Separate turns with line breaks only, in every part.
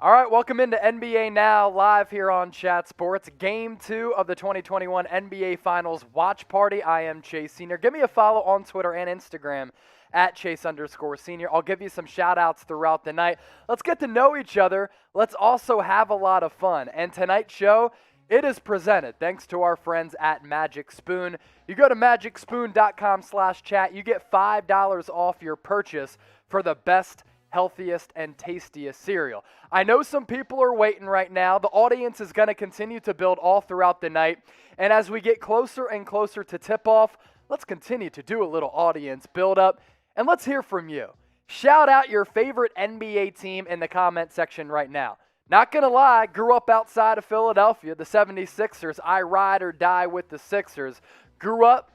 All right, welcome into NBA Now, live here on Chat Sports. Game 2 of the 2021 NBA Finals Watch Party. I am Chase Senior. Give me a follow on Twitter and Instagram at Chase_Senior. I'll give you some shout-outs throughout the night. Let's get to know each other. Let's also have a lot of fun. And tonight's show, it is presented thanks to our friends at Magic Spoon. You go to magicspoon.com/chat. You get $5 off your purchase for the best, healthiest, and tastiest cereal. I know some people are waiting right now. The audience is going to continue to build all throughout the night. And as we get closer and closer to tip-off, let's continue to do a little audience build-up. And let's hear from you. Shout out your favorite NBA team in the comment section right now. Not going to lie, grew up outside of Philadelphia, the 76ers. I ride or die with the Sixers. Grew up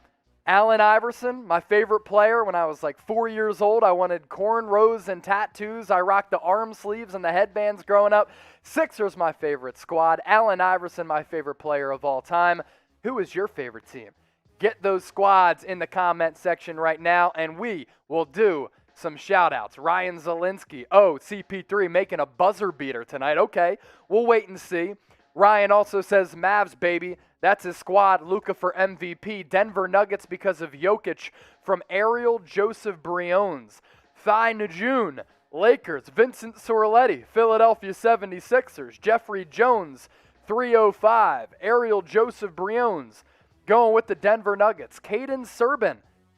Allen Iverson, my favorite player. When I was like 4 years old, I wanted cornrows and tattoos. I rocked the arm sleeves and the headbands growing up. Sixers, my favorite squad. Allen Iverson, my favorite player of all time. Who is your favorite team? Get those squads in the comment section right now, and we will do some shout-outs. Ryan Zielinski. Oh, CP3 making a buzzer beater tonight. Okay, we'll wait and see. Ryan also says, Mavs, baby. That's his squad. Luka for MVP. Denver Nuggets because of Jokic from Ariel Joseph Briones. Thai Najun. Lakers. Vincent Sorletti. Philadelphia 76ers. Jeffrey Jones. 305. Ariel Joseph Briones. Going with the Denver Nuggets. Caden Serbin.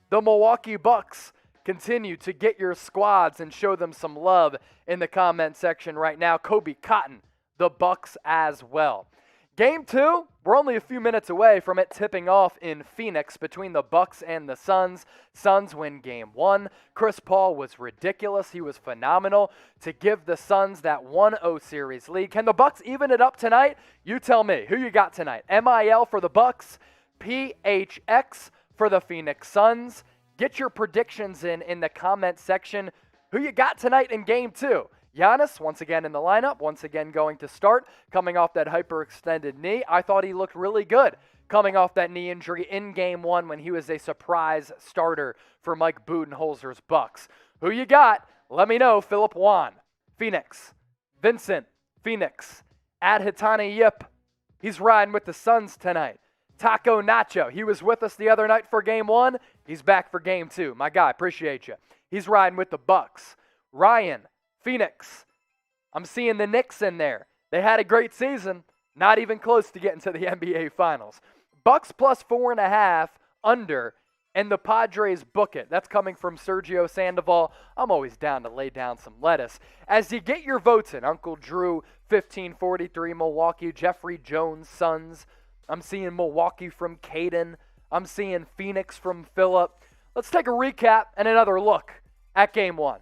The Milwaukee Bucks. Continue to get your squads and show them some love in the comment section right now. Kobe Cotton. The Bucks as well. Game 2, we're only a few minutes away from it tipping off in Phoenix between the Bucks and the Suns. Suns win Game 1. Chris Paul was ridiculous. He was phenomenal to give the Suns that 1-0 series lead. Can the Bucks even it up tonight? You tell me. Who you got tonight? MIL for the Bucks, PHX for the Phoenix Suns. Get your predictions in the comment section. Who you got tonight in Game 2? Giannis, once again in the lineup, once again going to start, coming off that hyperextended knee. I thought he looked really good coming off that knee injury in Game 1 when he was a surprise starter for Mike Budenholzer's Bucks. Who you got? Let me know. Philip Juan, Phoenix. Vincent, Phoenix. Adhitani Yip, he's riding with the Suns tonight. Taco Nacho, he was with us the other night for Game 1. He's back for Game 2. My guy, appreciate you. He's riding with the Bucks. Ryan, Phoenix. I'm seeing the Knicks in there. They had a great season. Not even close to getting to the NBA Finals. Bucks plus 4.5 under, and the Padres book it. That's coming from Sergio Sandoval. I'm always down to lay down some lettuce. As you get your votes in, Uncle Drew, 1543, Milwaukee, Jeffrey Jones, Suns. I'm seeing Milwaukee from Caden. I'm seeing Phoenix from Phillip. Let's take a recap and another look at Game 1.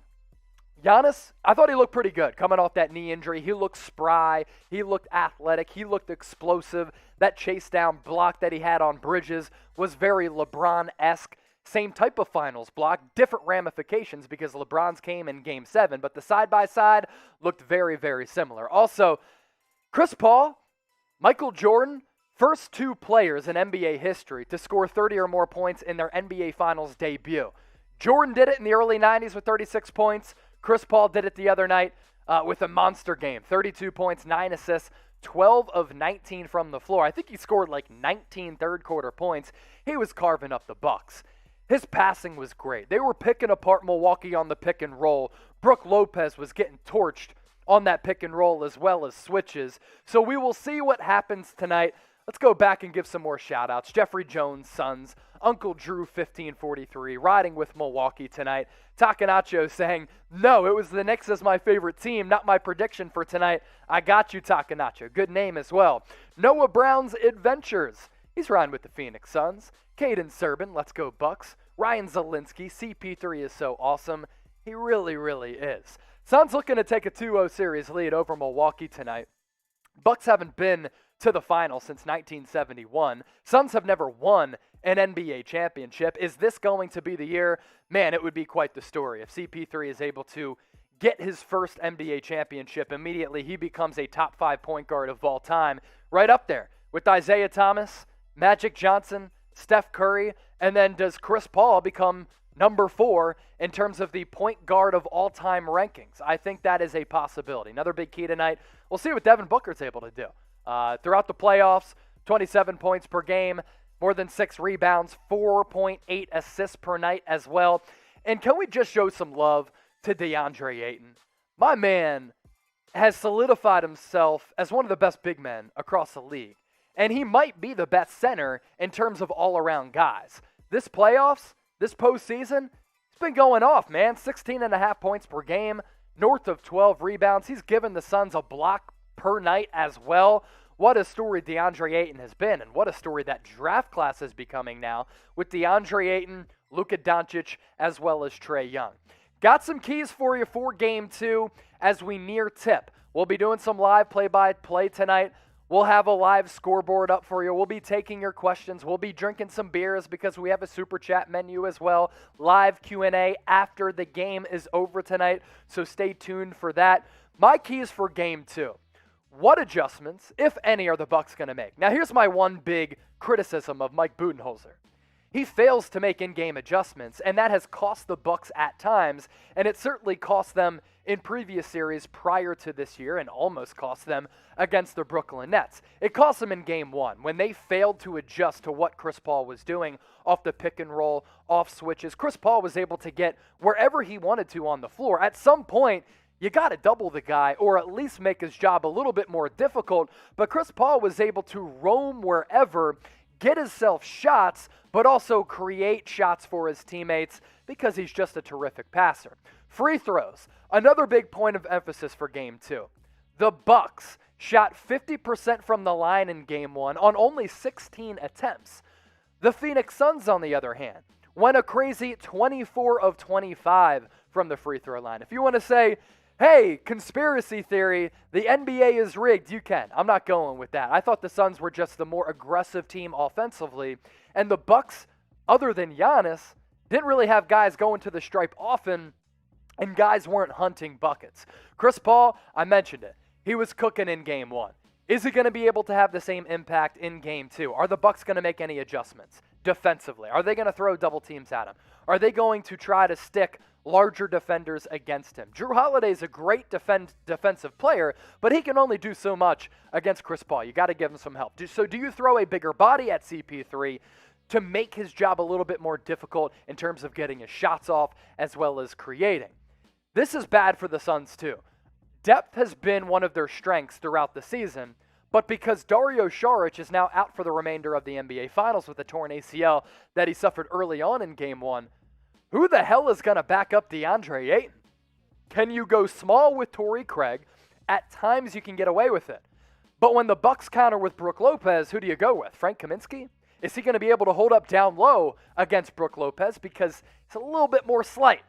Giannis, I thought he looked pretty good coming off that knee injury. He looked spry. He looked athletic. He looked explosive. That chase down block that he had on Bridges was very LeBron-esque. Same type of finals block, different ramifications because LeBron's came in Game 7, but the side-by-side looked very, very similar. Also, Chris Paul, Michael Jordan, first two players in NBA history to score 30 or more points in their NBA Finals debut. Jordan did it in the early 90s with 36 points. Chris Paul did it the other night with a monster game. 32 points, 9 assists, 12 of 19 from the floor. I think he scored like 19 third-quarter points. He was carving up the Bucks. His passing was great. They were picking apart Milwaukee on the pick and roll. Brook Lopez was getting torched on that pick and roll as well as switches. So we will see what happens tonight. Let's go back and give some more shout-outs. Jeffrey Jones, Suns. Uncle Drew, 1543, riding with Milwaukee tonight. Takanacho saying, no, it was the Knicks as my favorite team, not my prediction for tonight. I got you, Takanacho. Good name as well. Noah Brown's Adventures. He's riding with the Phoenix Suns. Caden Serbin, let's go Bucks. Ryan Zielinski, CP3 is so awesome. He really, really is. Suns looking to take a 2-0 series lead over Milwaukee tonight. Bucks haven't been to the final since 1971. Suns have never won an NBA championship. Is this going to be the year? Man, it would be quite the story. If CP3 is able to get his first NBA championship, immediately he becomes a top 5 point guard of all time, right up there with Isaiah Thomas, Magic Johnson, Steph Curry, and then does Chris Paul become number 4 in terms of the point guard of all-time rankings. I think that is a possibility. Another big key tonight. We'll see what Devin Booker's able to do. Throughout the playoffs, 27 points per game, more than 6 rebounds, 4.8 assists per night as well. And can we just show some love to DeAndre Ayton? My man has solidified himself as one of the best big men across the league. And he might be the best center in terms of all-around guys. This playoffs, this postseason, it's been going off, man. 16.5 points per game, north of 12 rebounds. He's given the Suns a block per night as well. What a story DeAndre Ayton has been, and what a story that draft class is becoming now with DeAndre Ayton, Luka Doncic, as well as Trae Young. Got some keys for you for Game 2 as we near tip. We'll be doing some live play-by-play tonight. We'll have a live scoreboard up for you. We'll be taking your questions. We'll be drinking some beers because we have a super chat menu as well. Live Q&A after the game is over tonight, so stay tuned for that. My keys for Game 2. What adjustments, if any, are the Bucks going to make? Now, here's my one big criticism of Mike Budenholzer. He fails to make in-game adjustments, and that has cost the Bucks at times, and it certainly cost them in previous series prior to this year and almost cost them against the Brooklyn Nets. It cost them in Game 1 when they failed to adjust to what Chris Paul was doing off the pick and roll, off switches. Chris Paul was able to get wherever he wanted to on the floor. At some point, you got to double the guy or at least make his job a little bit more difficult, but Chris Paul was able to roam wherever, get himself shots, but also create shots for his teammates because he's just a terrific passer. Free throws, another big point of emphasis for Game 2. The Bucks shot 50% from the line in Game 1 on only 16 attempts. The Phoenix Suns, on the other hand, went a crazy 24 of 25 from the free throw line. If you want to say, hey, conspiracy theory, the NBA is rigged, you can. I'm not going with that. I thought the Suns were just the more aggressive team offensively, and the Bucks, other than Giannis, didn't really have guys going to the stripe often, and guys weren't hunting buckets. Chris Paul, I mentioned it. He was cooking in Game 1. Is he going to be able to have the same impact in Game 2? Are the Bucks going to make any adjustments defensively? Are they going to throw double teams at him? Are they going to try to stick larger defenders against him? Jrue Holiday is a great defensive player, but he can only do so much against Chris Paul. You got to give him some help. So do you throw a bigger body at CP3 to make his job a little bit more difficult in terms of getting his shots off as well as creating? This is bad for the Suns too. Depth has been one of their strengths throughout the season, but because Dario Saric is now out for the remainder of the NBA Finals with a torn ACL that he suffered early on in Game 1, who the hell is going to back up DeAndre Ayton? Can you go small with Torrey Craig? At times you can get away with it. But when the Bucks counter with Brook Lopez, who do you go with? Frank Kaminsky? Is he going to be able to hold up down low against Brook Lopez? Because he's a little bit more slight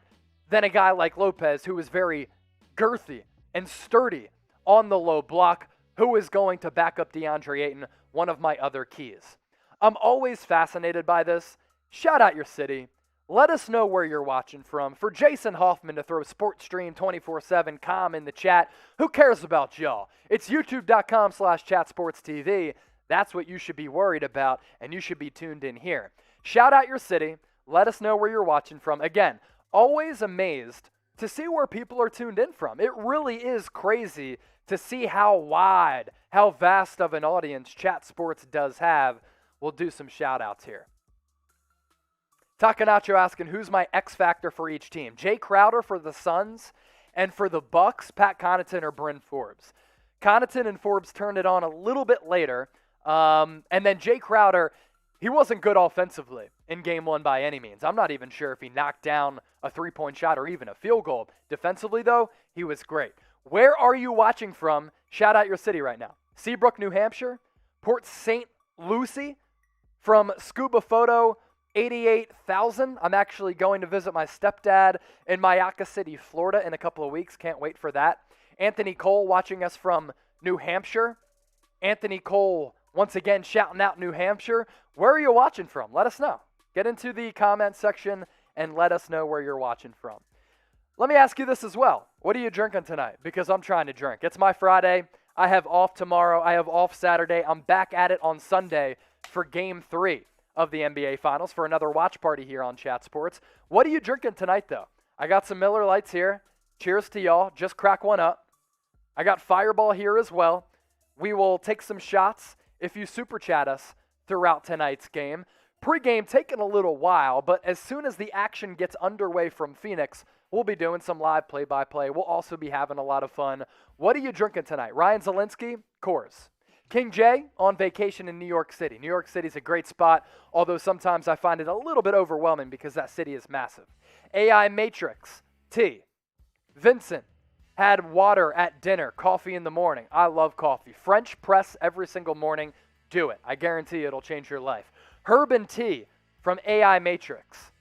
than a guy like Lopez, who is very girthy and sturdy on the low block. Who is going to back up DeAndre Ayton? One of my other keys. I'm always fascinated by this. Shout out your city. Let us know where you're watching from. For Jason Hoffman to throw SportsStream 24/7 com in the chat, who cares about y'all? It's youtube.com/chatsportstv. That's what you should be worried about, and you should be tuned in here. Shout out your city. Let us know where you're watching from. Again, always amazed to see where people are tuned in from. It really is crazy to see how wide, how vast of an audience Chat Sports does have. We'll do some shout outs here. Takanacho asking, who's my X factor for each team? Jay Crowder for the Suns, and for the Bucks, Pat Connaughton or Bryn Forbes. Connaughton and Forbes turned it on a little bit later, and then Jay Crowder, he wasn't good offensively in Game 1 by any means. I'm not even sure if he knocked down a three-point shot or even a field goal. Defensively, though, he was great. Where are you watching from? Shout out your city right now. Seabrook, New Hampshire, Port St. Lucie, from Scuba Photo 88,000. I'm actually going to visit my stepdad in Mayaca City, Florida in a couple of weeks. Can't wait for that. Anthony Cole watching us from New Hampshire. Anthony Cole, once again, shouting out New Hampshire. Where are you watching from? Let us know. Get into the comment section and let us know where you're watching from. Let me ask you this as well. What are you drinking tonight? Because I'm trying to drink. It's my Friday. I have off tomorrow. I have off Saturday. I'm back at it on Sunday for Game 3 of the NBA Finals for another watch party here on Chat Sports. What are you drinking tonight, though? I got some Miller Lights here. Cheers to y'all. Just crack one up. I got Fireball here as well. We will take some shots if you super chat us throughout tonight's game. Pre-game taking a little while, but as soon as the action gets underway from Phoenix, we'll be doing some live play-by-play. We'll also be having a lot of fun. What are you drinking tonight? Ryan Zielinski, Coors. King J on vacation in New York City. New York City's a great spot, although sometimes I find it a little bit overwhelming because that city is massive. AI Matrix, tea. Vincent had water at dinner, coffee in the morning. I love coffee. French press every single morning. Do it. I guarantee it'll change your life. Herb and tea from AI Matrix.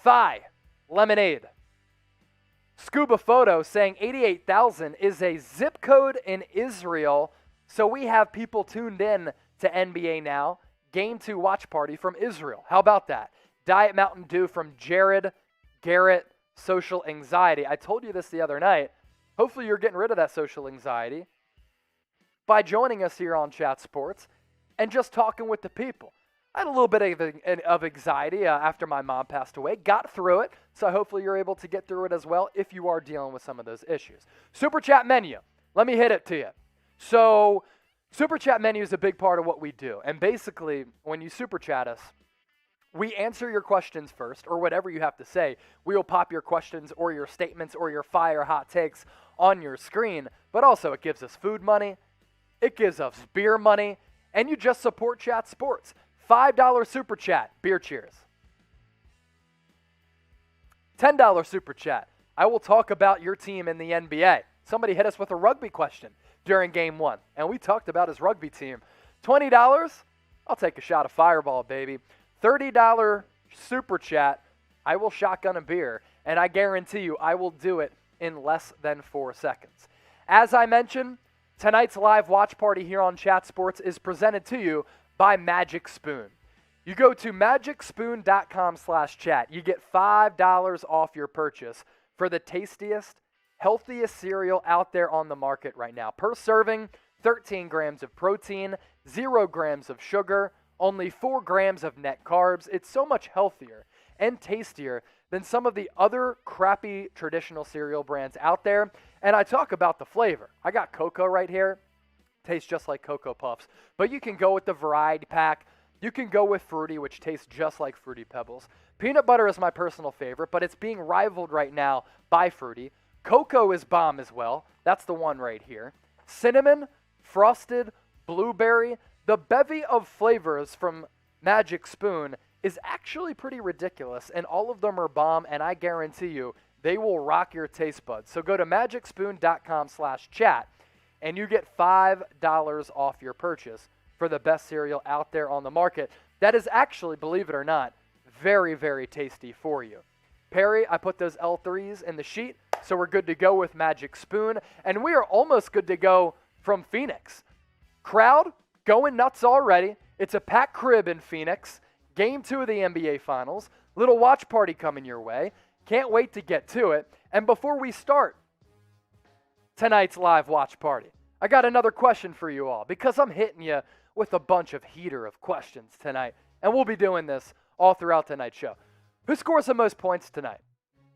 Thigh, lemonade. Scuba Photo saying 88,000 is a zip code in Israel. So we have people tuned in to NBA Now. Game 2 watch party from Israel. How about that? Diet Mountain Dew from Jared Garrett, social anxiety. I told you this the other night. Hopefully you're getting rid of that social anxiety by joining us here on Chat Sports and just talking with the people. I had a little bit of anxiety after my mom passed away. Got through it, so hopefully you're able to get through it as well if you are dealing with some of those issues. Super Chat menu. Let me hit it to you. So Super Chat menu is a big part of what we do. And basically, when you Super Chat us, we answer your questions first, or whatever you have to say. We will pop your questions or your statements or your fire hot takes on your screen. But also, it gives us food money. It gives us beer money. And you just support Chat Sports. $5 Super Chat, beer cheers. $10 Super Chat, I will talk about your team in the NBA. Somebody hit us with a rugby question during Game 1, and we talked about his rugby team. $20, I'll take a shot of Fireball, baby. $30 Super Chat, I will shotgun a beer, and I guarantee you I will do it in less than 4 seconds. As I mentioned, tonight's live watch party here on Chat Sports is presented to you by Magic Spoon. You go to magicspoon.com/chat. You get $5 off your purchase for the tastiest, healthiest cereal out there on the market right now. Per serving, 13 grams of protein, 0 grams of sugar, only 4 grams of net carbs. It's so much healthier and tastier than some of the other crappy traditional cereal brands out there. And I talk about the flavor. I got cocoa right here. Tastes just like Cocoa Puffs. But you can go with the variety pack. You can go with Fruity, which tastes just like Fruity Pebbles. Peanut butter is my personal favorite, but it's being rivaled right now by Fruity. Cocoa is bomb as well. That's the one right here. Cinnamon, frosted, blueberry. The bevy of flavors from Magic Spoon is actually pretty ridiculous, and all of them are bomb, and I guarantee you they will rock your taste buds. So go to magicspoon.com/chat, and you get $5 off your purchase for the best cereal out there on the market. That is actually, believe it or not, very, very tasty for you. Perry, I put those L3s in the sheet, so we're good to go with Magic Spoon, and we are almost good to go from Phoenix. Crowd going nuts already. It's a packed crib in Phoenix. Game 2 of the NBA Finals. Little watch party coming your way. Can't wait to get to it. And before we start tonight's live watch party, I got another question for you all because I'm hitting you with a bunch of heater of questions tonight. And we'll be doing this all throughout tonight's show. Who scores the most points tonight?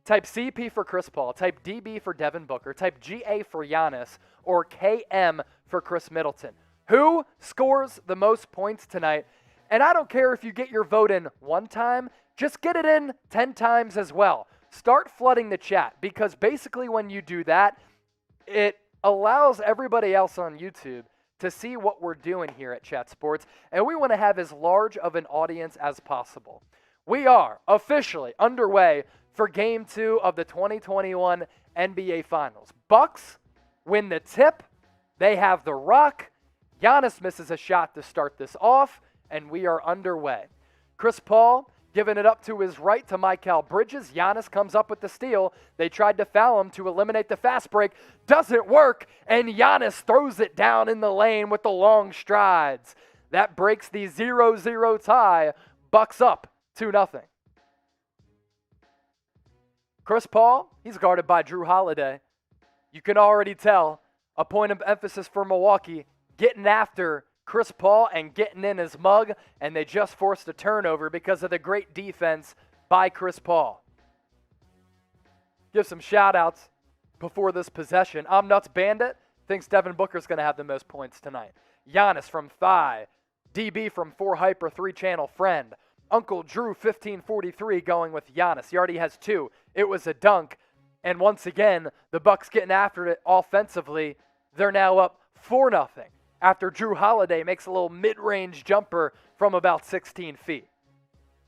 Type CP for Chris Paul, type DB for Devin Booker, type GA for Giannis, or KM for Khris Middleton. Who scores the most points tonight? And I don't care if you get your vote in one time, just get it in 10 times as well. Start flooding the chat because basically when you do that, it allows everybody else on YouTube to see what we're doing here at Chat Sports, and we want to have as large of an audience as possible. We are officially underway for Game 2 of the 2021 NBA Finals. Bucks win the tip. They have the rock. Giannis misses a shot to start this off, and we are underway. Chris Paul giving it up to his right to Mikal Bridges. Giannis comes up with the steal. They tried to foul him to eliminate the fast break. Doesn't work, and Giannis throws it down in the lane with the long strides. That breaks the 0-0 tie. Bucks up 2-0. Chris Paul, he's guarded by Drew Holiday. You can already tell a point of emphasis for Milwaukee, getting after Chris Paul and getting in his mug, and they just forced a turnover because of the great defense by Chris Paul. Give some shout-outs before this possession. I'm Nuts Bandit thinks Devin Booker's going to have the most points tonight. Giannis from Thigh. DB from 4Hyper 3-channel friend. Uncle Drew 1543 going with Giannis. He already has 2. It was a dunk. And once again, the Bucks getting after it offensively. They're now up 4-0 after Drew Holiday makes a little mid-range jumper from about 16 feet.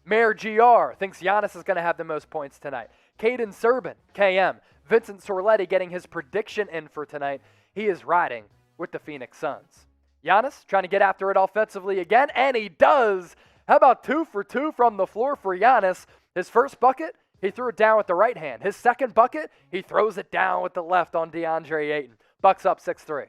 Mayor GR thinks Giannis is going to have the most points tonight. Caden Serban, KM. Vincent Sorletti getting his prediction in for tonight. He is riding with the Phoenix Suns. Giannis trying to get after it offensively again, and he does. How about 2 for 2 from the floor for Giannis? His first bucket, he threw it down with the right hand. His second bucket, he throws it down with the left on DeAndre Ayton. Bucks up 6-3.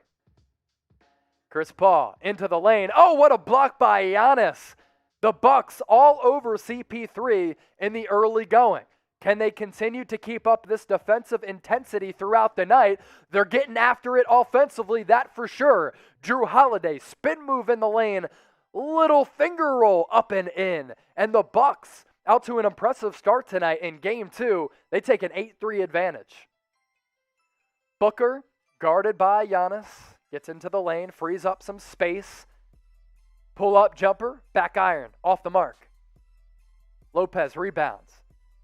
Chris Paul into the lane. Oh, what a block by Giannis. The Bucks all over CP3 in the early going. Can they continue to keep up this defensive intensity throughout the night? They're getting after it offensively, that for sure. Drew Holiday, spin move in the lane, little finger roll up and in. And the Bucks out to an impressive start tonight in Game 2. They take an 8-3 advantage. Booker, guarded by Giannis, gets into the lane, frees up some space. Pull-up jumper, back iron, off the mark. Lopez rebounds.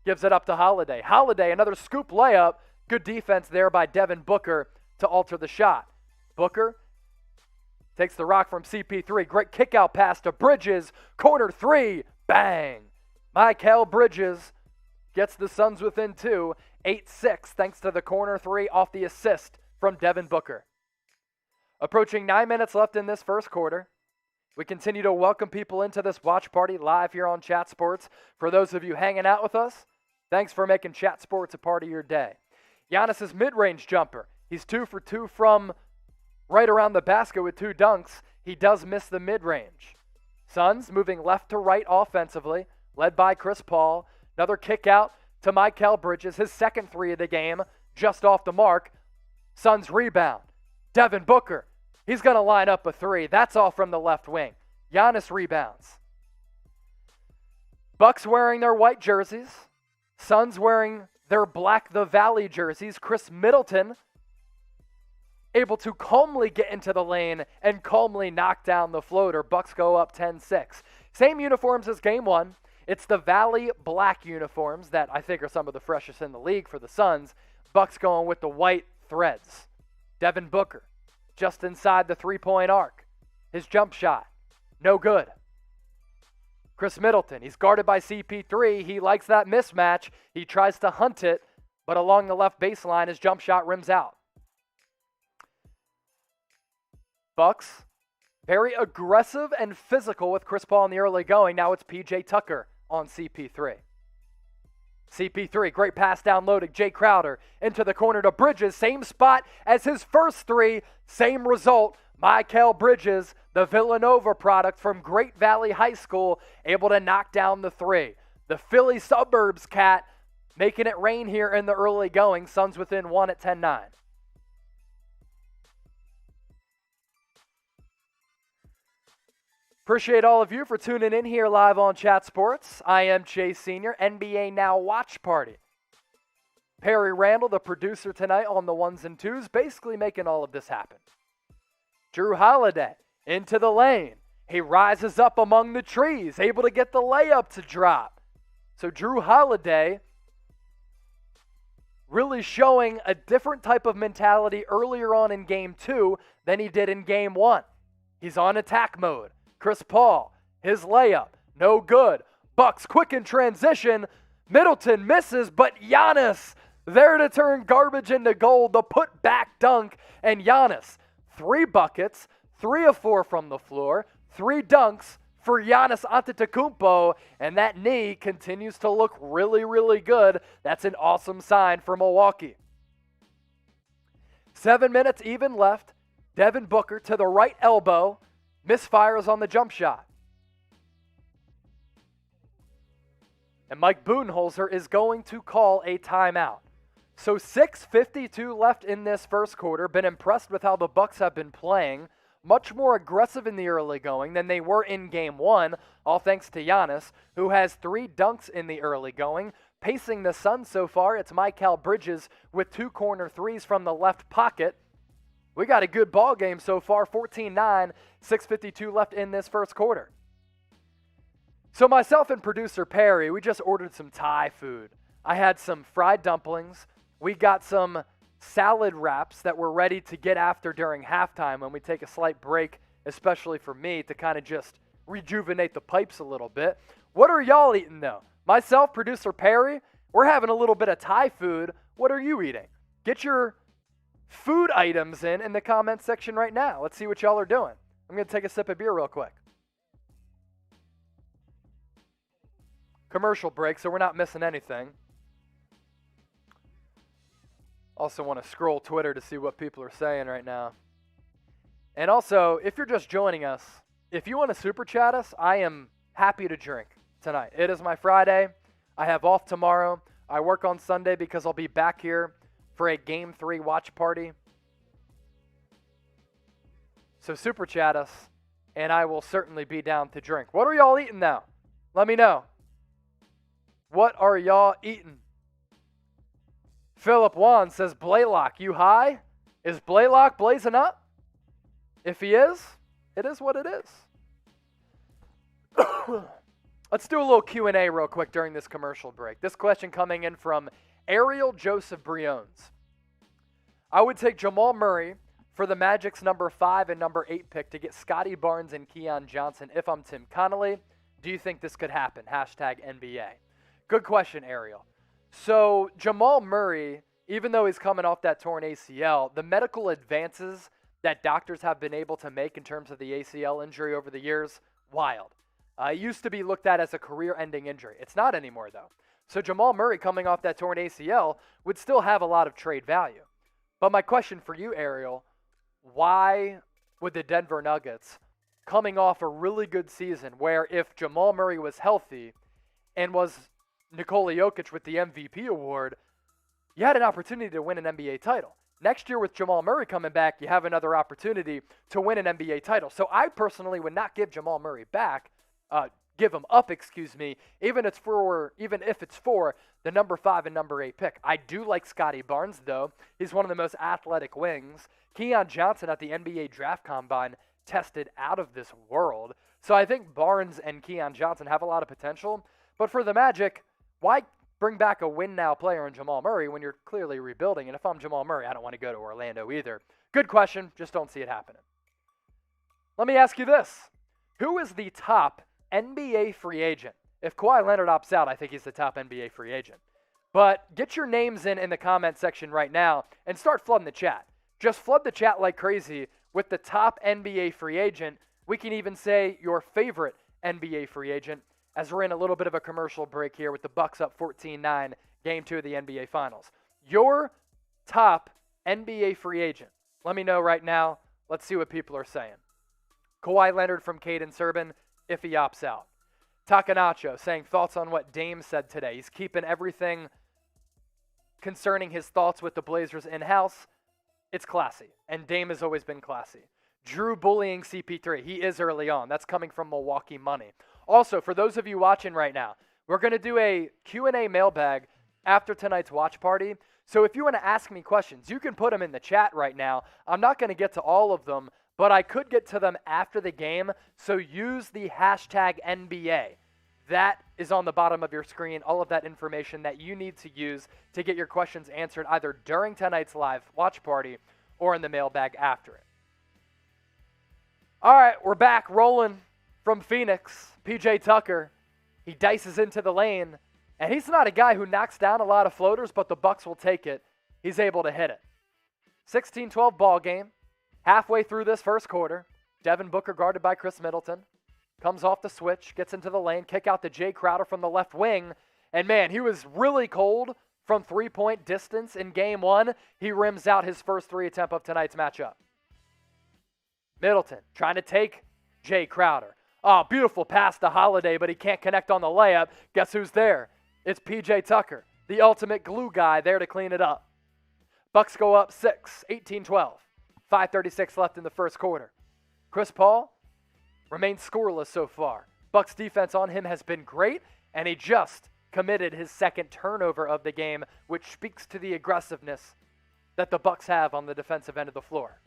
Gives it up to Holiday. Holiday, another scoop layup. Good defense there by Devin Booker to alter the shot. Booker takes the rock from CP3. Great kick-out pass to Bridges. Corner 3. Bang. Mikal Bridges gets the Suns within 2. 8-6 thanks to the corner 3 off the assist from Devin Booker. Approaching 9 minutes left in this first quarter. We continue to welcome people into this watch party live here on Chat Sports. For those of you hanging out with us, thanks for making Chat Sports a part of your day. Giannis' mid-range jumper. He's 2 for 2 from right around the basket with 2 dunks. He does miss the mid-range. Suns moving left to right offensively, led by Chris Paul. Another kick out to Mikal Bridges, his second 3 of the game, just off the mark. Suns rebound. Devin Booker. He's going to line up a 3. That's all from the left wing. Giannis rebounds. Bucks wearing their white jerseys. Suns wearing their black The Valley jerseys. Khris Middleton able to calmly get into the lane and calmly knock down the floater. Bucks go up 10-6. Same uniforms as Game 1. It's the Valley black uniforms that I think are some of the freshest in the league for the Suns. Bucks going with the white threads. Devin Booker. Just inside the three-point arc. His jump shot, no good. Khris Middleton, he's guarded by CP3. He likes that mismatch. He tries to hunt it, but along the left baseline, his jump shot rims out. Bucks, very aggressive and physical with Chris Paul in the early going. Now it's PJ Tucker on CP3. CP3, great pass down low to Jay Crowder. Into the corner to Bridges. Same spot as his first 3. Same result. Mikal Bridges, the Villanova product from Great Valley High School, able to knock down the 3. The Philly suburbs cat making it rain here in the early going. Suns within 1 at 10-9. Appreciate all of you for tuning in here live on Chat Sports. I am Chase Sr., NBA Now Watch Party. Perry Randall, the producer tonight on the 1s and 2s, basically making all of this happen. Drew Holiday into the lane. He rises up among the trees, able to get the layup to drop. So Drew Holiday really showing a different type of mentality earlier on in Game 2 than he did in Game 1. He's on attack mode. Chris Paul, his layup, no good. Bucks quick in transition. Middleton misses, but Giannis there to turn garbage into gold. The put back dunk, and Giannis, 3 buckets, 3 of 4 from the floor, 3 dunks for Giannis Antetokounmpo, and that knee continues to look really, really good. That's an awesome sign for Milwaukee. 7 minutes even left. Devin Booker to the right elbow. Misfires on the jump shot. And Mike Budenholzer is going to call a timeout. So 6:52 left in this first quarter. Been impressed with how the Bucks have been playing. much more aggressive in the early going than they were in Game 1, all thanks to Giannis, who has 3 dunks in the early going. Pacing the Suns so far, it's Mikal Bridges with 2 corner threes from the left pocket. We got a good ball game so far, 14-9, 6:52 left in this first quarter. So myself and producer Perry, we just ordered some Thai food. I had some fried dumplings. We got some salad wraps that we're ready to get after during halftime when we take a slight break, especially for me, to kind of just rejuvenate the pipes a little bit. What are y'all eating, though? Myself, producer Perry, we're having a little bit of Thai food. What are you eating? Get your food items in the comment section right now. Let's see what y'all are doing. I'm going to take a sip of beer real quick. Commercial break, so we're not missing anything. Also want to scroll Twitter to see what people are saying right now. And also, if you're just joining us, if you want to super chat us, I am happy to drink tonight. It is my Friday. I have off tomorrow. I work on Sunday because I'll be back here for a Game 3 watch party. So super chat us, and I will certainly be down to drink. What are y'all eating now? Let me know. What are y'all eating? Philip Wan says, Blaylock, you high? Is Blaylock blazing up? If he is, it is what it is. Let's do a little Q&A real quick during this commercial break. This question coming in from Ariel Joseph Briones. I would take Jamal Murray for the Magic's number 5 and number 8 pick to get Scotty Barnes and Keon Johnson if I'm Tim Connolly. Do you think this could happen? Hashtag NBA. Good question, Ariel. So Jamal Murray, even though he's coming off that torn ACL, the medical advances that doctors have been able to make in terms of the ACL injury over the years, wild. It used to be looked at as a career-ending injury. It's not anymore, though. So Jamal Murray coming off that torn ACL would still have a lot of trade value. But my question for you, Ariel, why would the Denver Nuggets, coming off a really good season where if Jamal Murray was healthy and was Nikola Jokic with the MVP award, you had an opportunity to win an NBA title. Next year with Jamal Murray coming back, you have another opportunity to win an NBA title. So I personally would not give Jamal Murray back, give him up, even if it's for the number 5 and number 8 pick. I do like Scotty Barnes, though. He's one of the most athletic wings. Keon Johnson at the NBA Draft Combine tested out of this world. So I think Barnes and Keon Johnson have a lot of potential. But for the Magic, why bring back a win-now player in Jamal Murray when you're clearly rebuilding? And if I'm Jamal Murray, I don't want to go to Orlando either. Good question. Just don't see it happening. Let me ask you this. Who is the top NBA free agent? If Kawhi Leonard opts out, I think he's the top NBA free agent. But get your names in the comment section right now and start flooding the chat. Just flood the chat like crazy with the top NBA free agent. We can even say your favorite NBA free agent, as we're in a little bit of a commercial break here with the Bucks up 14-9, Game 2 of the NBA Finals. Your top NBA free agent. Let me know right now. Let's see what people are saying. Kawhi Leonard from Caden Serban, if he opts out. Takanacho saying thoughts on what Dame said today. He's keeping everything concerning his thoughts with the Blazers in-house. It's classy, and Dame has always been classy. Drew bullying CP3. He is early on. That's coming from Milwaukee Money. Also, for those of you watching right now, we're going to do a Q&A mailbag after tonight's watch party. So if you want to ask me questions, you can put them in the chat right now. I'm not going to get to all of them, but I could get to them after the game. So use the hashtag NBA. That is on the bottom of your screen, all of that information that you need to use to get your questions answered either during tonight's live watch party or in the mailbag after it. All right, we're back rolling from Phoenix. PJ Tucker, he dices into the lane, and he's not a guy who knocks down a lot of floaters, but the Bucks will take it. He's able to hit it. 16-12 ball game. Halfway through this first quarter, Devin Booker guarded by Khris Middleton. Comes off the switch, gets into the lane, kick out to Jay Crowder from the left wing. And man, he was really cold from three-point distance in Game 1. He rims out his first 3 attempt of tonight's matchup. Middleton trying to take Jay Crowder. Oh, beautiful pass to Holiday, but he can't connect on the layup. Guess who's there? It's PJ Tucker, the ultimate glue guy, there to clean it up. Bucks go up 6, 18-12. 5:36 left in the first quarter. Chris Paul remains scoreless so far. Bucks defense on him has been great, and he just committed his second turnover of the game, which speaks to the aggressiveness that the Bucks have on the defensive end of the floor.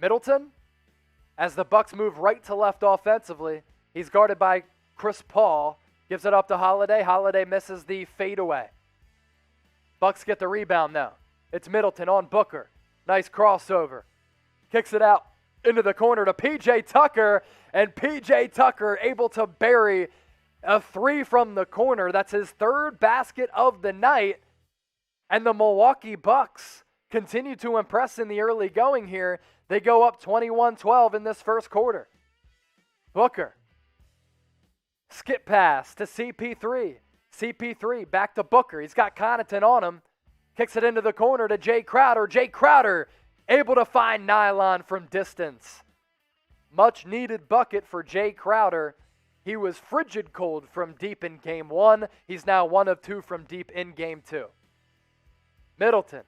Middleton, as the Bucks move right to left offensively, he's guarded by Chris Paul, gives it up to Holiday. Holiday misses the fadeaway. Bucks get the rebound now. It's Middleton on Booker. Nice crossover. Kicks it out into the corner to P.J. Tucker, and P.J. Tucker able to bury a three from the corner. That's his third basket of the night, and the Milwaukee Bucks continue to impress in the early going here. They go up 21-12 in this first quarter. Booker. Skip pass to CP3. CP3 back to Booker. He's got Connaughton on him. Kicks it into the corner to Jay Crowder. Jay Crowder able to find Nylon from distance. Much needed bucket for Jay Crowder. He was frigid cold from deep in game one. He's now 1 of 2 from deep in game 2. Middleton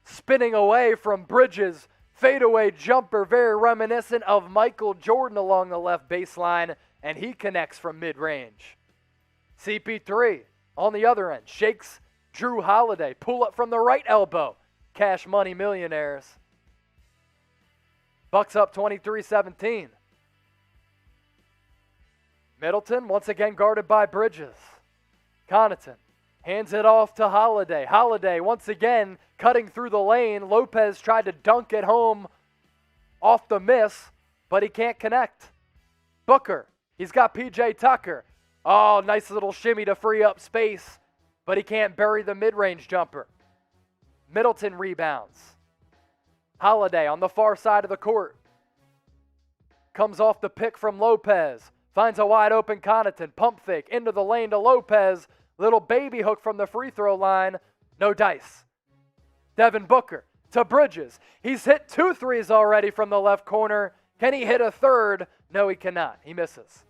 spinning away from Bridges. Fadeaway jumper, very reminiscent of Michael Jordan along the left baseline, and he connects from mid-range. CP3 on the other end shakes Drew Holiday. Pull up from the right elbow. Cash Money Millionaires. Bucks up 23-17. Middleton once again guarded by Bridges. Connaughton hands it off to Holiday. Holiday once again cutting through the lane. Lopez tried to dunk it home off the miss, but he can't connect. Booker, he's got P.J. Tucker. Oh, nice little shimmy to free up space, but he can't bury the mid-range jumper. Middleton rebounds. Holiday on the far side of the court. Comes off the pick from Lopez. Finds a wide open Connaughton. Pump fake into the lane to Lopez. Little baby hook from the free throw line. No dice. Devin Booker to Bridges. He's hit 2 threes already from the left corner. Can he hit a third? No, he cannot. He misses.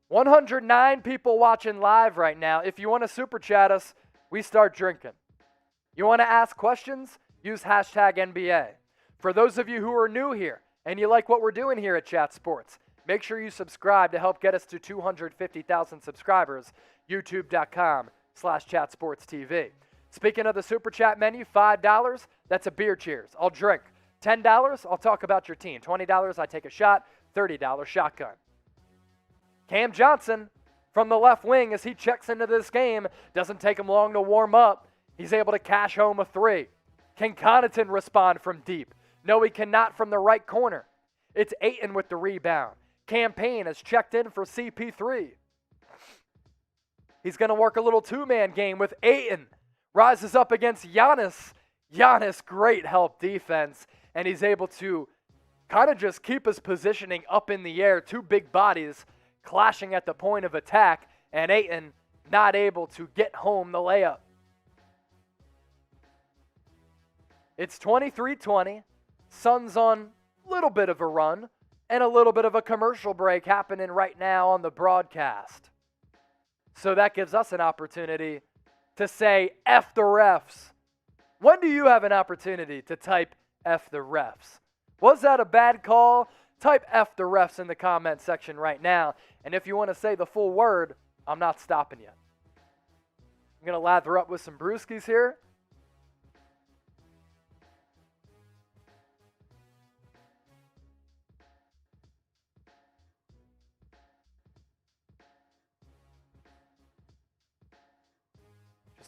109 people watching live right now. If you want to super chat us, we start drinking. You want to ask questions? Use hashtag NBA. For those of you who are new here and you like what we're doing here at Chat Sports, make sure you subscribe to help get us to 250,000 subscribers. YouTube.com/ChatSportsTV. Speaking of the Super Chat menu, $5, that's a beer cheers. I'll drink. $10, I'll talk about your team. $20, I take a shot. $30 shotgun. Cam Johnson from the left wing as he checks into this game. Doesn't take him long to warm up. He's able to cash home a 3. Can Connaughton respond from deep? No, he cannot from the right corner. It's Ayton with the rebound. Campaign has checked in for CP3. He's going to work a little two-man game with Ayton. Rises up against Giannis. Giannis, great help defense. And he's able to kind of just keep his positioning up in the air. 2 big bodies clashing at the point of attack. And Ayton not able to get home the layup. It's 23-20. Suns on a little bit of a run. And a little bit of a commercial break happening right now on the broadcast. So that gives us an opportunity to say F the refs. When do you have an opportunity to type F the refs? Was that a bad call? Type F the refs in the comment section right now. And if you want to say the full word, I'm not stopping you. I'm going to lather up with some brewskis here.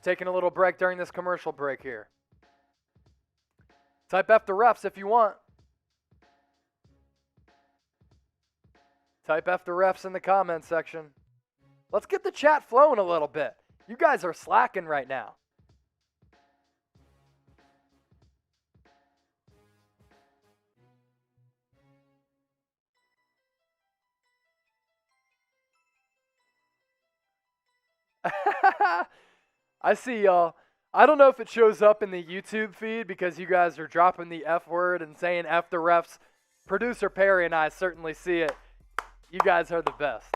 Taking a little break during this commercial break here. Type F the refs if you want. Type F the refs in the comment section. Let's get the chat flowing a little bit. You guys are slacking right now. I see y'all. I don't know if it shows up in the YouTube feed because you guys are dropping the F word and saying F the refs. Producer Perry and I certainly see it. You guys are the best.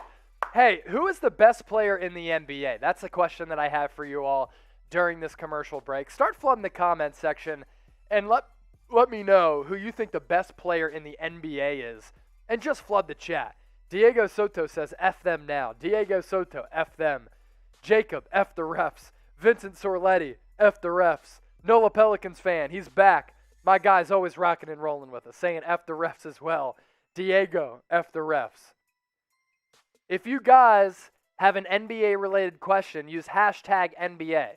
Hey, who is the best player in the NBA? That's a question that I have for you all. during this commercial break. Start flooding the comment section and let me know who you think the best player in the NBA is, and just flood the chat. Diego Soto says, F them now. Diego Soto, F them. Jacob, F the refs. Vincent Sorletti, F the refs. Nola Pelicans fan, he's back. My guy's always rocking and rolling with us, saying F the refs as well. Diego, F the refs. If you guys have an NBA-related question, use hashtag NBA.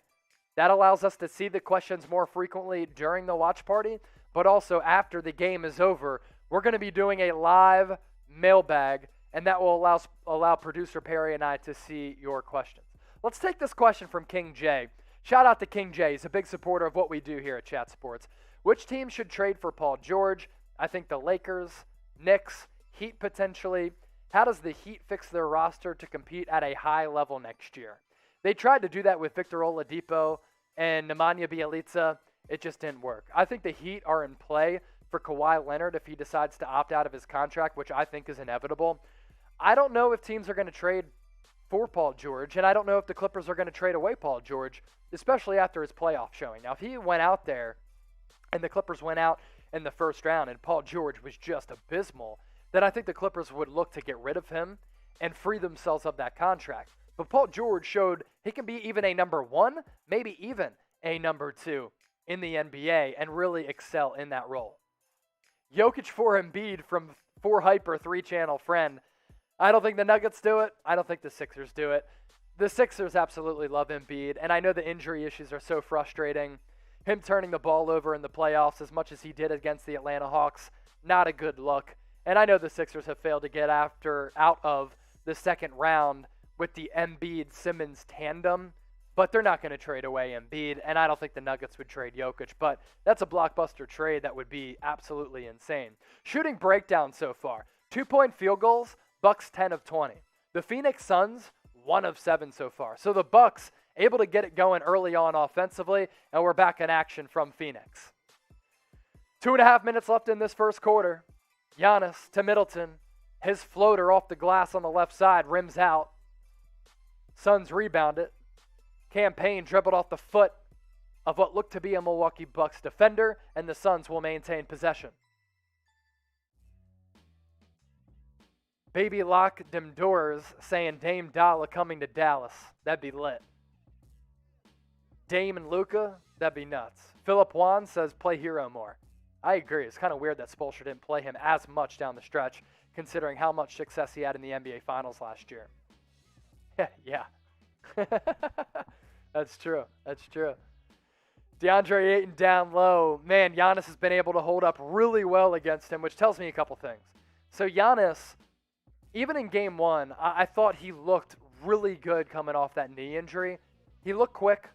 That allows us to see the questions more frequently during the watch party, but also after the game is over. We're going to be doing a live mailbag, and that will allow producer Perry and I to see your questions. Let's take this question from King J. Shout out to King J. He's a big supporter of what we do here at Chat Sports. Which team should trade for Paul George? I think the Lakers, Knicks, Heat potentially. How does the Heat fix their roster to compete at a high level next year? They tried to do that with Victor Oladipo and Nemanja Bjelica. It just didn't work. I think the Heat are in play for Kawhi Leonard if he decides to opt out of his contract, which I think is inevitable. I don't know if teams are going to trade for Paul George, and I don't know if the Clippers are going to trade away Paul George, especially after his playoff showing. Now, if he went out there and the Clippers went out in the first round and Paul George was just abysmal, then I think the Clippers would look to get rid of him and free themselves of that contract. But Paul George showed he can be even a number one, maybe even a number two in the NBA and really excel in that role. Jokic for Embiid from 4Hyper 3-channel friend. I don't think the Nuggets do it. I don't think the Sixers do it. The Sixers absolutely love Embiid, and I know the injury issues are so frustrating. Him turning the ball over in the playoffs as much as he did against the Atlanta Hawks, not a good look. And I know the Sixers have failed to get out of the second round with the Embiid-Simmons tandem, but they're not going to trade away Embiid, and I don't think the Nuggets would trade Jokic, but that's a blockbuster trade that would be absolutely insane. Shooting breakdown so far. 2-point field goals, Bucks 10 of 20. The Phoenix Suns, 1 of 7 so far. So the Bucks able to get it going early on offensively, and we're back in action from Phoenix. 2.5 minutes left in this first quarter. Giannis to Middleton. His floater off the glass on the left side rims out. Suns rebound it. Campaign dribbled off the foot of what looked to be a Milwaukee Bucks defender, and the Suns will maintain possession. Baby lock dem doors saying Dame Dollar coming to Dallas. That'd be lit. Dame and Luka, that'd be nuts. Philip Juan says play Hero more. I agree. It's kind of weird that Spoelstra didn't play him as much down the stretch, considering how much success he had in the NBA Finals last year. Yeah. That's true. DeAndre Ayton down low. Man, Giannis has been able to hold up really well against him, which tells me a couple things. So Giannis, even in game one, I thought he looked really good coming off that knee injury. He looked quick.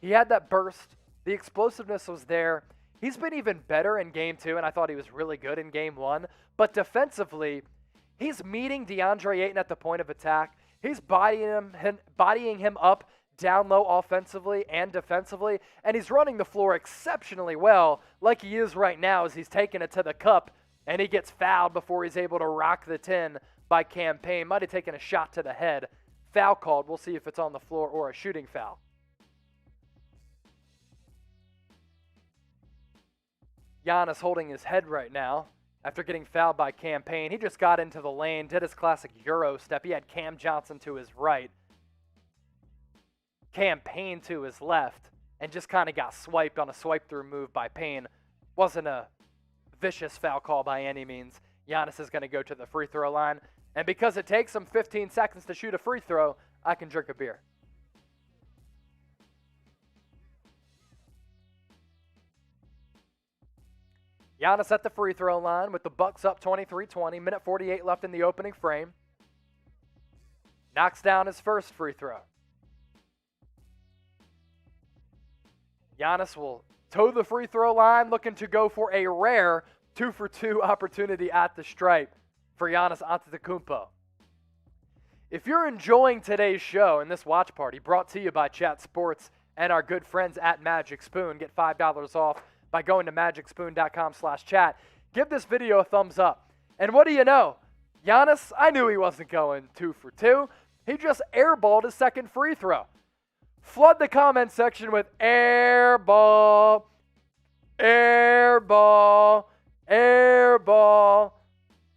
He had that burst. The explosiveness was there. He's been even better in game two, and I thought he was really good in game one. But defensively, he's meeting DeAndre Ayton at the point of attack. He's bodying him up down low offensively and defensively, and he's running the floor exceptionally well, like he is right now as he's taking it to the cup, and he gets fouled before he's able to rock the 10 by Campaign. Might have taken a shot to the head. Foul called. We'll see if it's on the floor or a shooting foul. Giannis holding his head right now after getting fouled by Campaign. He just got into the lane, did his classic Euro step. He had Cam Johnson to his right, Campaign to his left, and just kind of got swiped on a swipe-through move by Payne. Wasn't a vicious foul call by any means. Giannis is going to go to the free throw line, and because it takes him 15 seconds to shoot a free throw, I can drink a beer. Giannis at the free throw line with the Bucks up 23-20. Minute 48 left in the opening frame. Knocks down his first free throw. Giannis will toe the free throw line, looking to go for a rare 2-for-2 opportunity at the stripe for Giannis Antetokounmpo. If you're enjoying today's show and this watch party brought to you by Chat Sports and our good friends at Magic Spoon, get $5 off by going to magicspoon.com/chat. Give this video a thumbs up. And what do you know? Giannis, I knew he wasn't going 2-for-2. He just airballed his second free throw. Flood the comment section with air ball, air ball, air ball.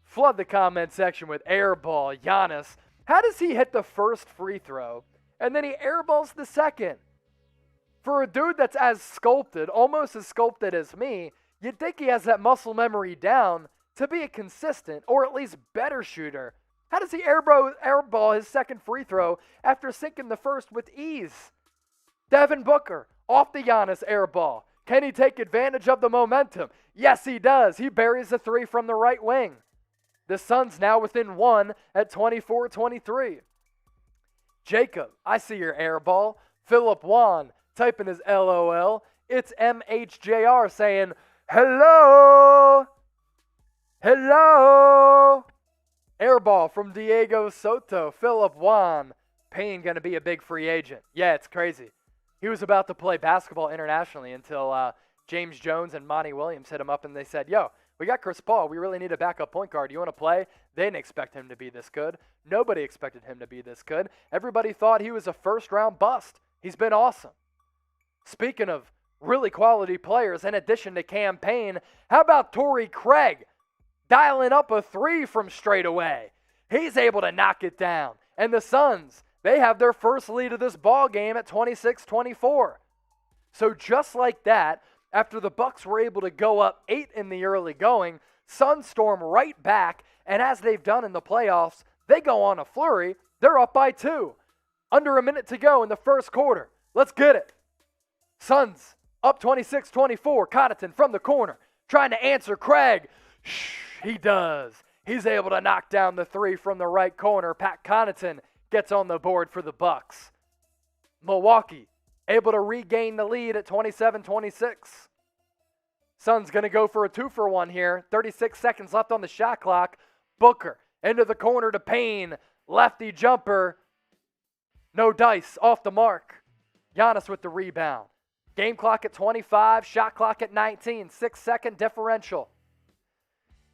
Flood the comment section with air ball. Giannis, how does he hit the first free throw and then he airballs the second? For a dude that's as sculpted, almost as sculpted as me, you'd think he has that muscle memory down to be a consistent or at least better shooter. How does he airball his second free throw after sinking the first with ease? Devin Booker, off the Giannis airball. Can he take advantage of the momentum? Yes, he does. He buries the three from the right wing. The Suns now within one at 24-23. Jacob, I see your airball. Philip Wan typing his LOL. It's MHJR saying, hello. Hello. Airball from Diego Soto. Philip Wan. Payne going to be a big free agent. Yeah, it's crazy. He was about to play basketball internationally until James Jones and Monty Williams hit him up and they said, yo, we got Chris Paul. We really need a backup point guard. You want to play? They didn't expect him to be this good. Nobody expected him to be this good. Everybody thought he was a first-round bust. He's been awesome. Speaking of really quality players, in addition to Cam Payne, how about Torrey Craig dialing up a three from straight away? He's able to knock it down. And the Suns, they have their first lead of this ball game at 26-24. So just like that, after the Bucks were able to go up 8 in the early going, Suns storm right back, and as they've done in the playoffs, they go on a flurry. They're up by 2. Under a minute to go in the first quarter. Let's get it. Suns up 26-24. Connaughton from the corner trying to answer Craig. Shh, he does. He's able to knock down the three from the right corner. Pat Connaughton gets on the board for the Bucks. Milwaukee able to regain the lead at 27-26. Suns going to go for a 2-for-1 here. 36 seconds left on the shot clock. Booker into the corner to Payne. Lefty jumper. No dice. Off the mark. Giannis with the rebound. Game clock at 25. Shot clock at 19. 6-second differential.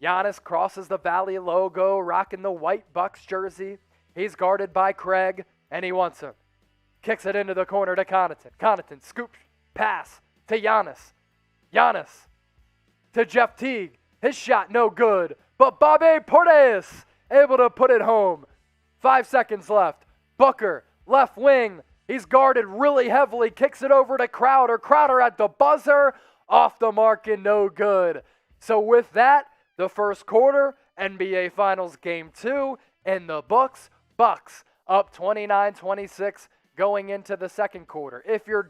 Giannis crosses the Valley logo, rocking the white Bucks jersey. He's guarded by Craig, and he wants him. Kicks it into the corner to Connaughton. Connaughton scoops, pass to Giannis. Giannis to Jeff Teague. His shot no good, but Bobby Portis able to put it home. 5 seconds left. Booker, left wing. He's guarded really heavily. Kicks it over to Crowder. Crowder at the buzzer. Off the mark and no good. So with that, the first quarter, NBA Finals Game 2 in the books. Bucks up 29-26 going into the second quarter. If you're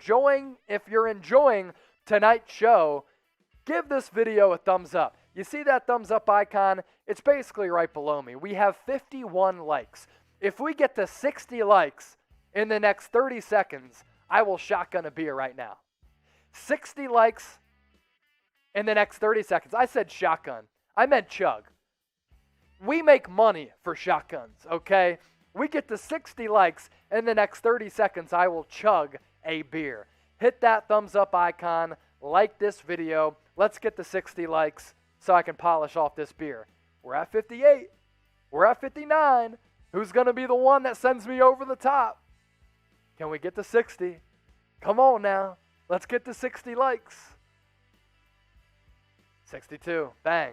enjoying tonight's show, give this video a thumbs up. You see that thumbs up icon? It's basically right below me. We have 51 likes. If we get to 60 likes in the next 30 seconds, I will shotgun a beer right now. 60 likes in the next 30 seconds. I said shotgun. I meant chug. We make money for shotguns, okay? We get to 60 likes in the next 30 seconds, I will chug a beer. Hit that thumbs up icon, like this video. Let's get to 60 likes so I can polish off this beer. We're at 58. We're at 59. Who's going to be the one that sends me over the top? Can we get to 60? Come on now. Let's get to 60 likes. 62. Bang.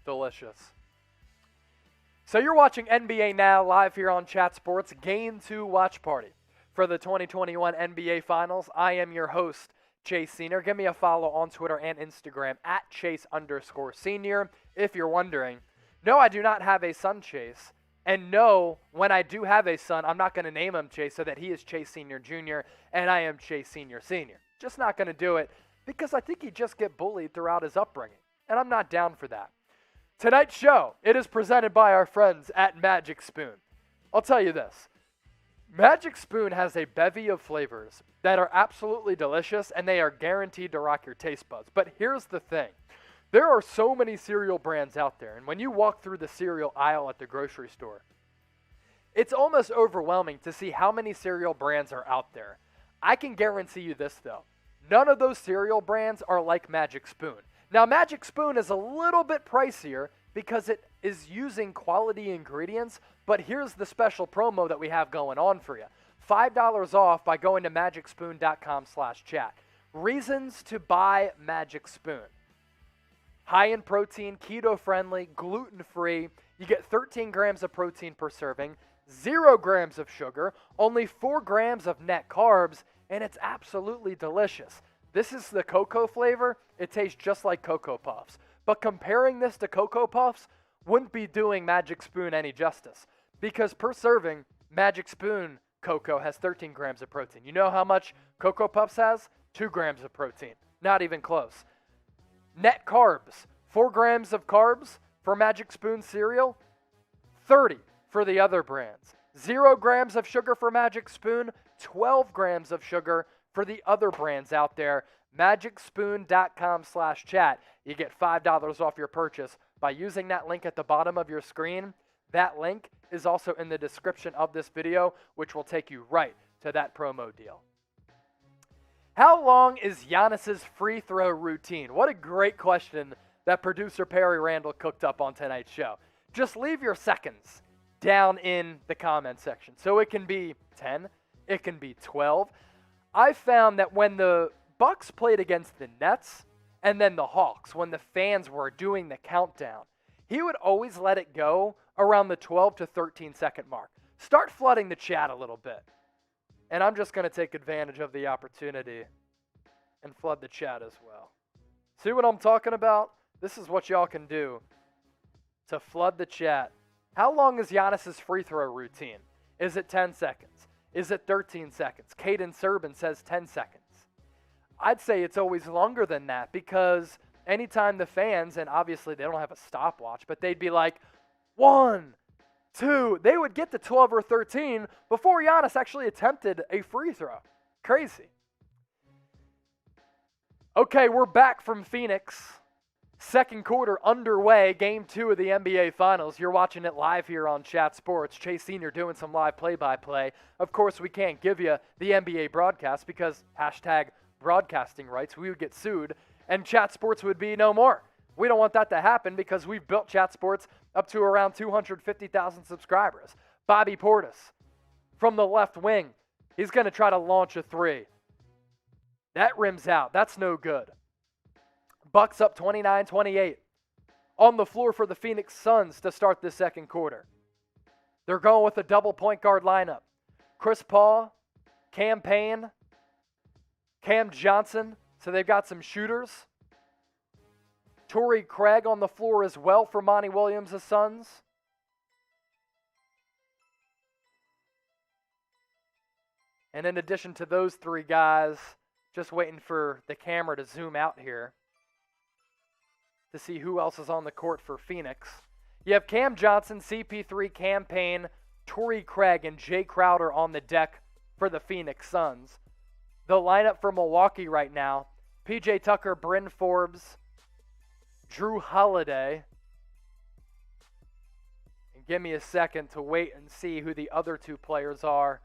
Delicious. So you're watching NBA Now live here on Chat Sports, Game 2 watch party for the 2021 NBA Finals. I am your host, Chase Senior. Give me a follow on Twitter and Instagram at Chase_Senior. If you're wondering, no, I do not have a son, Chase. And no, when I do have a son, I'm not going to name him Chase so that he is Chase Senior Jr. and I am Chase Senior Senior. Just not going to do it because I think he'd just get bullied throughout his upbringing. And I'm not down for that. Tonight's show, it is presented by our friends at Magic Spoon. I'll tell you this. Magic Spoon has a bevy of flavors that are absolutely delicious, and they are guaranteed to rock your taste buds. But here's the thing. There are so many cereal brands out there, and when you walk through the cereal aisle at the grocery store, it's almost overwhelming to see how many cereal brands are out there. I can guarantee you this, though. None of those cereal brands are like Magic Spoon. Now, Magic Spoon is a little bit pricier because it is using quality ingredients. But here's the special promo that we have going on for you. $5 off by going to magicspoon.com/chat. Reasons to buy Magic Spoon. High in protein, keto-friendly, gluten-free. You get 13 grams of protein per serving, 0 grams of sugar, only 4 grams of net carbs, and it's absolutely delicious. This is the cocoa flavor. It tastes just like Cocoa Puffs. But comparing this to Cocoa Puffs wouldn't be doing Magic Spoon any justice, because per serving, Magic Spoon cocoa has 13 grams of protein. You know how much Cocoa Puffs has? 2 grams of protein. Not even close. Net carbs, 4 grams of carbs for Magic Spoon cereal, 30 for the other brands. 0 grams of sugar for Magic Spoon, 12 grams of sugar for the other brands out there. Magicspoon.com/chat. You get $5 off your purchase by using that link at the bottom of your screen. That link is also in the description of this video, which will take you right to that promo deal. How long is Giannis's free throw routine? What a great question that producer Perry Randall cooked up on tonight's show. Just leave your seconds down in the comment section. So it can be 10, it can be 12. I found that when the Bucks played against the Nets and then the Hawks, when the fans were doing the countdown, he would always let it go around the 12 to 13 second mark. Start flooding the chat a little bit. And I'm just going to take advantage of the opportunity and flood the chat as well. See what I'm talking about? This is what y'all can do to flood the chat. How long is Giannis's free throw routine? Is it 10 seconds? Is it 13 seconds? Caden Serban says 10 seconds. I'd say it's always longer than that, because anytime the fans, and obviously they don't have a stopwatch, but they'd be like, 1, 2, they would get to 12 or 13 before Giannis actually attempted a free throw. Crazy. Okay, we're back from Phoenix. Second quarter underway, game 2 of the NBA Finals. You're watching it live here on Chat Sports. Chase Sr. doing some live play-by-play. Of course, we can't give you the NBA broadcast because #broadcasting rights. We would get sued, and Chat Sports would be no more. We don't want that to happen because we've built Chat Sports up to around 250,000 subscribers. Bobby Portis from the left wing. He's going to try to launch a 3. That rims out. That's no good. Bucks up 29-28. On the floor for the Phoenix Suns to start the second quarter. They're going with a double point guard lineup. Chris Paul, Cam Payne, Cam Johnson. So they've got some shooters. Torrey Craig on the floor as well for Monty Williams' Suns. And in addition to those 3 guys, just waiting for the camera to zoom out here to see who else is on the court for Phoenix. You have Cam Johnson, CP3, Cam Payne, Torrey Craig, and Jay Crowder on the deck for the Phoenix Suns. The lineup for Milwaukee right now, PJ Tucker, Bryn Forbes, Drew Holiday. And give me a second to wait and see who the other 2 players are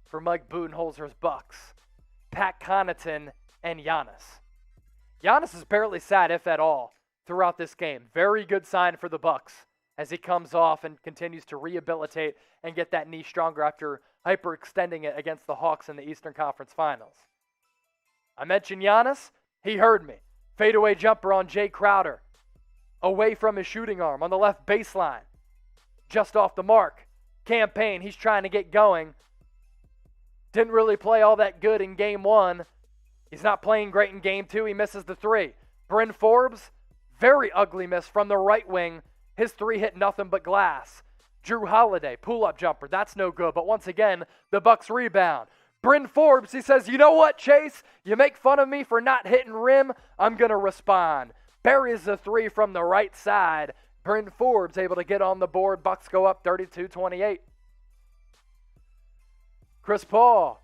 for Mike Budenholzer's Bucks. Pat Connaughton and Giannis. Giannis has barely sat, if at all, throughout this game. Very good sign for the Bucks as he comes off and continues to rehabilitate and get that knee stronger after hyperextending it against the Hawks in the Eastern Conference Finals. I mentioned Giannis. He heard me. Fadeaway jumper on Jay Crowder. Away from his shooting arm on the left baseline. Just off the mark. Cam Payne, he's trying to get going. Didn't really play all that good in game 1. He's not playing great in game 2. He misses the 3. Bryn Forbes, very ugly miss from the right wing. His 3 hit nothing but glass. Drew Holiday, pull-up jumper. That's no good. But once again, the Bucks rebound. Bryn Forbes, he says, you know what, Chase? You make fun of me for not hitting rim. I'm going to respond. Buries the 3 from the right side. Bryn Forbes able to get on the board. Bucks go up 32-28. Chris Paul,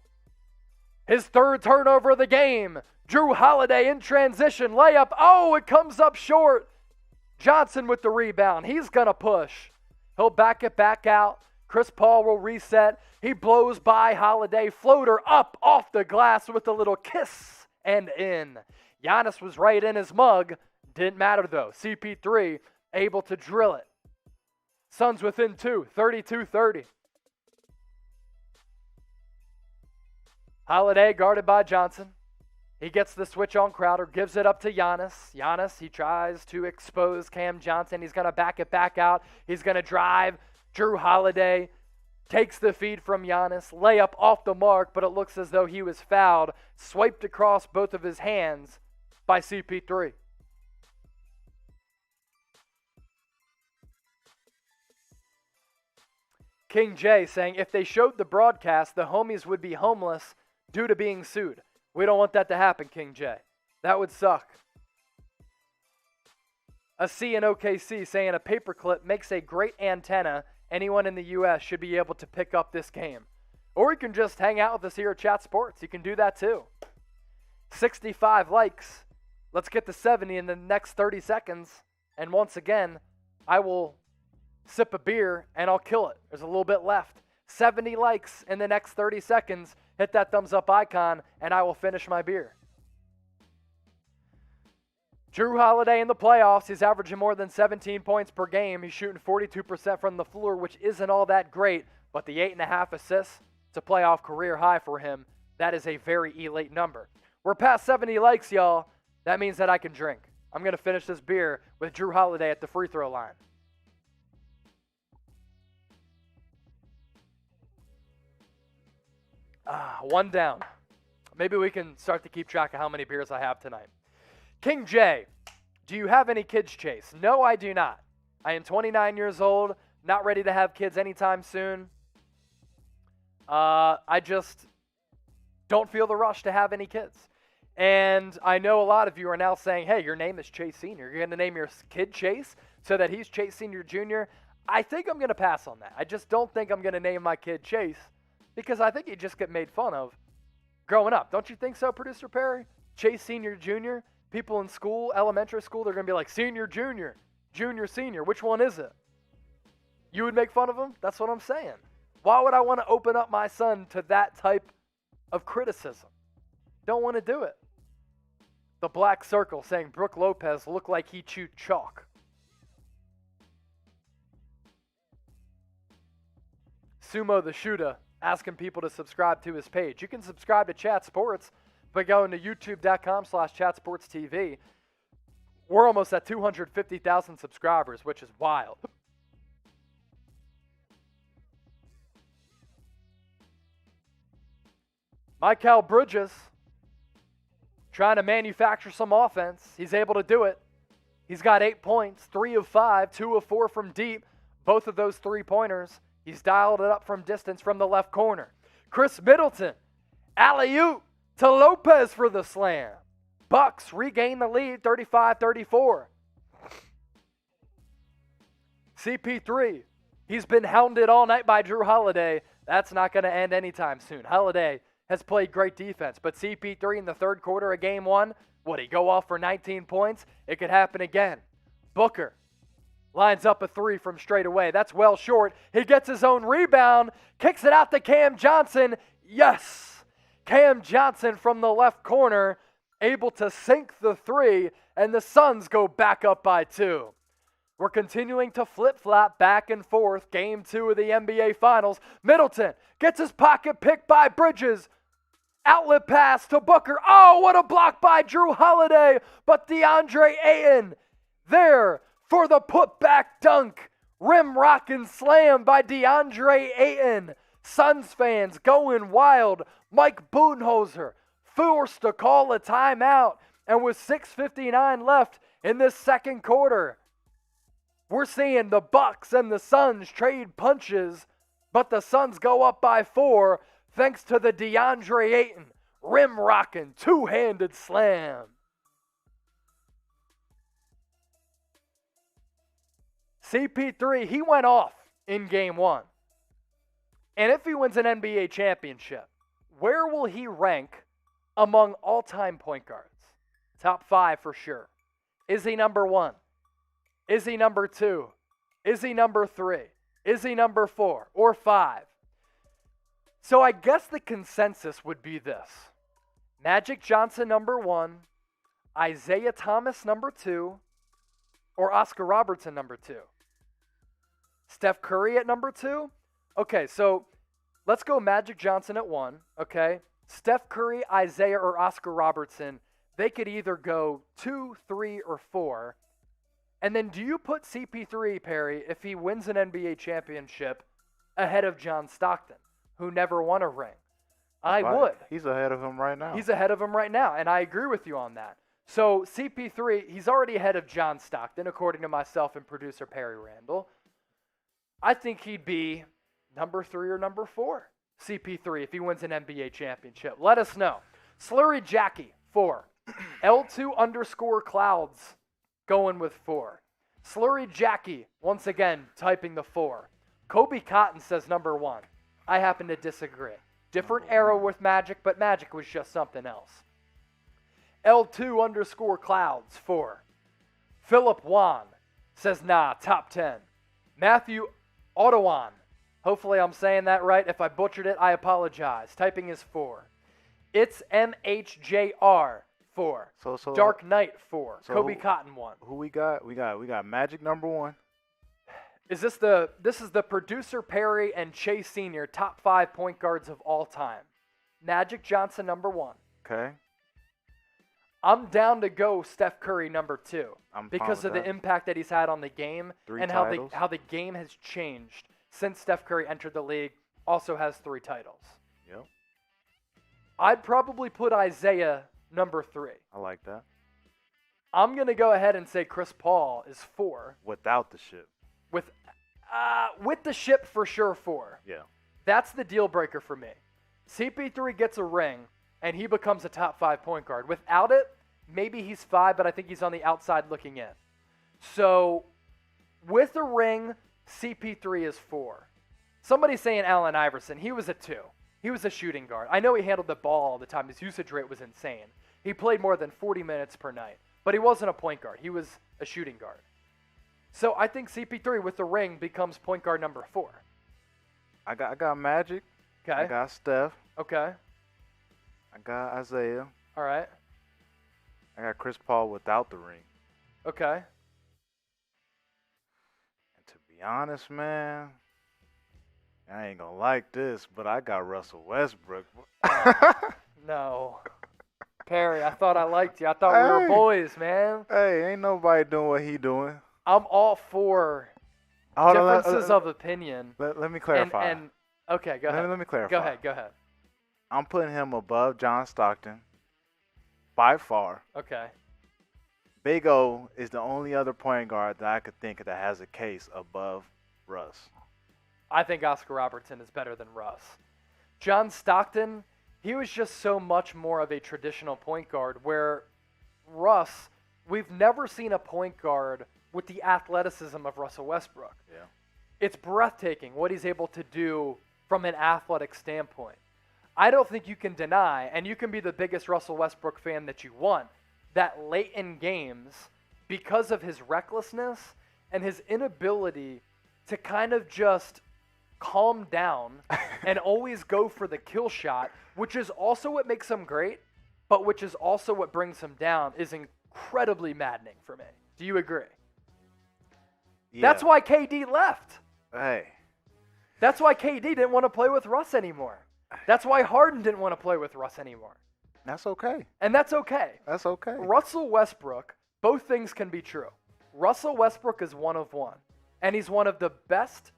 his 3rd turnover of the game. Drew Holiday in transition, layup. Oh, it comes up short. Johnson with the rebound. He's going to push. He'll back it back out. Chris Paul will reset. He blows by Holiday. Floater up off the glass with a little kiss and in. Giannis was right in his mug. Didn't matter though. CP3 able to drill it. Suns within 2, 32-30. Holiday guarded by Johnson. He gets the switch on Crowder, gives it up to Giannis. Giannis, he tries to expose Cam Johnson. He's going to back it back out. He's going to drive. Jrue Holiday takes the feed from Giannis. Layup off the mark, but it looks as though he was fouled. Swiped across both of his hands by CP3. King J saying, if they showed the broadcast, the homies would be homeless due to being sued. We don't want that to happen, King J. That would suck. A C in OKC saying a paperclip makes a great antenna. Anyone in the U.S. should be able to pick up this game. Or you can just hang out with us here at Chat Sports. You can do that too. 65 likes. Let's get to 70 in the next 30 seconds. And once again, I will sip a beer and I'll kill it. There's a little bit left. 70 likes in the next 30 seconds. Hit that thumbs up icon and I will finish my beer. Jrue Holiday in the playoffs, he's averaging more than 17 points per game. He's shooting 42% from the floor, which isn't all that great, but the 8.5 assists, it's a playoff career high for him. That is a very elite number. We're past 70 likes, y'all. That means that I can drink. I'm going to finish this beer with Jrue Holiday at the free throw line. One down. Maybe we can start to keep track of how many beers I have tonight. King J, do you have any kids, Chase? No, I do not. I am 29 years old, not ready to have kids anytime soon. I just don't feel the rush to have any kids. And I know a lot of you are now saying, hey, your name is Chase Sr. You're going to name your kid Chase so that he's Chase Sr. Jr. I think I'm going to pass on that. I just don't think I'm going to name my kid Chase because I think he'd just get made fun of growing up. Don't you think so, Producer Perry? Chase Sr. Jr.? People in school, elementary school, they're going to be like, Senior, Junior, Junior, Senior. Which one is it? You would make fun of him? That's what I'm saying. Why would I want to open up my son to that type of criticism? Don't want to do it. The Black Circle saying Brook Lopez looked like he chewed chalk. Sumo the Shooter asking people to subscribe to his page. You can subscribe to Chat Sports by going to youtube.com/chatsportstv. We're almost at 250,000 subscribers, which is wild. Mikal Bridges trying to manufacture some offense. He's able to do it. He's got 8 points, 3 of 5, 2 of 4 from deep. Both of those three-pointers. He's dialed it up from distance from the left corner. Khris Middleton, alley-oop to Lopez for the slam. Bucks regain the lead, 35-34. CP3, he's been hounded all night by Jrue Holiday. That's not going to end anytime soon. Holiday has played great defense, but CP3 in the third quarter of game one, would he go off for 19 points? It could happen again. Booker lines up a three from straight away. That's well short. He gets his own rebound, kicks it out to Cam Johnson. Yes! Cam Johnson from the left corner, able to sink the three, and the Suns go back up by 2. We're continuing to flip-flop back and forth. Game 2 of the NBA Finals. Middleton gets his pocket picked by Bridges. Outlet pass to Booker. Oh, what a block by Jrue Holiday. But DeAndre Ayton there for the putback dunk. Rim rockin' slam by DeAndre Ayton. Suns fans going wild. Mike Budenholzer forced to call a timeout. And with 6:59 left in this second quarter, we're seeing the Bucks and the Suns trade punches, but the Suns go up by 4 thanks to the DeAndre Ayton rim-rocking two-handed slam. CP3, he went off in game 1. And if he wins an NBA championship, where will he rank among all-time point guards? Top 5 for sure. Is he number 1? Is he number 2? Is he number 3? Is he number 4 or 5? So I guess the consensus would be this. Magic Johnson number 1, Isaiah Thomas number 2, or Oscar Robertson number 2? Steph Curry at number 2? Okay, so let's go Magic Johnson at 1, okay? Steph Curry, Isaiah, or Oscar Robertson, they could either go 2, 3, or 4. And then do you put CP3, Perry, if he wins an NBA championship, ahead of John Stockton, who never won a ring? I would.
He's ahead of him right now.
He's ahead of him right now, and I agree with you on that. So CP3, he's already ahead of John Stockton, according to myself and producer Perry Randall. I think he'd be number 3 or number 4, CP3, if he wins an NBA championship. Let us know. Slurry Jackie, 4. L2_clouds, going with 4. Slurry Jackie, once again, typing the 4. Kobe Cotton says number 1. I happen to disagree. Different era with Magic, but Magic was just something else. L2_clouds, 4. Philip Wan says, nah, top 10. Matthew Ottawan, hopefully I'm saying that right. If I butchered it, I apologize. Typing is 4. It's MHJR, 4.
So
Dark Knight, 4.
So
Kobe Cotton, 1.
Who we got? We got Magic number 1.
This is the producer Perry and Chase Sr. top 5 point guards of all time. Magic Johnson number 1.
Okay.
I'm down to go Steph Curry number 2
I'm
because of the impact that he's had on the game
3
and
titles.
how the game has changed since Steph Curry entered the league. Also has 3 titles.
Yep.
I'd probably put Isaiah number 3.
I like that.
I'm going to go ahead and say Chris Paul is 4.
Without the ship.
With the ship, for sure, 4.
Yeah.
That's the deal breaker for me. CP3 gets a ring, and he becomes a top 5 point guard. Without it, maybe he's 5, but I think he's on the outside looking in. So, with a ring, CP3 is 4. Somebody's saying Allen Iverson. He was a 2. He was a shooting guard. I know he handled the ball all the time. His usage rate was insane. He played more than 40 minutes per night. But he wasn't a point guard. He was a shooting guard. So I think CP3 with the ring becomes point guard number 4.
I got Magic.
Okay.
I got Steph.
Okay.
I got Isaiah.
All right.
I got Chris Paul without the ring.
Okay.
And to be honest, man, I ain't gonna like this, but I got Russell Westbrook.
No. Perry, I thought I liked you. I thought we were boys, man.
Hey, ain't nobody doing what he doing.
I'm all for differences of opinion.
Let me clarify.
Okay, go ahead.
Let me clarify.
Go ahead.
I'm putting him above John Stockton by far.
Okay.
Big O is the only other point guard that I could think of that has a case above Russ.
I think Oscar Robertson is better than Russ. John Stockton, he was just so much more of a traditional point guard, where Russ, we've never seen a point guard with the athleticism of Russell Westbrook.
Yeah.
It's breathtaking what he's able to do from an athletic standpoint. I don't think you can deny, and you can be the biggest Russell Westbrook fan that you want, that late in games, because of his recklessness and his inability to kind of just calm down and always go for the kill shot, which is also what makes him great, but which is also what brings him down, is incredibly maddening for me. Do you agree?
Yeah.
That's why KD left.
Hey.
That's why KD didn't want to play with Russ anymore. That's why Harden didn't want to play with Russ anymore.
That's okay.
And that's okay.
That's okay.
Russell Westbrook, both things can be true. Russell Westbrook is one of one. And he's one of the best,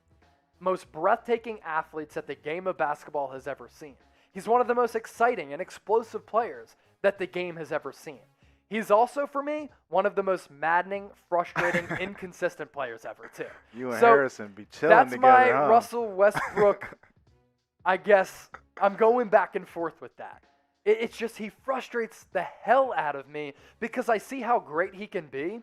most breathtaking athletes that the game of basketball has ever seen. He's one of the most exciting and explosive players that the game has ever seen. He's also, for me, one of the most maddening, frustrating, inconsistent players ever, too.
You and Harrison be chilling
that's
together,
my
huh?
Russell Westbrook, I guess. I'm going back and forth with that. It's just he frustrates the hell out of me because I see how great he can be,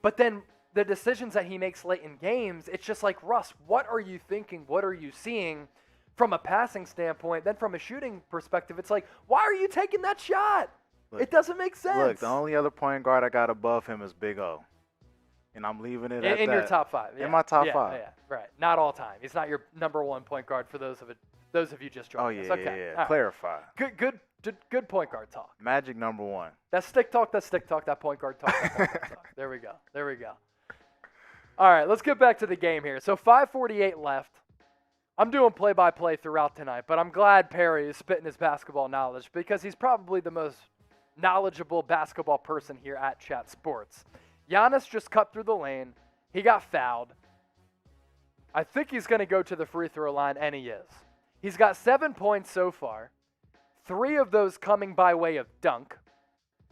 but then the decisions that he makes late in games, it's just like, Russ, what are you thinking? What are you seeing from a passing standpoint? Then from a shooting perspective, it's like, why are you taking that shot?
Look,
it doesn't make sense.
Look, the only other point guard I got above him is Big O. And I'm leaving it at that.
In your top 5. Yeah.
In my top 5.
Yeah, right. Not all time. He's not your number 1 point guard for those of you just joining us. Okay.
Yeah. Clarify.
Good point guard talk.
Magic number 1.
That stick talk, that point guard talk. There we go. All right, let's get back to the game here. So 5:48 left. I'm doing play-by-play throughout tonight, but I'm glad Perry is spitting his basketball knowledge because he's probably the most knowledgeable basketball person here at Chat Sports. Giannis just cut through the lane. He got fouled. I think he's going to go to the free throw line, and he is. He's got 7 points so far, 3 of those coming by way of dunk,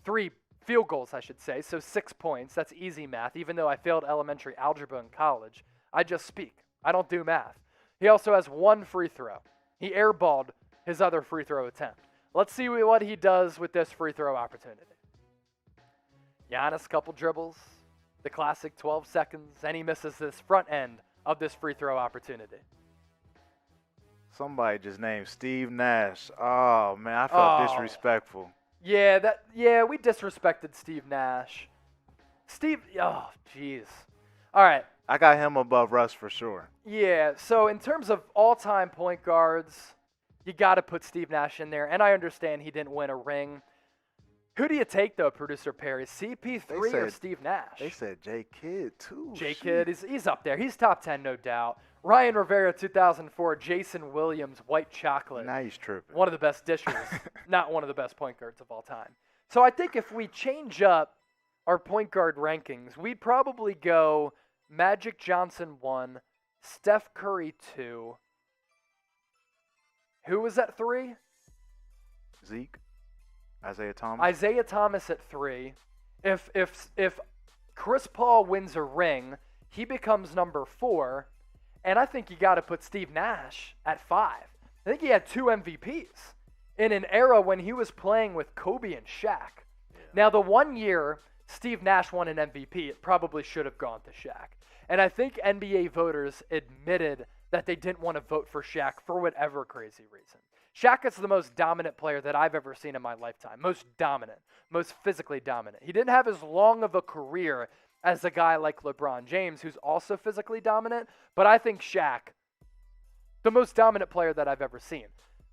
3 field goals, I should say, so 6 points. That's easy math, even though I failed elementary algebra in college. I just speak. I don't do math. He also has 1 free throw. He airballed his other free throw attempt. Let's see what he does with this free throw opportunity. Giannis, couple dribbles, the classic 12 seconds, and he misses this front end of this free throw opportunity.
Somebody just named Steve Nash. Oh, man, I felt disrespectful.
Yeah, we disrespected Steve Nash. Oh, jeez. All right.
I got him above Russ for sure.
Yeah, so in terms of all-time point guards, you got to put Steve Nash in there, and I understand he didn't win a ring. Who do you take, though, Producer Perry? CP3 or Steve Nash?
They said J. Kidd, too.
J. Kidd, he's up there. He's top 10, no doubt. Ryan Rivera, 2004. Jason Williams, White Chocolate.
Now he's tripping.
One of the best dishers, not one of the best point guards of all time. So I think if we change up our point guard rankings, we'd probably go Magic Johnson 1, Steph Curry 2. Who was at 3?
Zeke. Isaiah Thomas.
Isaiah Thomas at 3. If Chris Paul wins a ring, he becomes number 4. And I think you got to put Steve Nash at 5. I think he had 2 MVPs in an era when he was playing with Kobe and Shaq. Yeah. Now, the one year Steve Nash won an MVP, it probably should have gone to Shaq. And I think NBA voters admitted that they didn't want to vote for Shaq for whatever crazy reason. Shaq is the most dominant player that I've ever seen in my lifetime. Most dominant, most physically dominant. He didn't have as long of a career as a guy like LeBron James, who's also physically dominant, but I think Shaq, the most dominant player that I've ever seen.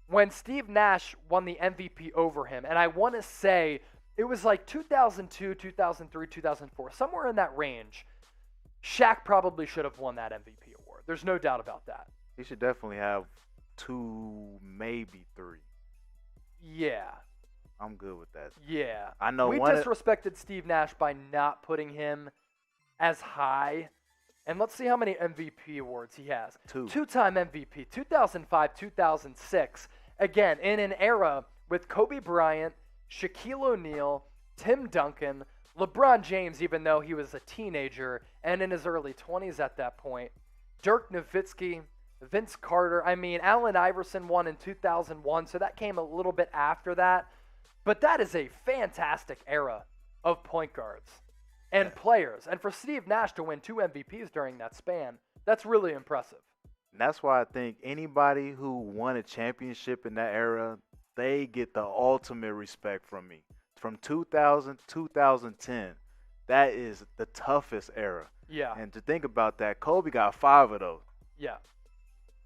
When Steve Nash won the MVP over him, and I want to say it was like 2002, 2003, 2004, somewhere in that range, Shaq probably should have won that MVP award. There's no doubt about that.
He should definitely have 2, maybe 3.
Yeah.
I'm good with that.
Yeah.
I know
we disrespected Steve Nash by not putting him as high. And let's see how many MVP awards he has.
2.
2-time MVP, 2005, 2006. Again, in an era with Kobe Bryant, Shaquille O'Neal, Tim Duncan, LeBron James, even though he was a teenager and in his early 20s at that point, Dirk Nowitzki, Vince Carter. I mean, Allen Iverson won in 2001, so that came a little bit after that. But that is a fantastic era of point guards and players. And for Steve Nash to win 2 MVPs during that span, that's really impressive.
And that's why I think anybody who won a championship in that era, they get the ultimate respect from me. From 2000 to 2010, that is the toughest era.
Yeah.
And to think about that, Kobe got 5 of those.
Yeah.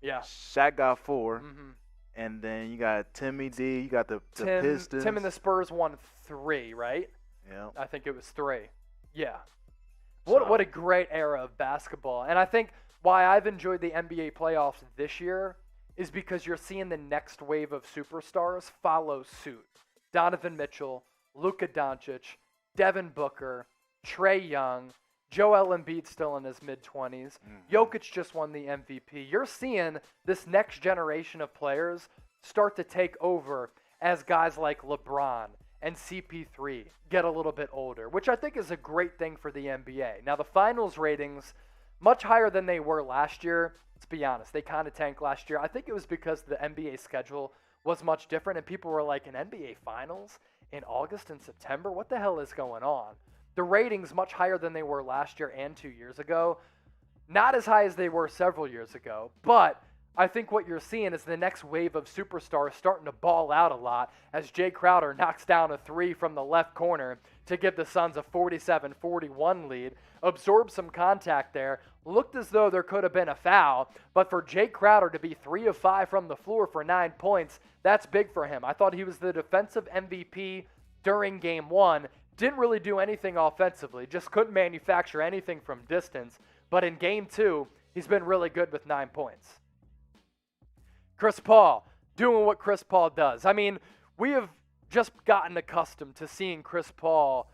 Yeah.
Shaq got 4.
Mm-hmm.
And then you got Timmy D. You got the Pistons.
Tim and the Spurs won 3, right?
Yeah.
I think it was 3. Yeah. What a great era of basketball. And I think why I've enjoyed the NBA playoffs this year is because you're seeing the next wave of superstars follow suit. Donovan Mitchell, Luka Doncic, Devin Booker, Trae Young, Joel Embiid still in his mid-20s. Jokic just won the MVP. You're seeing this next generation of players start to take over as guys like LeBron and CP3 get a little bit older, which I think is a great thing for the NBA. Now, the finals ratings, much higher than they were last year. Let's be honest, they kind of tanked last year. I think it was because the NBA schedule was much different, and people were like, an NBA finals in August and September? What the hell is going on? The ratings much higher than they were last year and 2 years ago. Not as high as they were several years ago, but I think what you're seeing is the next wave of superstars starting to ball out a lot as Jay Crowder knocks down a 3 from the left corner to give the Suns a 47-41 lead, absorbed some contact there, looked as though there could have been a foul, but for Jay Crowder to be 3 of 5 from the floor for 9 points, that's big for him. I thought he was the defensive MVP during Game 1. Didn't really do anything offensively, just couldn't manufacture anything from distance. But in game 2, he's been really good with 9 points. Chris Paul, doing what Chris Paul does. I mean, we have just gotten accustomed to seeing Chris Paul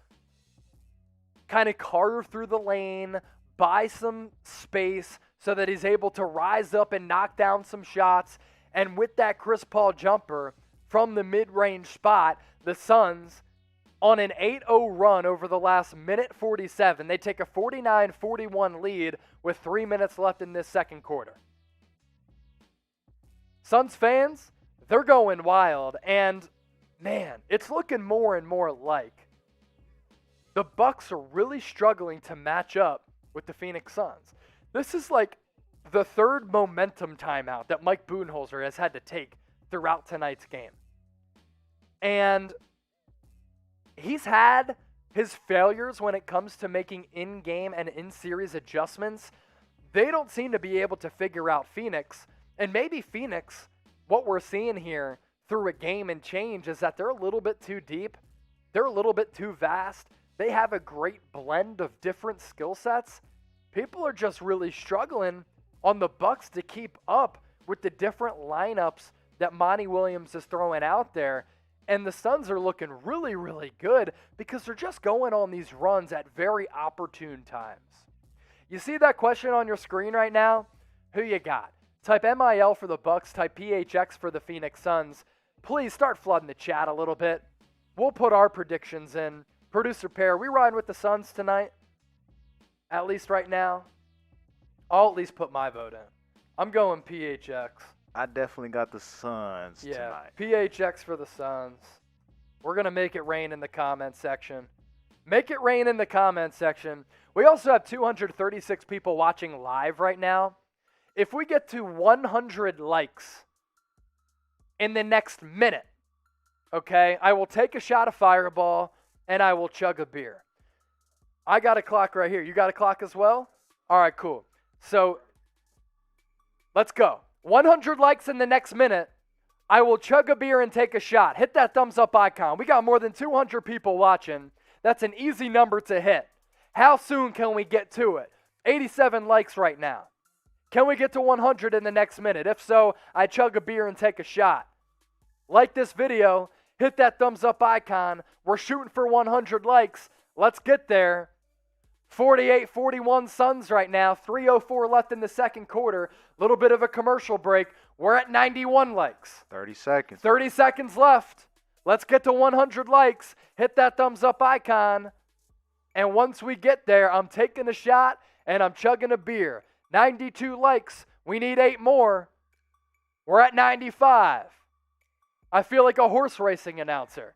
kind of carve through the lane, buy some space so that he's able to rise up and knock down some shots. And with that Chris Paul jumper from the mid-range spot, the Suns, on an 8-0 run over the last minute 47, they take a 49-41 lead with 3 minutes left in this second quarter. Suns fans, they're going wild, and man, it's looking more and more like the Bucks are really struggling to match up with the Phoenix Suns. This is like the third momentum timeout that Mike Budenholzer has had to take throughout tonight's game. And he's had his failures when it comes to making in-game and in-series adjustments. They don't seem to be able to figure out Phoenix. And maybe Phoenix, what we're seeing here through a game and change is that they're a little bit too deep. They're a little bit too vast. They have a great blend of different skill sets. People are just really struggling on the Bucks to keep up with the different lineups that Monty Williams is throwing out there. And the Suns are looking really, really good because they're just going on these runs at very opportune times. You see that question on your screen right now? Who you got? Type MIL for the Bucks, type PHX for the Phoenix Suns. Please start flooding the chat a little bit. We'll put our predictions in. Producer Pair, we riding with the Suns tonight? At least right now? I'll at least put my vote in. I'm going PHX.
I definitely got the Suns tonight.
PHX for the Suns. We're going to make it rain in the comment section. Make it rain in the comment section. We also have 236 people watching live right now. If we get to 100 likes in the next minute, okay, I will take a shot of Fireball and I will chug a beer. I got a clock right here. You got a clock as well? All right, cool. So let's go. 100 likes in the next minute. I will chug a beer and take a shot. Hit that thumbs up icon. We got more than 200 people watching. That's an easy number to hit. How soon can we get to it? 87 likes right now. Can we get to 100 in the next minute? If so, I chug a beer and take a shot. Like this video. Hit that thumbs up icon. We're shooting for 100 likes. Let's get there. 48-41 Suns right now. 3:04 left in the second quarter. Little bit of a commercial break. We're at 91 likes.
30 seconds.
30 seconds left. Let's get to 100 likes. Hit that thumbs up icon. And once we get there, I'm taking a shot and I'm chugging a beer. 92 likes. We need 8 more. We're at 95. I feel like a horse racing announcer.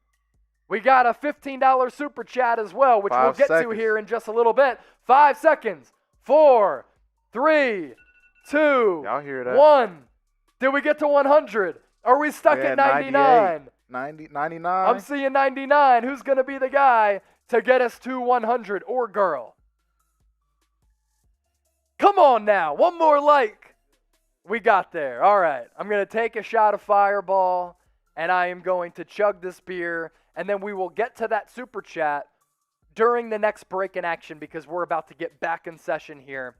We got a $15 super chat as well, which we'll get to here in just a little bit. 5 seconds. 4, 3, 2,
Y'all hear that?
1. Did we get to 100? Are we stuck at 99?
99.
I'm seeing 99. Who's going to be the guy to get us to 100 or girl? Come on now. One more like. We got there. All right. I'm going to take a shot of Fireball, and I am going to chug this beer, and then we will get to that super chat during the next break in action because we're about to get back in session here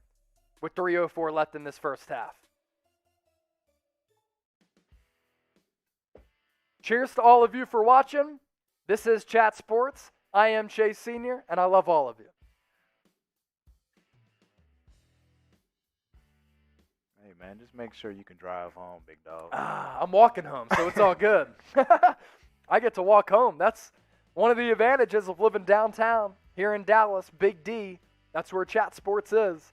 with 3:04 left in this first half. Cheers to all of you for watching. This is Chat Sports. I am Chase Sr., and I love all of you.
Hey, man, just make sure you can drive home, big dog.
I'm walking home, so it's all good. I get to walk home. That's one of the advantages of living downtown here in Dallas, Big D. That's where Chat Sports is.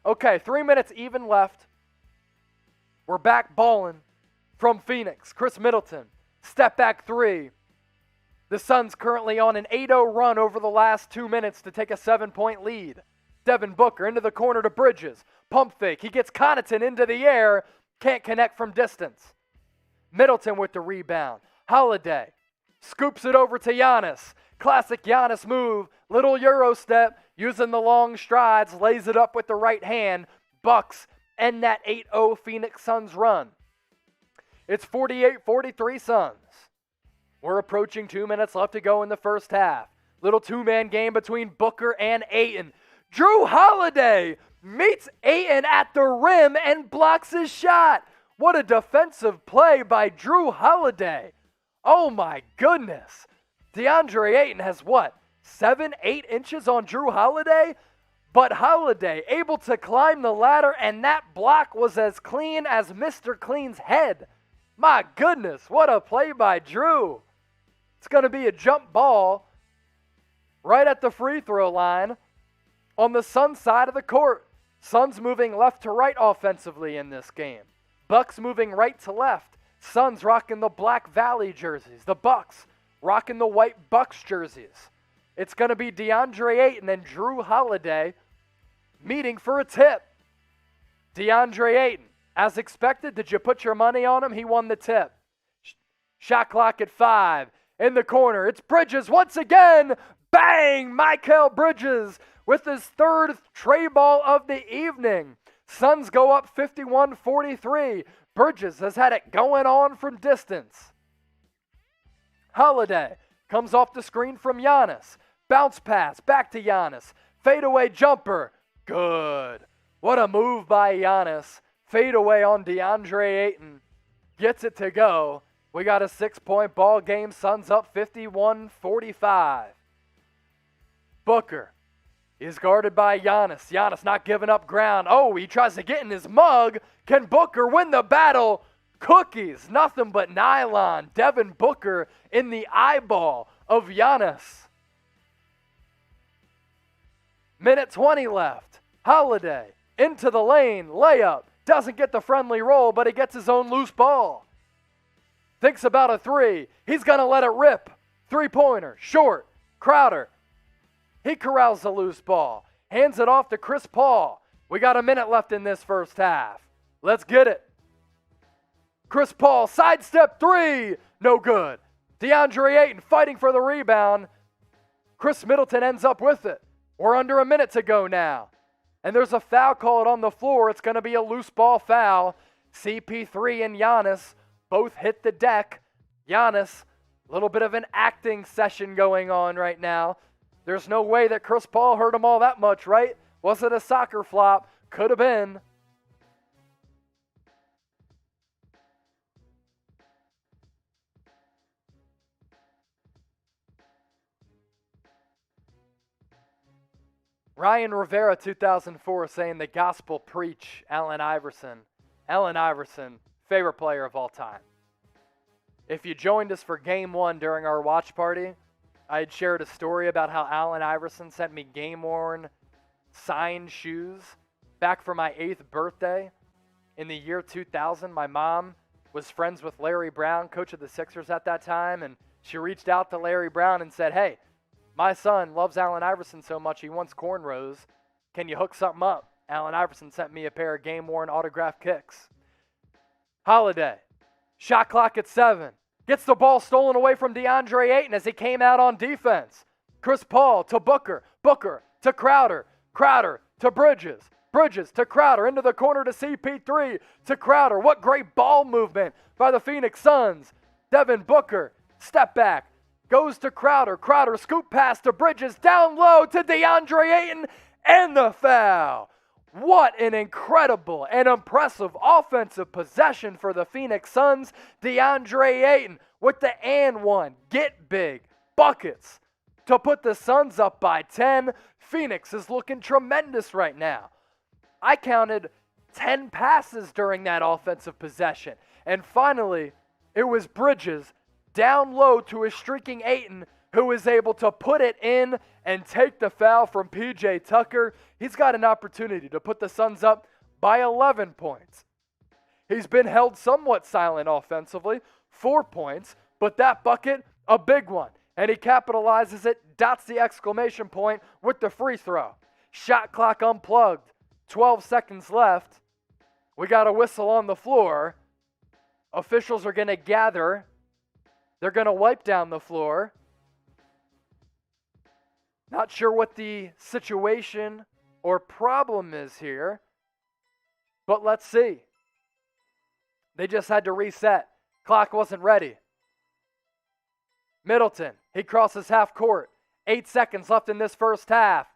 Okay, 3 minutes even left. We're back balling from Phoenix. Khris Middleton, step back 3. The Suns currently on an 8-0 run over the last 2 minutes to take a 7-point lead. Devin Booker into the corner to Bridges. Pump fake. He gets Connaughton into the air. Can't connect from distance. Middleton with the rebound. Holiday scoops it over to Giannis. Classic Giannis move. Little Euro step. Using the long strides. Lays it up with the right hand. Bucks end that 8-0 Phoenix Suns run. It's 48-43 Suns. We're approaching 2 minutes left to go in the first half. Little two-man game between Booker and Ayton. Drew Holiday meets Ayton at the rim and blocks his shot. What a defensive play by Jrue Holiday. Oh my goodness. DeAndre Ayton has what? 7, 8 inches on Jrue Holiday? But Holiday able to climb the ladder, and that block was as clean as Mr. Clean's head. My goodness, what a play by Jrue. It's going to be a jump ball right at the free throw line on the Suns side of the court. Suns moving left to right offensively in this game. Bucks moving right to left. Suns rocking the Black Valley jerseys. The Bucks rocking the white Bucks jerseys. It's going to be DeAndre Ayton and Jrue Holiday meeting for a tip. DeAndre Ayton, as expected, did you put your money on him? He won the tip. Shot clock at 5. In the corner, it's Bridges once again. Bang! Mikal Bridges with his third tray ball of the evening. Suns go up 51-43. Bridges has had it going on from distance. Holiday comes off the screen from Giannis. Bounce pass back to Giannis. Fadeaway jumper. Good. What a move by Giannis. Fadeaway on DeAndre Ayton. Gets it to go. We got a 6-point ball game. Suns up 51-45. Booker is guarded by Giannis. Giannis not giving up ground. Oh, he tries to get in his mug. Can Booker win the battle? Cookies. Nothing but nylon. Devin Booker in the eyeball of Giannis. Minute 20 left. Holiday into the lane. Layup. Doesn't get the friendly roll, but he gets his own loose ball. Thinks about a 3. He's going to let it rip. 3-pointer. Short. Crowder. He corrals the loose ball. Hands it off to Chris Paul. We got a minute left in this first half. Let's get it. Chris Paul, sidestep 3. No good. DeAndre Ayton fighting for the rebound. Khris Middleton ends up with it. We're under a minute to go now. And there's a foul called on the floor. It's going to be a loose ball foul. CP3 and Giannis both hit the deck. Giannis, a little bit of an acting session going on right now. There's no way that Chris Paul hurt him all that much, right? Was it a soccer flop? Could have been. Ryan Rivera, 2004, saying the gospel preach Allen Iverson. Allen Iverson, favorite player of all time. If you joined us for Game 1 during our watch party, I had shared a story about how Allen Iverson sent me game-worn, signed shoes back for my 8th birthday. In the year 2000, my mom was friends with Larry Brown, coach of the Sixers at that time, and she reached out to Larry Brown and said, hey, my son loves Allen Iverson so much he wants cornrows. Can you hook something up? Allen Iverson sent me a pair of game-worn autographed kicks. Holiday, shot clock at 7. Gets the ball stolen away from DeAndre Ayton as he came out on defense. Chris Paul to Booker. Booker to Crowder. Crowder to Bridges. Bridges to Crowder. Into the corner to CP3. To Crowder. What great ball movement by the Phoenix Suns. Devin Booker. Step back. Goes to Crowder. Crowder scoop pass to Bridges. Down low to DeAndre Ayton. And the foul. What an incredible and impressive offensive possession for the Phoenix Suns. DeAndre Ayton with the and one. Get big. Buckets to put the Suns up by 10. Phoenix is looking tremendous right now. I counted 10 passes during that offensive possession. And finally, it was Bridges down low to a streaking Ayton who was able to put it in and take the foul from P.J. Tucker. He's got an opportunity to put the Suns up by 11 points. He's been held somewhat silent offensively, 4 points, but that bucket, a big one. And he capitalizes it, dots the exclamation point with the free throw. Shot clock unplugged, 12 seconds left. We got a whistle on the floor. Officials are going to gather. They're going to wipe down the floor. Not sure what the situation or problem is here, but let's see. They just had to reset. Clock wasn't ready. Middleton, he crosses half court. 8 seconds left in this first half.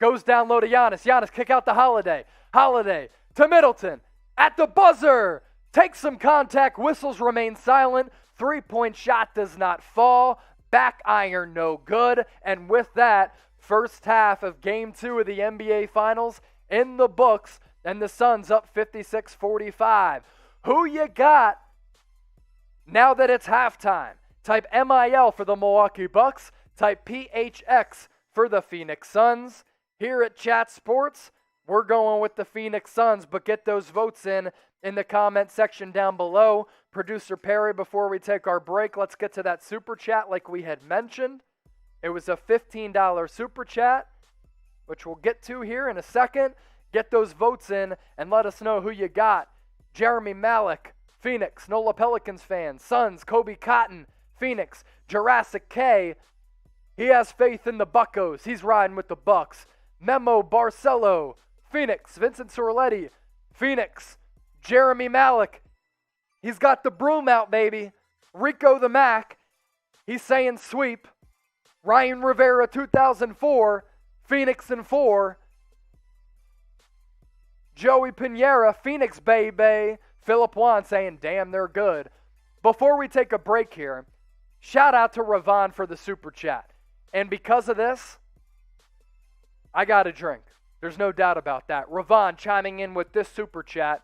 Goes down low to Giannis. Giannis kick out to Holiday. Holiday to Middleton. At the buzzer. Takes some contact. Whistles remain silent. 3-point shot does not fall. Back iron no good. And with that, first half of Game 2 of the NBA Finals in the books. And the Suns up 56-45. Who you got now that it's halftime? Type MIL for the Milwaukee Bucks. Type PHX for the Phoenix Suns. Here at Chat Sports, we're going with the Phoenix Suns, but get those votes in the comment section down below. Producer Perry, before we take our break, let's get to that super chat like we had mentioned. It was a $15 super chat, which we'll get to here in a second. Get those votes in and let us know who you got. Jeremy Malik, Phoenix, NOLA Pelicans fan. Suns, Kobe Cotton, Phoenix. Jurassic K, he has faith in the Buccos. He's riding with the Bucks. Memo Barcelo, Phoenix. Vincent Sorletti, Phoenix. Jeremy Malik, he's got the broom out, baby. Rico the Mac, he's saying sweep. Ryan Rivera, 2004, Phoenix in 4. Joey Pinheira, Phoenix baby. Philip Wan saying, damn, they're good. Before we take a break here, shout out to Ravon for the super chat. And because of this, I got a drink. There's no doubt about that. Ravon chiming in with this super chat.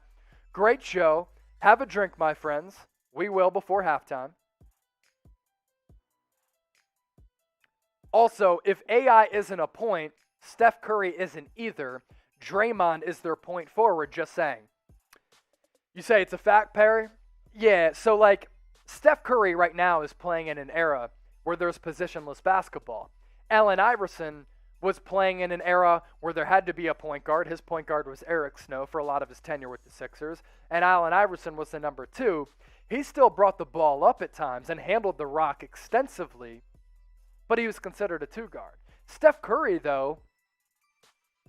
Great show. Have a drink, my friends. We will before halftime. Also, if AI isn't a point, Steph Curry isn't either. Draymond is their point forward, just saying. You say it's a fact, Perry? Yeah, so like Steph Curry right now is playing in an era where there's positionless basketball. Allen Iverson was playing in an era where there had to be a point guard. His point guard was Eric Snow for a lot of his tenure with the Sixers, and Allen Iverson was the number 2. He still brought the ball up at times and handled the rock extensively, but he was considered a 2-guard. Steph Curry, though,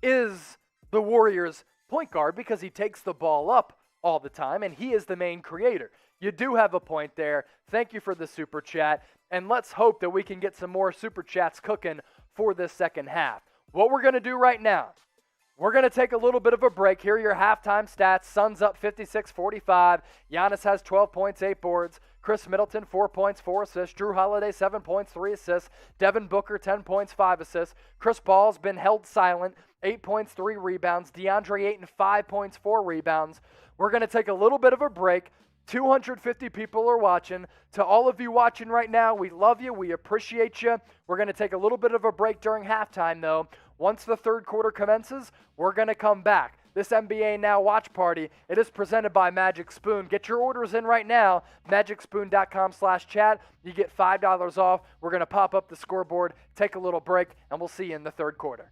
is the Warriors' point guard because he takes the ball up all the time, and he is the main creator. You do have a point there. Thank you for the super chat, and let's hope that we can get some more super chats cooking for this second half. What we're going to do right now, we're going to take a little bit of a break. Here are your halftime stats. Suns up 56-45. Giannis has 12 points, 8 boards. Khris Middleton, 4 points, 4 assists. Drew Holiday, 7 points, 3 assists. Devin Booker, 10 points, 5 assists. Chris Paul's been held silent, 8 points, 3 rebounds. DeAndre Ayton, 5 points, 4 rebounds. We're going to take a little bit of a break. 250 people are watching. To all of you watching right now, we love you. We appreciate you. We're going to take a little bit of a break during halftime, though. Once the third quarter commences, we're going to come back. This NBA Now watch party, it is presented by Magic Spoon. Get your orders in right now, magicspoon.com/chat. You get $5 off. We're going to pop up the scoreboard, take a little break, and we'll see you in the third quarter.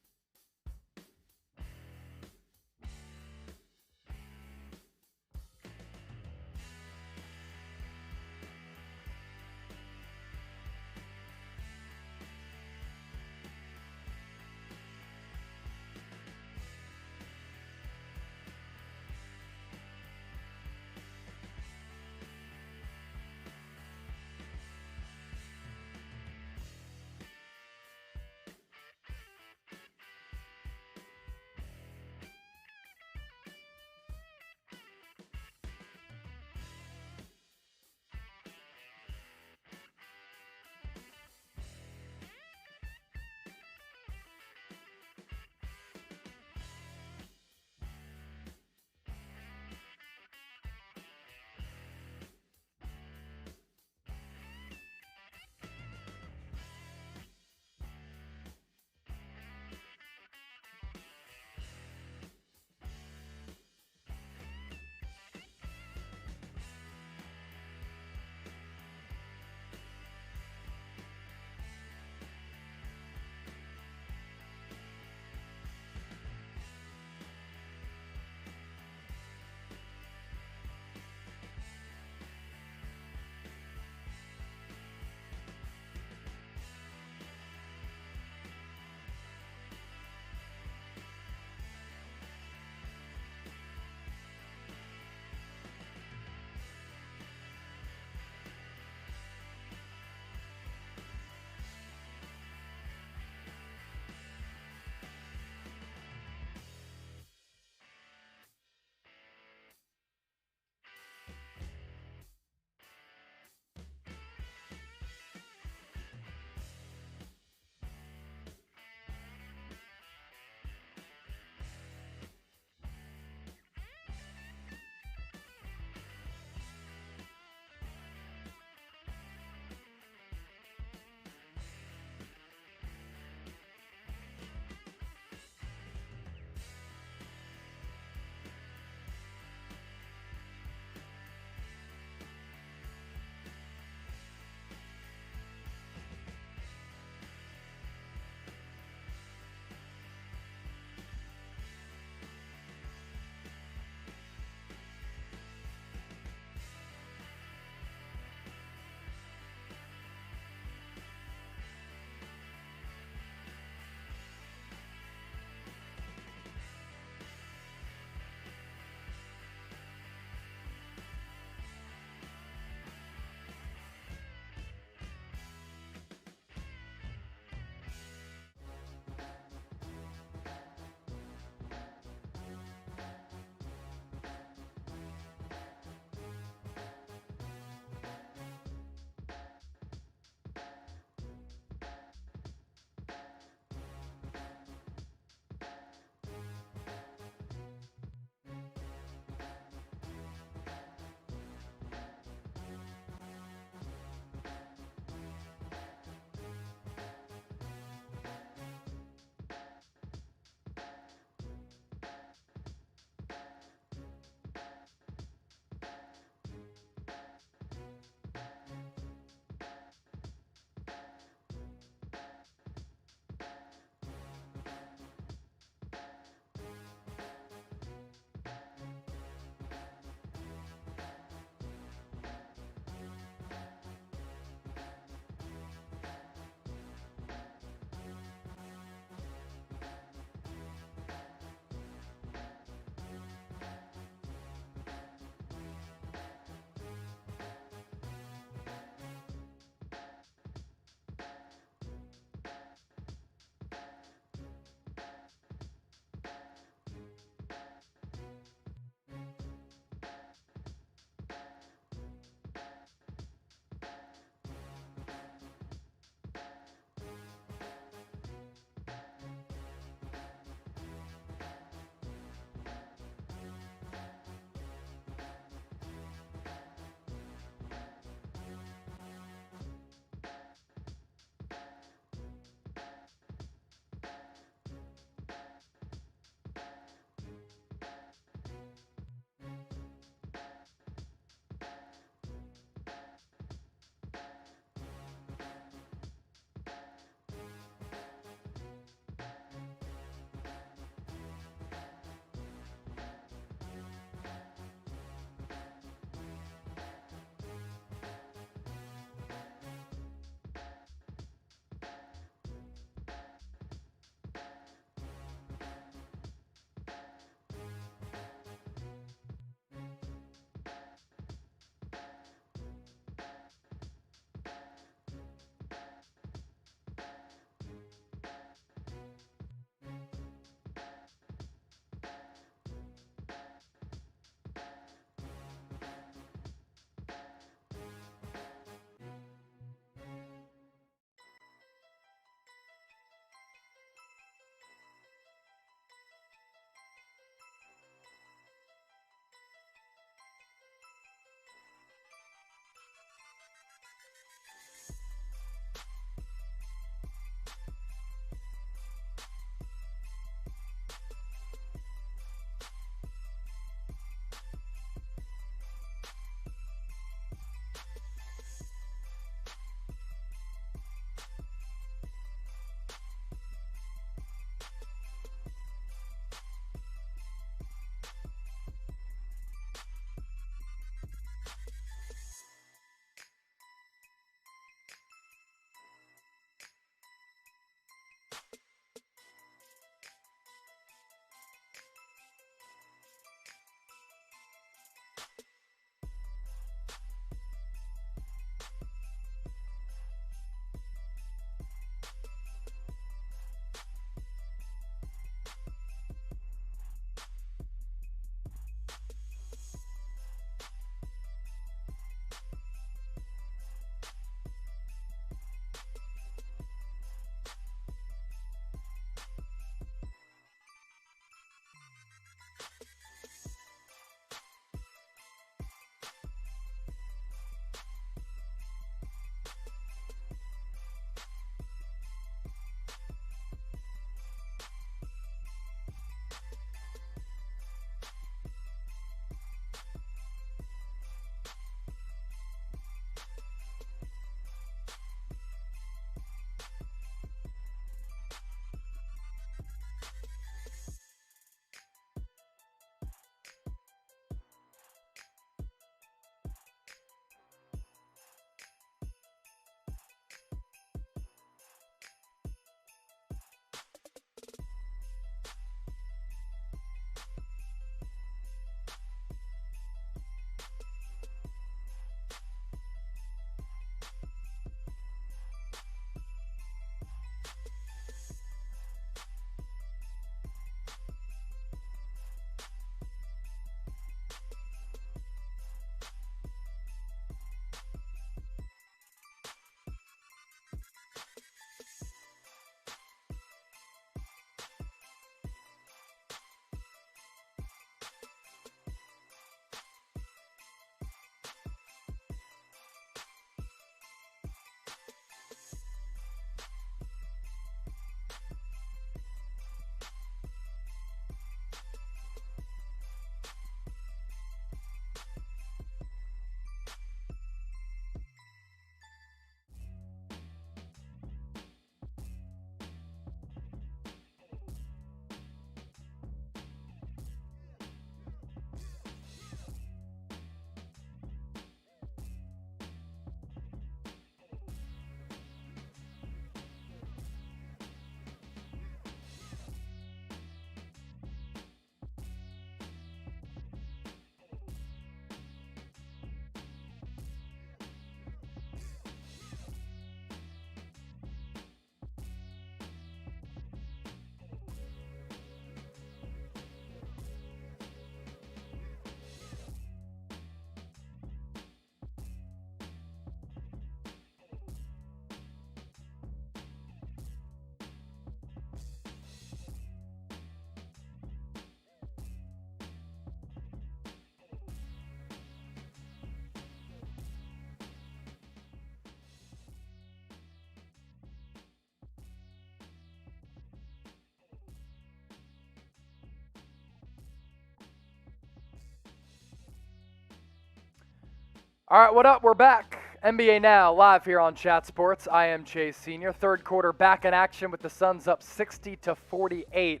All right, what up? We're back. NBA Now, live here on Chat Sports. I am Chase Sr. Third quarter back in action with the Suns up 60-48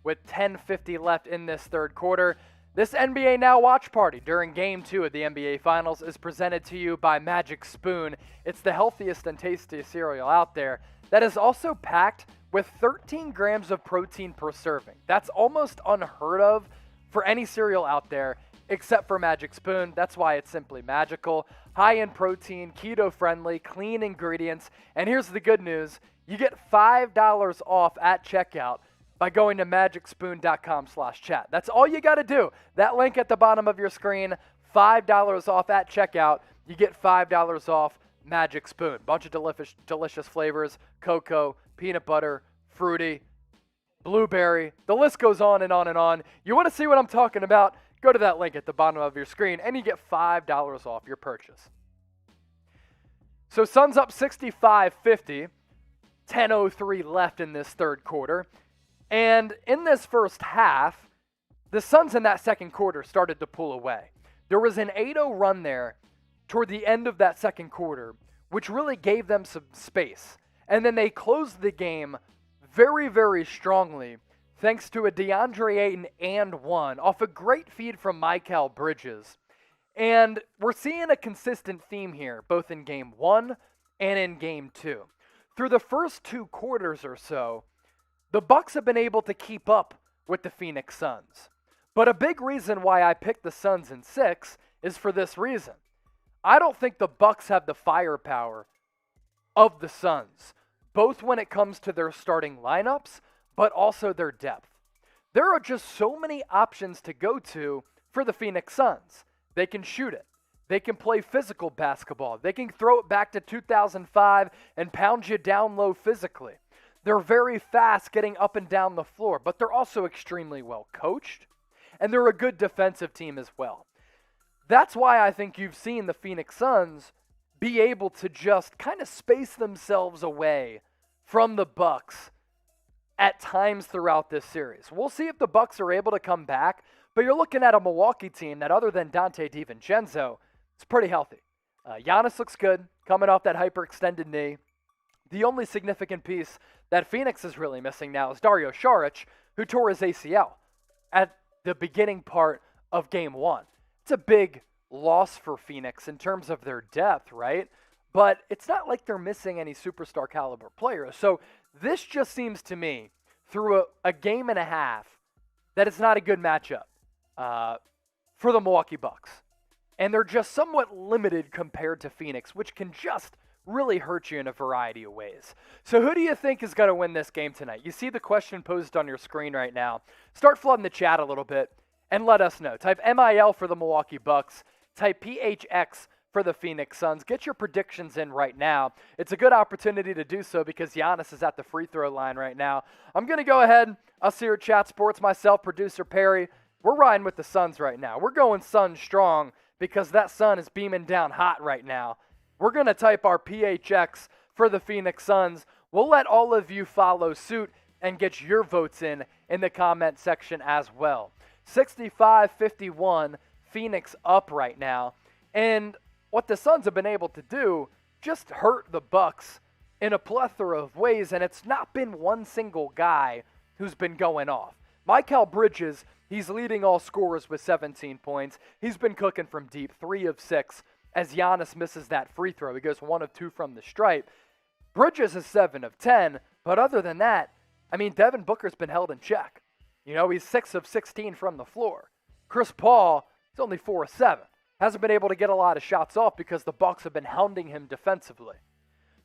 with 10:50 left in this third quarter. This NBA Now watch party during Game 2 of the NBA Finals is presented to you by Magic Spoon. It's the healthiest and tastiest cereal out there that is also packed with 13 grams of protein per serving. That's almost unheard of for any cereal out there except for Magic Spoon. That's why it's simply magical. High in protein, keto-friendly, clean ingredients. And here's the good news. You get $5 off at checkout by going to magicspoon.com/chat. That's all you got to do. That link at the bottom of your screen, $5 off at checkout. You get $5 off Magic Spoon. Bunch of delicious flavors: cocoa, peanut butter, fruity, blueberry. The list goes on and on and on. You want to see what I'm talking about? Go to that link at the bottom of your screen, and you get $5 off your purchase. So Suns up 65-50, 10:03 left in this third quarter. And in this first half, the Suns in that second quarter started to pull away. There was an 8-0 run there toward the end of that second quarter, which really gave them some space. And then they closed the game very, very strongly, thanks to a DeAndre Ayton and one off a great feed from Mikal Bridges. And we're seeing a consistent theme here, both in Game 1 and in Game 2. Through the first two quarters or so, the Bucks have been able to keep up with the Phoenix Suns. But a big reason why I picked the Suns in 6 is for this reason. I don't think the Bucks have the firepower of the Suns, both when it comes to their starting lineups, but also their depth. There are just so many options to go to for the Phoenix Suns. They can shoot it. They can play physical basketball. They can throw it back to 2005 and pound you down low physically. They're very fast getting up and down the floor, but they're also extremely well coached, and they're a good defensive team as well. That's why I think you've seen the Phoenix Suns be able to just kind of space themselves away from the Bucks at times throughout this series. We'll see if the Bucks are able to come back, but you're looking at a Milwaukee team that, other than Dante DiVincenzo, is pretty healthy. Giannis looks good, coming off that hyperextended knee. The only significant piece that Phoenix is really missing now is Dario Saric, who tore his ACL at the beginning part of Game 1. It's a big loss for Phoenix in terms of their depth, right? But it's not like they're missing any superstar caliber players. So this just seems to me, through a game and a half, that it's not a good matchup for the Milwaukee Bucks. And they're just somewhat limited compared to Phoenix, which can just really hurt you in a variety of ways. So who do you think is going to win this game tonight? You see the question posed on your screen right now. Start flooding the chat a little bit and let us know. Type MIL for the Milwaukee Bucks. Type PHX for the Phoenix Suns. Get your predictions in right now. It's a good opportunity to do so because Giannis is at the free throw line right now. I'm going to go ahead. Us here at Chat Sports, myself, producer Perry, we're riding with the Suns right now. We're going Suns strong because that sun is beaming down hot right now. We're going to type our PHX for the Phoenix Suns. We'll let all of you follow suit and get your votes in the comment section as well. 65-51, Phoenix up right now. And what the Suns have been able to do just hurt the Bucks in a plethora of ways, and it's not been one single guy who's been going off. Mikal Bridges, he's leading all scorers with 17 points. He's been cooking from deep, 3 of 6. As Giannis misses that free throw. He goes 1 of 2 from the stripe. Bridges is 7 of 10, but other than that, I mean, Devin Booker's been held in check. You know, he's 6 of 16 from the floor. Chris Paul is only 4 of 7. Hasn't been able to get a lot of shots off because the Bucks have been hounding him defensively.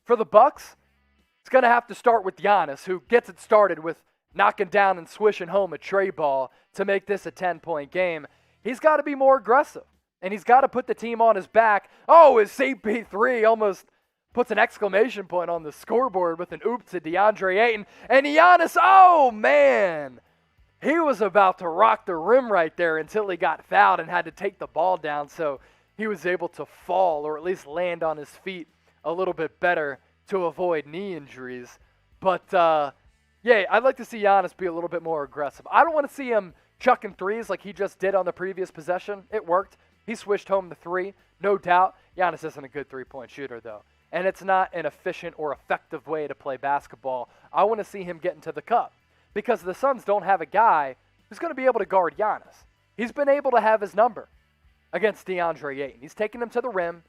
For the Bucks, it's going to have to start with Giannis, who gets it started with knocking down and swishing home a tray ball to make this a 10-point game. He's got to be more aggressive. And he's got to put the team on his back. Oh, his CP3 almost puts an exclamation point on the scoreboard with an oop to DeAndre Ayton. And Giannis, oh, man. He was about to rock the rim right there until he got fouled and had to take the ball down. So he was able to fall or at least land on his feet a little bit better to avoid knee injuries. But, yeah, I'd like to see Giannis be a little bit more aggressive. I don't want to see him chucking threes like he just did on the previous possession. It worked. He switched home the three, no doubt. Giannis isn't a good three-point shooter, though. And it's not an efficient or effective way to play basketball. I want to see him get into the cup because the Suns don't have a guy who's going to be able to guard Giannis. He's been able to have his number against DeAndre Ayton. He's taken him to the rim.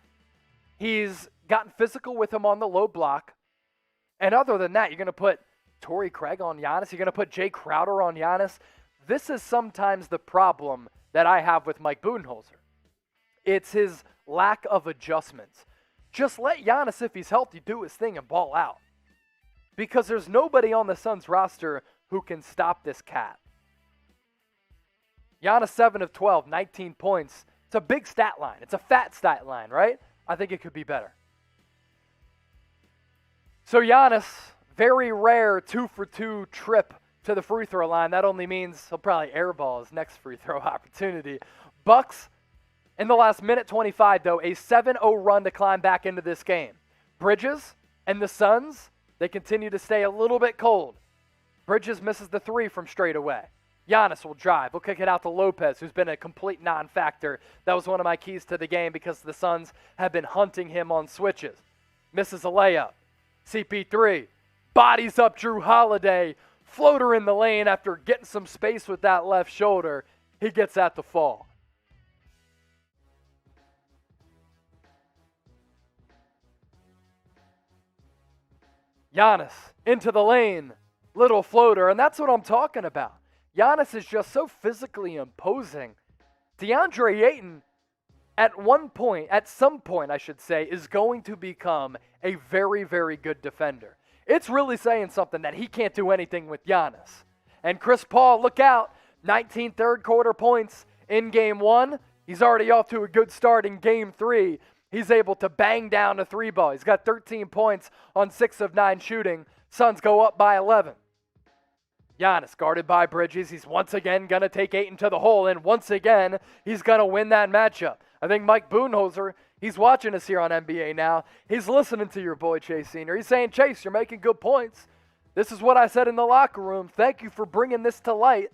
He's gotten physical with him on the low block. And other than that, you're going to put Torrey Craig on Giannis. You're going to put Jay Crowder on Giannis. This is sometimes the problem that I have with Mike Budenholzer. It's his lack of adjustments. Just let Giannis, if he's healthy, do his thing and ball out. Because there's nobody on the Suns roster who can stop this cat. Giannis 7 of 12, 19 points. It's a big stat line. It's a fat stat line, right? I think it could be better. So Giannis, very rare 2-for-2 trip to the free throw line. That only means he'll probably airball his next free throw opportunity. Bucks, in the last minute 25, though, a 7-0 run to climb back into this game. Bridges and the Suns, they continue to stay a little bit cold. Bridges misses the three from straight away. Giannis will drive. He'll kick it out to Lopez, who's been a complete non-factor. That was one of my keys to the game because the Suns have been hunting him on switches. Misses a layup. CP3 bodies up Drew Holiday. Floater in the lane after getting some space with that left shoulder. He gets that to fall. Giannis into the lane. Little floater, and that's what I'm talking about. Giannis is just so physically imposing. DeAndre Ayton, at some point, is going to become a very, very good defender. It's really saying something that he can't do anything with Giannis. And Chris Paul, look out, 19 third-quarter points in Game 1. He's already off to a good start in Game 3. He's able to bang down a three ball. He's got 13 points on 6 of 9 shooting. Suns go up by 11. Giannis guarded by Bridges. He's once again going to take Ayton to the hole, and once again, he's going to win that matchup. I think Mike Budenholzer, he's watching us here on NBA Now. He's listening to your boy Chase Sr. He's saying, Chase, you're making good points. This is what I said in the locker room. Thank you for bringing this to light.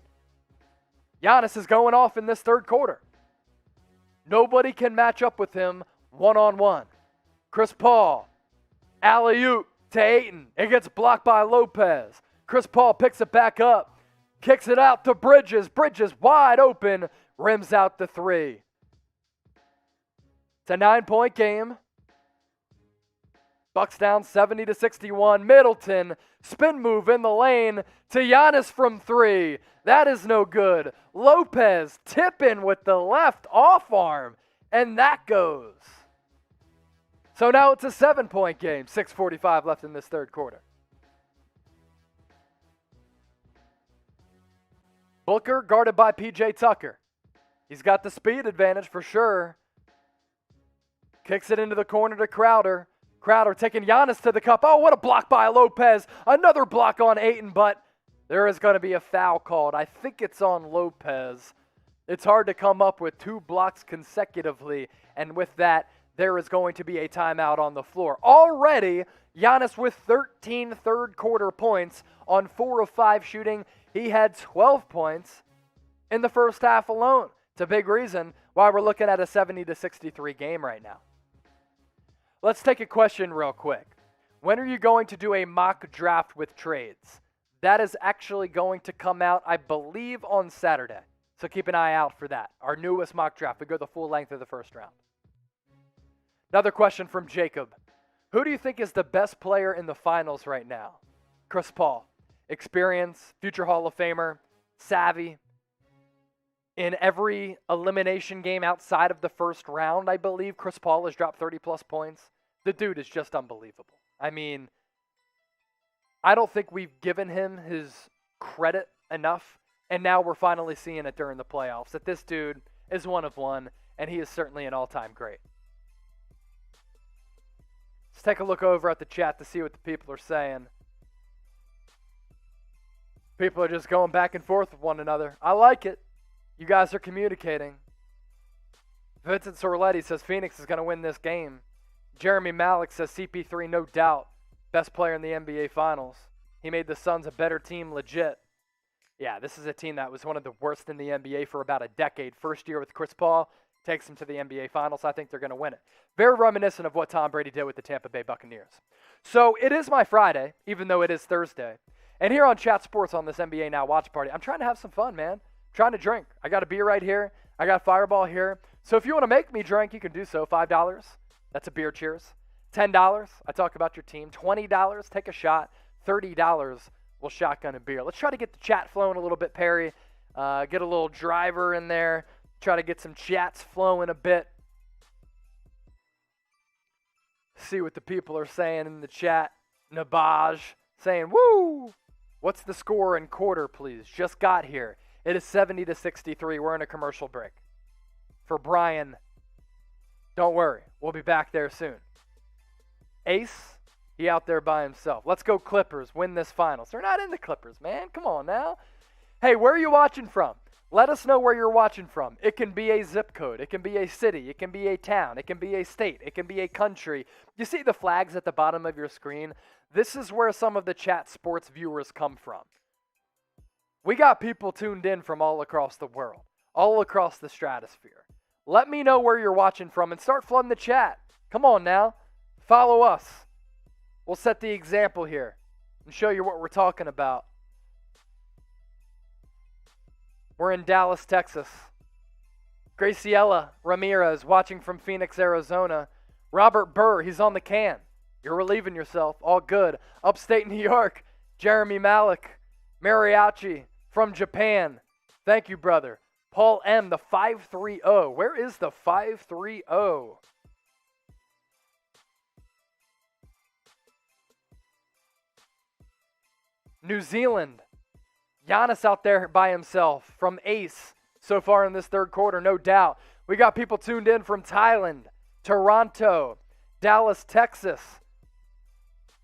Giannis is going off in this third quarter. Nobody can match up with him one-on-one. Chris Paul, alley-oop to Ayton. It gets blocked by Lopez. Chris Paul picks it back up, kicks it out to Bridges. Bridges wide open, rims out the three. It's a 9-point game. Bucks down 70-61. Middleton, spin move in the lane to Giannis from three. That is no good. Lopez tipping with the left off arm, and that goes. So now it's a 7-point game. 6:45 left in this third quarter. Booker guarded by P.J. Tucker. He's got the speed advantage for sure. Kicks it into the corner to Crowder. Crowder taking Giannis to the cup. Oh, what a block by Lopez. Another block on Ayton, but there is going to be a foul called. I think it's on Lopez. It's hard to come up with 2 blocks consecutively, and with that, there is going to be a timeout on the floor. Already, Giannis with 13 third-quarter points on 4 of 5 shooting. He had 12 points in the first half alone. It's a big reason why we're looking at a 70-63 game right now. Let's take a question real quick. When are you going to do a mock draft with trades? That is actually going to come out, I believe, on Saturday. So keep an eye out for that. Our newest mock draft. We go the full length of the first round. Another question from Jacob. Who do you think is the best player in the finals right now? Chris Paul. Experience, future Hall of Famer, savvy. In every elimination game outside of the first round, I believe, Chris Paul has dropped 30-plus points. The dude is just unbelievable. I mean, I don't think we've given him his credit enough, and now we're finally seeing it during the playoffs, that this dude is one of one, and he is certainly an all-time great. Let's take a look over at the chat to see what the people are saying. People are just going back and forth with one another. I like it. You guys are communicating. Vincent Sorletti says Phoenix is going to win this game. Jeremy Malik says CP3, no doubt, best player in the NBA Finals. He made the Suns a better team legit. Yeah, this is a team that was one of the worst in the NBA for about a decade. First year with Chris Paul, takes them to the NBA Finals. I think they're going to win it. Very reminiscent of what Tom Brady did with the Tampa Bay Buccaneers. So it is my Friday, even though it is Thursday. And here on Chat Sports on this NBA Now watch party, I'm trying to have some fun, man. I'm trying to drink. I got a beer right here. I got Fireball here. So if you want to make me drink, you can do so. $5, that's a beer cheers. $10, I talk about your team. $20, take a shot. $30, we'll shotgun a beer. Let's try to get the chat flowing a little bit, Perry. Get a little driver in there. Try to get some chats flowing a bit. See what the people are saying in the chat. Nabaj saying, woo! What's the score in quarter, please? Just got here. It is 70-63. We're in a commercial break. For Brian, don't worry. We'll be back there soon. Ace, he out there by himself. Let's go Clippers. Win this finals. They're not in the Clippers, man. Come on now. Hey, where are you watching from? Let us know where you're watching from. It can be a zip code. It can be a city. It can be a town. It can be a state. It can be a country. You see the flags at the bottom of your screen? This is where some of the Chat Sports viewers come from. We got people tuned in from all across the world, all across the stratosphere. Let me know where you're watching from and start flooding the chat. Come on now. Follow us. We'll set the example here and show you what we're talking about. We're in Dallas, Texas. Graciela Ramirez watching from Phoenix, Arizona. Robert Burr, he's on the can. You're relieving yourself. All good. Upstate New York, Jeremy Malik. Mariachi from Japan. Thank you, brother. Paul M., the 530. Where is the 530? New Zealand. Giannis out there by himself from Ace so far in this third quarter, no doubt. We got people tuned in from Thailand, Toronto, Dallas, Texas.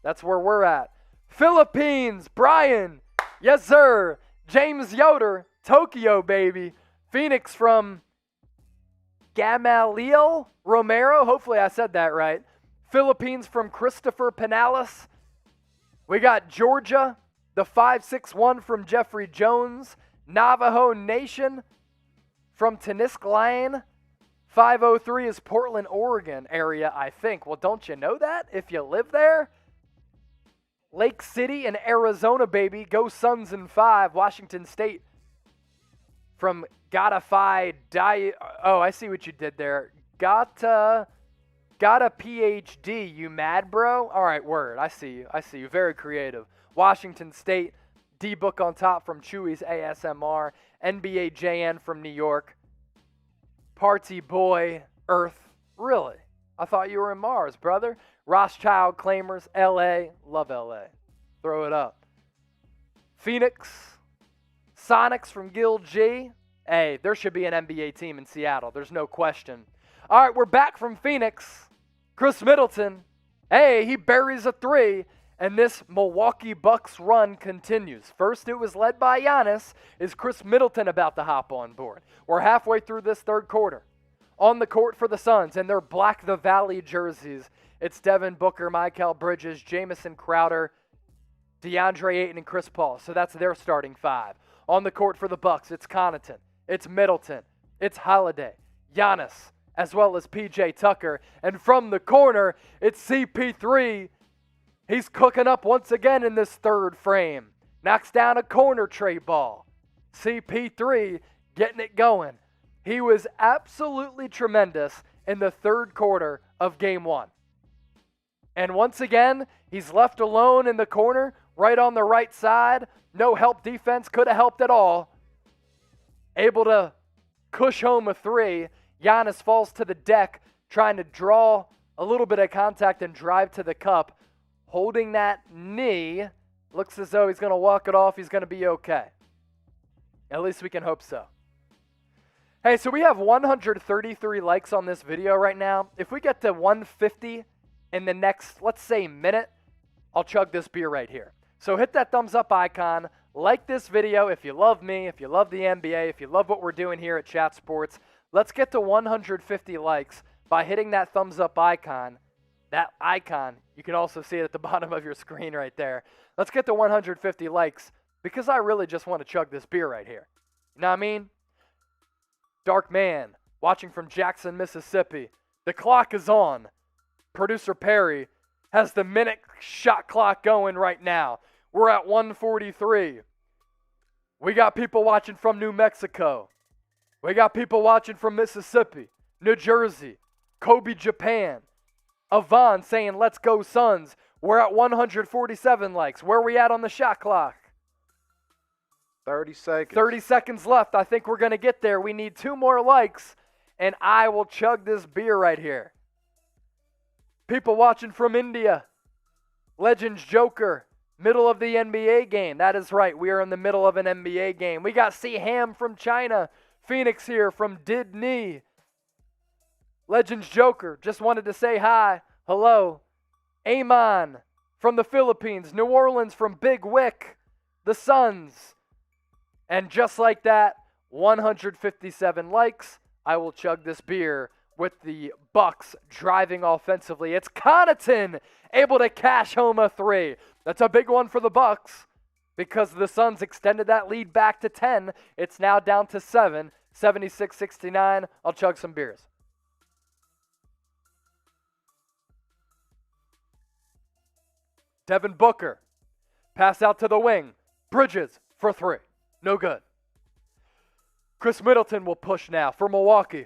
That's where we're at. Philippines, Brian. Yes, sir. James Yoder, Tokyo, baby. Phoenix from Gamaliel Romero. Hopefully I said that right. Philippines from Christopher Pinales. We got Georgia. The 561 from Jeffrey Jones. Navajo Nation from Teniscline. 503 is Portland, Oregon area, I think. Well, don't you know that if you live there? Lake City in Arizona, baby. Go Suns in 5. Washington State from Gotta I see what you did there. Got a PhD. You mad, bro? All right, word. I see you. Very creative. Washington State, D-Book on top from Chewy's ASMR, NBA JN from New York, Party Boy, Earth. Really? I thought you were in Mars, brother. Rothschild Claimers, LA. Love LA. Throw it up. Phoenix, Sonics from Gil G. Hey, there should be an NBA team in Seattle. There's no question. All right, we're back from Phoenix. Khris Middleton. Hey, he buries a 3. And this Milwaukee Bucks run continues. First, it was led by Giannis. Is Khris Middleton about to hop on board? We're halfway through this third quarter. On the court for the Suns in their Black the Valley jerseys, it's Devin Booker, Mikal Bridges, Jamison Crowder, DeAndre Ayton, and Chris Paul. So that's their starting 5. On the court for the Bucks, it's Connaughton, it's Middleton, it's Holiday, Giannis, as well as P.J. Tucker. And from the corner, it's CP3. He's cooking up once again in this third frame. Knocks down a corner tray ball. CP3 getting it going. He was absolutely tremendous in the third quarter of Game 1. And once again, he's left alone in the corner, right on the right side. No help defense could have helped at all. Able to cush home a 3. Giannis falls to the deck, trying to draw a little bit of contact and drive to the cup. Holding that knee, looks as though he's going to walk it off. He's going to be okay. At least we can hope so. Hey, so we have 133 likes on this video right now. If we get to 150 in the next, let's say, minute, I'll chug this beer right here. So hit that thumbs up icon. Like this video if you love me, if you love the NBA, if you love what we're doing here at Chat Sports. Let's get to 150 likes by hitting that thumbs up icon. That icon, you can also see it at the bottom of your screen right there. Let's get to 150 likes because I really just want to chug this beer right here. You know what I mean? Dark Man, watching from Jackson, Mississippi. The clock is on. Producer Perry has the minute shot clock going right now. We're at 1:43. We got people watching from New Mexico. We got people watching from Mississippi, New Jersey, Kobe, Japan. Avon saying, let's go Suns. We're at 147 likes. Where are we at on the shot clock?
30 seconds.
30 seconds left. I think we're going to get there. We need 2 more likes, and I will chug this beer right here. People watching from India. Legends Joker, middle of the NBA game. That is right. We are in the middle of an NBA game. We got C Ham from China. Phoenix here from Didney. Legends Joker, just wanted to say hi. Hello. Amon from the Philippines. New Orleans from Big Wick. The Suns. And just like that, 157 likes. I will chug this beer with the Bucks driving offensively. It's Connaughton able to cash home a 3. That's a big one for the Bucks because the Suns extended that lead back to 10. It's now down to 7, 76-69. I'll chug some beers. Devin Booker, pass out to the wing. Bridges for 3. No good. Khris Middleton will push now for Milwaukee.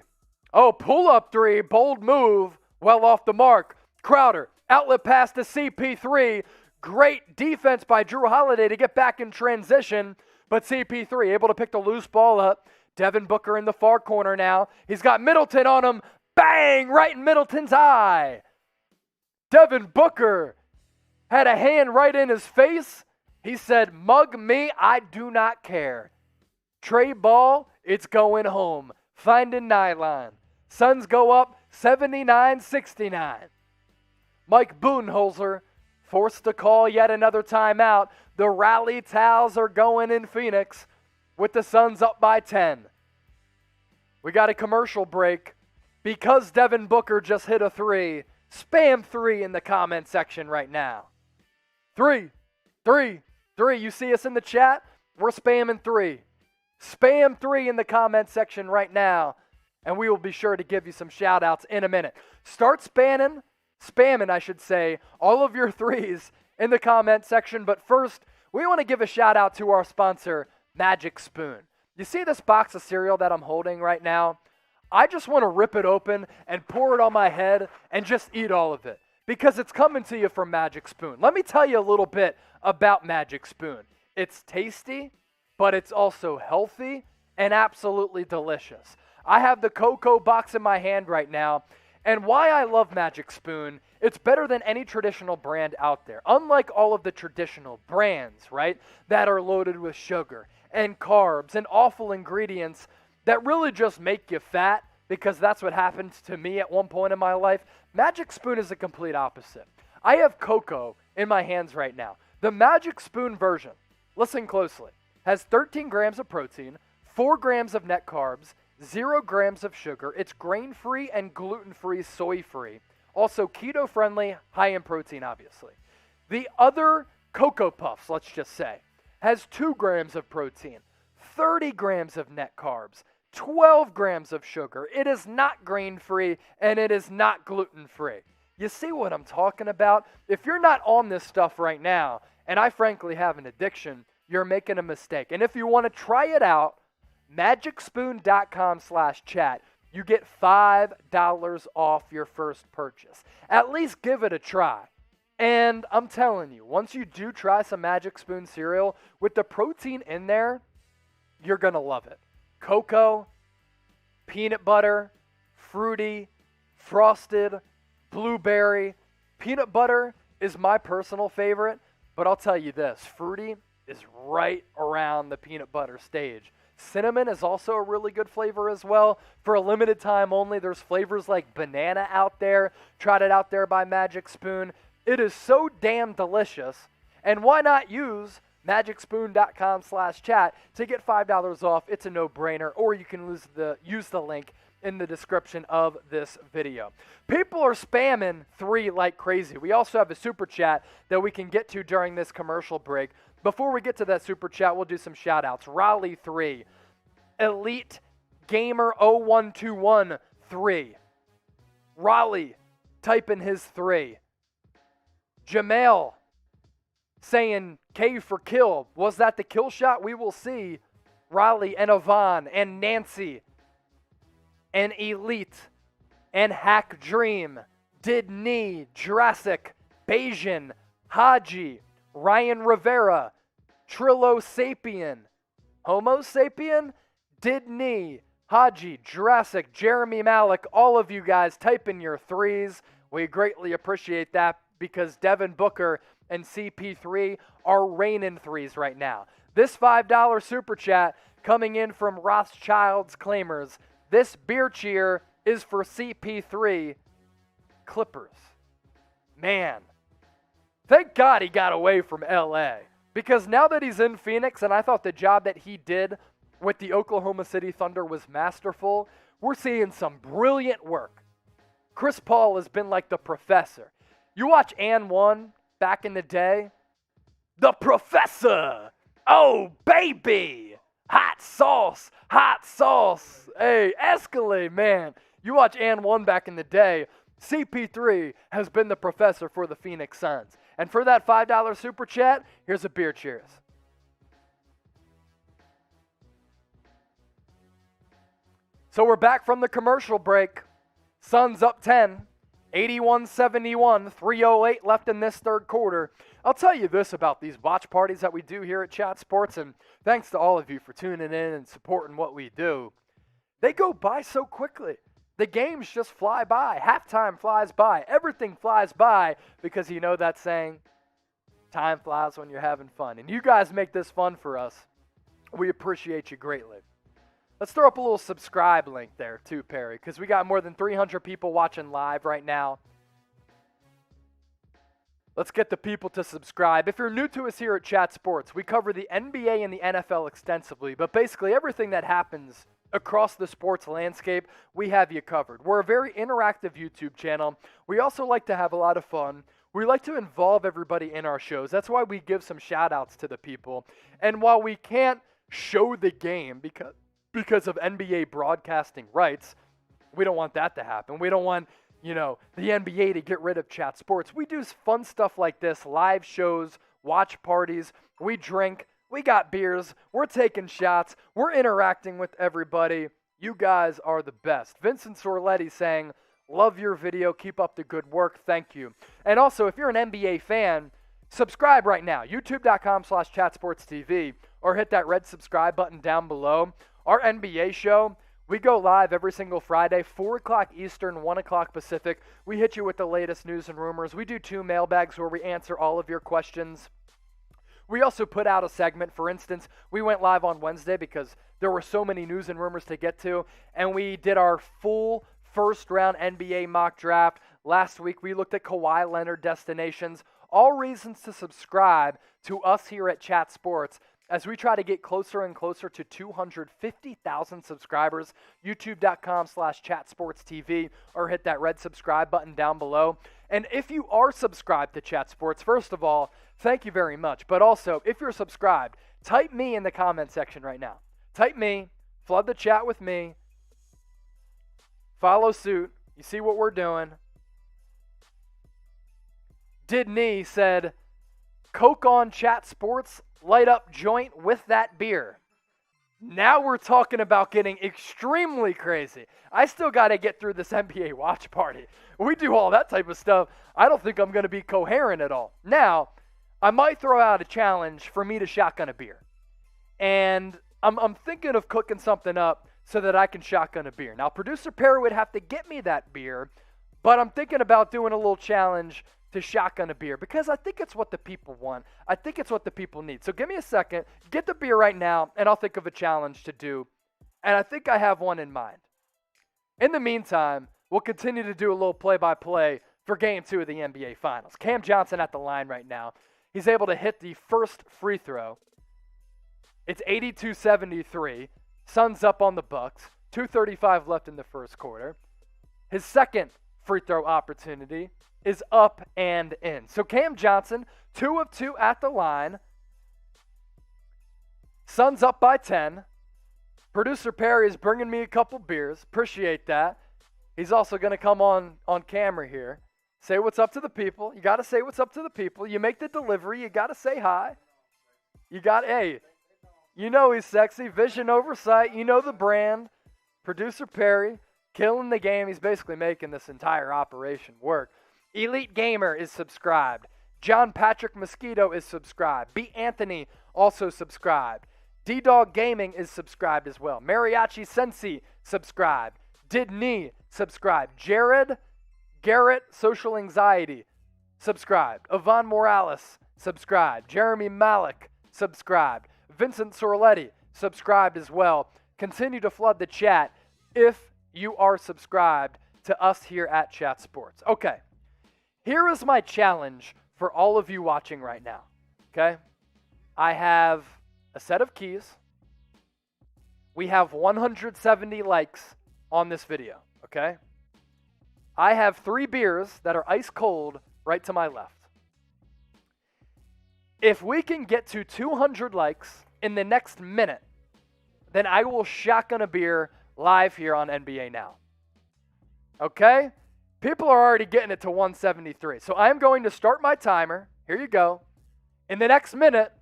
Oh, pull-up 3, bold move, well off the mark. Crowder, outlet pass to CP3. Great defense by Drew Holiday to get back in transition, but CP3 able to pick the loose ball up. Devin Booker in the far corner now. He's got Middleton on him. Bang! Right in Middleton's eye. Devin Booker had a hand right in his face. He said, mug me, I do not care. Trey Ball, it's going home. Finding nylon. Suns go up 79-69. Mike Budenholzer forced to call yet another timeout. The rally towels are going in Phoenix with the Suns up by 10. We got a commercial break. Because Devin Booker just hit a 3, spam 3 in the comment section right now. 3, 3, 3. You see us in the chat? We're spamming 3. Spam 3 in the comment section right now, and we will be sure to give you some shout-outs in a minute. Start spamming, all of your 3s in the comment section. But first, we want to give a shout-out to our sponsor, Magic Spoon. You see this box of cereal that I'm holding right now? I just want to rip it open and pour it on my head and just eat all of it because it's coming to you from Magic Spoon. Let me tell you a little bit about Magic Spoon. It's tasty, but it's also healthy and absolutely delicious. I have the cocoa box in my hand right now, and why I love Magic Spoon, it's better than any traditional brand out there. Unlike all of the traditional brands, right, that are loaded with sugar and carbs and awful ingredients that really just make you fat, because that's what happened to me at one point in my life. Magic Spoon is the complete opposite. I have cocoa in my hands right now. The Magic Spoon version, listen closely, has 13 grams of protein, 4 grams of net carbs, 0 grams of sugar. It's grain-free and gluten-free, soy-free. Also keto-friendly, high in protein, obviously. The other Cocoa Puffs, let's just say, has 2 grams of protein, 30 grams of net carbs, 12 grams of sugar. It is not grain-free, and it is not gluten-free. You see what I'm talking about? If you're not on this stuff right now, and I frankly have an addiction, you're making a mistake. And if you want to try it out, magicspoon.com/chat. You get $5 off your first purchase. At least give it a try. And I'm telling you, once you do try some Magic Spoon cereal, with the protein in there, you're going to love it. Cocoa, peanut butter, fruity, frosted, blueberry. Peanut butter is my personal favorite, but I'll tell you this, fruity is right around the peanut butter stage. Cinnamon is also a really good flavor as well. For a limited time only, there's flavors like banana out there. Tried it out there by Magic Spoon. It is so damn delicious. And why not use magicspoon.com/chat to get $5 off? It's a no-brainer. Or you can use the link in the description of this video. People are spamming 3 like crazy. We also have a super chat that we can get to during this commercial break. Before we get to that super chat, we'll do some shout outs. Raleigh 3, Elite Gamer0121 3. Raleigh typing his 3. Jamel saying K for kill. Was that the kill shot? We will see. Raleigh and Yvonne and Nancy and Elite and Hack Dream, Didney, Jurassic, Bayesian, Haji, Ryan Rivera, Trillo Sapien, Homo Sapien, Didney, Haji, Jurassic, Jeremy Malik, all of you guys type in your 3s. We greatly appreciate that because Devin Booker and CP3 are raining 3s right now. This $5 super chat coming in from Rothschild's Claimers. This beer cheer is for CP3 Clippers. Man, thank God he got away from LA. Because now that he's in Phoenix, and I thought the job that he did with the Oklahoma City Thunder was masterful, we're seeing some brilliant work. Chris Paul has been like the professor. You watch And One back in the day, the professor. Oh, baby. Hot sauce. Hot sauce. Hey, Escalade, man. You watch And One back in the day, CP3 has been the professor for the Phoenix Suns. And for that $5 super chat, here's a beer cheers. So we're back from the commercial break. Suns up 10, 81-71, 3:08 left in this third quarter. I'll tell you this about these watch parties that we do here at Chat Sports, and thanks to all of you for tuning in and supporting what we do. They go by so quickly. The games just fly by. Halftime flies by. Everything flies by because you know that saying, time flies when you're having fun. And you guys make this fun for us. We appreciate you greatly. Let's throw up a little subscribe link there too, Perry, because we got more than 300 people watching live right now. Let's get the people to subscribe. If you're new to us here at Chat Sports, we cover the NBA and the NFL extensively, but basically everything that happens across the sports landscape, we have you covered. We're a very interactive YouTube channel. We also like to have a lot of fun. We like to involve everybody in our shows. That's why we give some shout outs to the people. And while we can't show the game because of NBA broadcasting rights, we don't want that to happen. We don't want, the NBA to get rid of Chat Sports. We do fun stuff like this, live shows, watch parties, we drink, we got beers, we're taking shots, we're interacting with everybody. You guys are the best. Vincent Sorletti saying, love your video, keep up the good work, thank you. And also, if you're an NBA fan, subscribe right now, youtube.com/chatsportstv, or hit that red subscribe button down below. Our NBA show, we go live every single Friday, 4 o'clock Eastern, 1 o'clock Pacific. We hit you with the latest news and rumors. We do 2 mailbags where we answer all of your questions. We also put out a segment. For instance, we went live on Wednesday because there were so many news and rumors to get to, and we did our full first-round NBA mock draft. Last week, we looked at Kawhi Leonard destinations. All reasons to subscribe to us here at Chat Sports as we try to get closer and closer to 250,000 subscribers. youtube.com/chatsportstv, or hit that red subscribe button down below. And if you are subscribed to Chat Sports, first of all, thank you very much. But also, if you're subscribed, type me in the comment section right now. Type me, flood the chat with me, follow suit. You see what we're doing. Didney said, Coke on Chat Sports, light up joint with that beer. Now we're talking about getting extremely crazy. I still got to get through this NBA watch party. We do all that type of stuff. I don't think I'm going to be coherent at all. Now, I might throw out a challenge for me to shotgun a beer. And I'm thinking of cooking something up so that I can shotgun a beer. Now, producer Perry would have to get me that beer, but I'm thinking about doing a little challenge to shotgun a beer because I think it's what the people want. I think it's what the people need. So give me a second, get the beer right now, and I'll think of a challenge to do. And I think I have one in mind. In the meantime, we'll continue to do a little play-by-play for Game 2 of the NBA Finals. Cam Johnson at the line right now. He's able to hit the first free throw. It's 82-73. Suns up on the Bucks. 2:35 left in the first quarter. His second free throw opportunity is up and in. So Cam Johnson, 2 of 2 at the line. Suns up by 10. Producer Perry is bringing me a couple beers. Appreciate that. He's also going to come on camera here. Say what's up to the people. You got to say what's up to the people. You make the delivery. You got to say hi. Hey, you know he's sexy. Vision Oversight. You know the brand. Producer Perry, killing the game. He's basically making this entire operation work. Elite Gamer is subscribed. John Patrick Mosquito is subscribed. B. Anthony also subscribed. D-Dog Gaming is subscribed as well. Mariachi Sensi subscribed. Didney subscribed. Garrett Social Anxiety subscribed. Yvonne Morales subscribed. Jeremy Malik subscribed. Vincent Sorletti subscribed as well. Continue to flood the chat if you are subscribed to us here at Chat Sports. Okay, here is my challenge for all of you watching right now, okay? I have a set of keys. We have 170 likes on this video, okay? I have 3 beers that are ice cold right to my left. If we can get to 200 likes in the next minute, then I will shotgun a beer live here on NBA Now. Okay? People are already getting it to 173. So I'm going to start my timer. Here you go. In the next minute,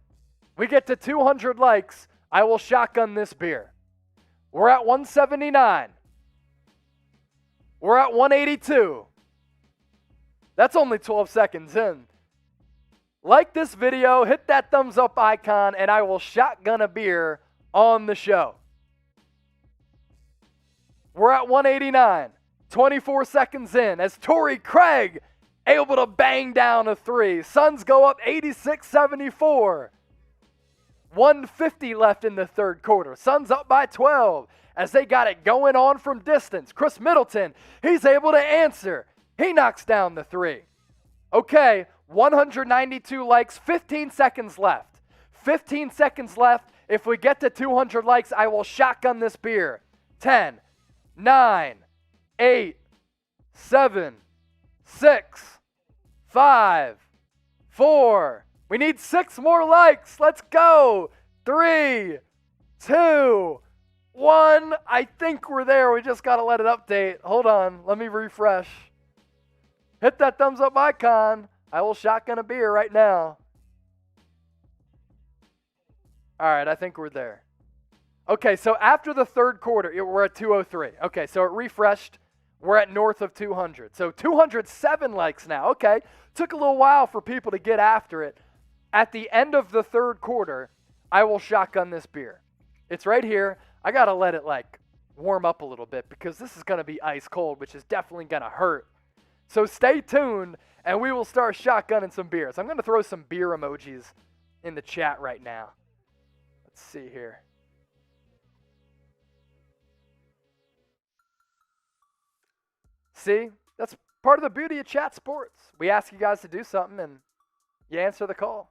we get to 200 likes, I will shotgun this beer. We're at 179. We're at 182. That's only 12 seconds in. Like this video, hit that thumbs up icon, and I will shotgun a beer on the show. We're at 189. 24 seconds in as Torrey Craig able to bang down a 3. Suns go up 86-74. 150 left in the third quarter. Suns up by 12 as they got it going on from distance. Khris Middleton, he's able to answer. He knocks down the 3. Okay, 192 likes, 15 seconds left. 15 seconds left. If we get to 200 likes, I will shotgun this beer. 10, 9, 8, 7, 6, 5, 4. We need 6 more likes. Let's go. 3, 2, 1. I think we're there. We just got to let it update. Hold on. Let me refresh. Hit that thumbs up icon. I will shotgun a beer right now. All right, I think we're there. Okay, so after the third quarter, we're at 203. Okay, so it refreshed. We're at north of 200. So 207 likes now. Okay, took a little while for people to get after it. At the end of the third quarter, I will shotgun this beer. It's right here. I got to let it warm up a little bit because this is going to be ice cold, which is definitely going to hurt. So stay tuned, and we will start shotgunning some beers. I'm going to throw some beer emojis in the chat right now. Let's see here. See, that's part of the beauty of Chat Sports. We ask you guys to do something, and you answer the call.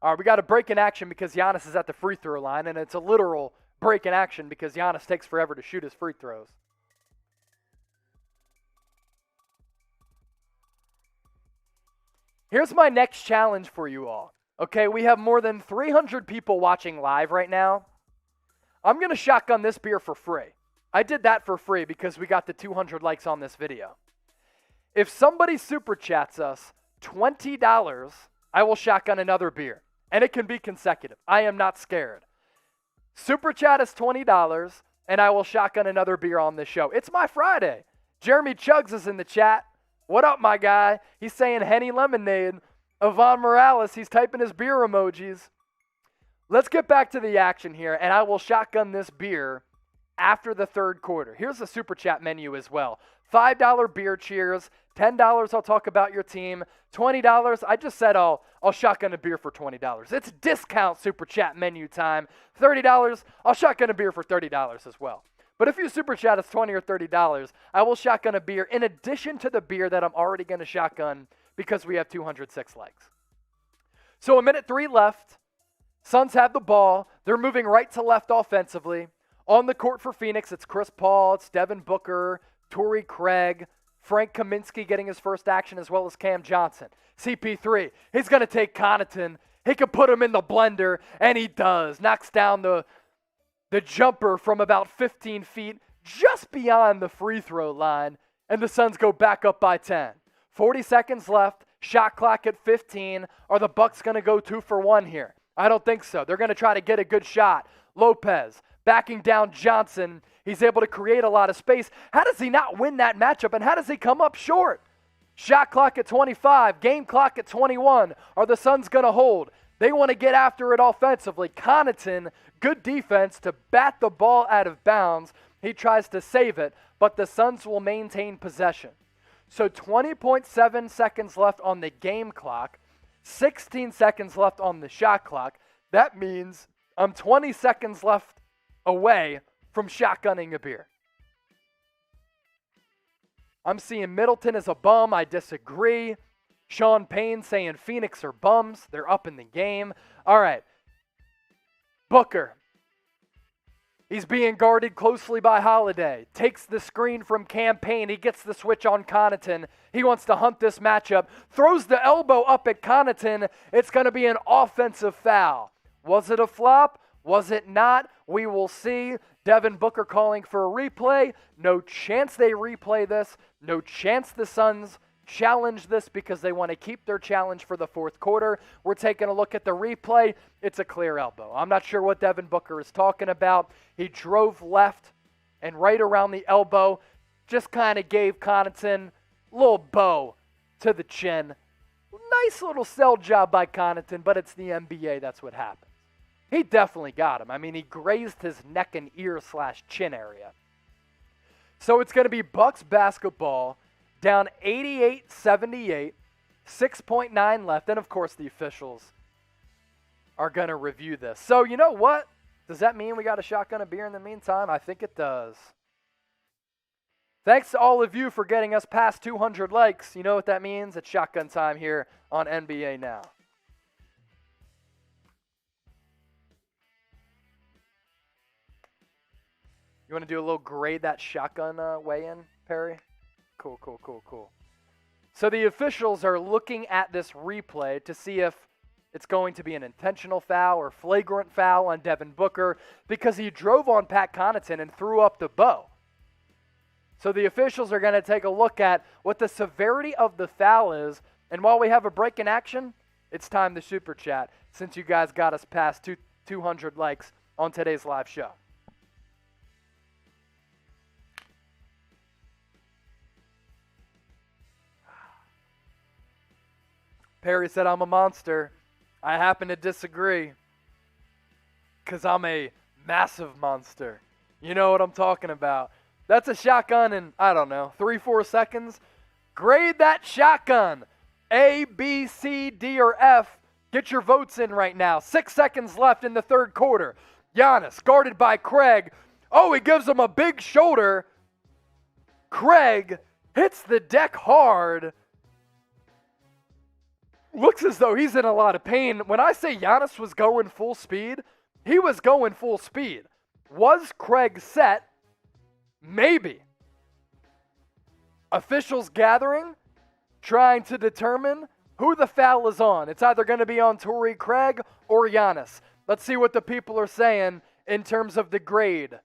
All right, we got a break in action because Giannis is at the free throw line, and it's a literal break in action because Giannis takes forever to shoot his free throws. Here's my next challenge for you all. Okay, we have more than 300 people watching live right now. I'm going to shotgun this beer for free. I did that for free because we got the 200 likes on this video. If somebody super chats us $20, I will shotgun another beer. And it can be consecutive. I am not scared. Super chat is $20, and I will shotgun another beer on this show. It's my Friday. Jeremy Chugs is in the chat. What up, my guy? He's saying Henny Lemonade. Yvonne Morales, he's typing his beer emojis. Let's get back to the action here, and I will shotgun this beer after the third quarter. Here's the super chat menu as well. $5 beer cheers. $10, I'll talk about your team. $20, I just said I'll shotgun a beer for $20. It's discount super chat menu time. $30, I'll shotgun a beer for $30 as well. But if you super chat us $20 or $30, I will shotgun a beer in addition to the beer that I'm already going to shotgun because we have 206 likes. So a minute 3 left. Suns have the ball. They're moving right to left offensively. On the court for Phoenix, it's Chris Paul, it's Devin Booker, Torrey Craig. Frank Kaminsky getting his first action as well as Cam Johnson. CP3, he's going to take Connaughton. He can put him in the blender, and he does. Knocks down the jumper from about 15 feet just beyond the free throw line, and the Suns go back up by 10. 40 seconds left, shot clock at 15. Are the Bucks going to go 2 for 1 here? I don't think so. They're going to try to get a good shot. Lopez backing down Johnson. He's able to create a lot of space. How does he not win that matchup, and how does he come up short? Shot clock at 25, game clock at 21. Are the Suns going to hold? They want to get after it offensively. Connaughton, good defense to bat the ball out of bounds. He tries to save it, but the Suns will maintain possession. So 20.7 seconds left on the game clock, 16 seconds left on the shot clock. That means I'm 20 seconds left away from shotgunning a beer. I'm seeing Middleton as a bum. I disagree. Sean Payne saying Phoenix are bums. They're up in the game. All right. Booker. He's being guarded closely by Holiday. Takes the screen from Cam Payne. He gets the switch on Connaughton. He wants to hunt this matchup. Throws the elbow up at Connaughton. It's going to be an offensive foul. Was it a flop? Was it not? We will see. Devin Booker calling for a replay. No chance they replay this. No chance the Suns challenge this because they want to keep their challenge for the fourth quarter. We're taking a look at the replay. It's a clear elbow. I'm not sure what Devin Booker is talking about. He drove left and right around the elbow. Just kind of gave Connaughton a little bow to the chin. Nice little sell job by Connaughton, but it's the NBA. That's what happens. He definitely got him. I mean, he grazed his neck and ear / chin area. So it's going to be Bucks basketball down 88-78, 6.9 left. And, of course, the officials are going to review this. So, you know what? Does that mean we got a shotgun of beer in the meantime? I think it does. Thanks to all of you for getting us past 200 likes. You know what that means? It's shotgun time here on NBA Now. You want to do a little grade that shotgun weigh-in, Perry? Cool. So the officials are looking at this replay to see if it's going to be an intentional foul or flagrant foul on Devin Booker because he drove on Pat Connaughton and threw up the bow. So the officials are going to take a look at what the severity of the foul is. And while we have a break in action, it's time to super chat since you guys got us past 200 likes on today's live show. Perry said, I'm a monster. I happen to disagree because I'm a massive monster. You know what I'm talking about. That's a shotgun in, I don't know, 3-4 seconds. Grade that shotgun. A, B, C, D, or F. Get your votes in right now. 6 seconds left in the third quarter. Giannis guarded by Craig. Oh, he gives him a big shoulder. Craig hits the deck hard. Looks as though he's in a lot of pain. When I say Giannis was going full speed, he was going full speed. Was Craig set? Maybe. Officials gathering, trying to determine who the foul is on. It's either going to be on Torrey Craig or Giannis. Let's see what the people are saying in terms of the grade.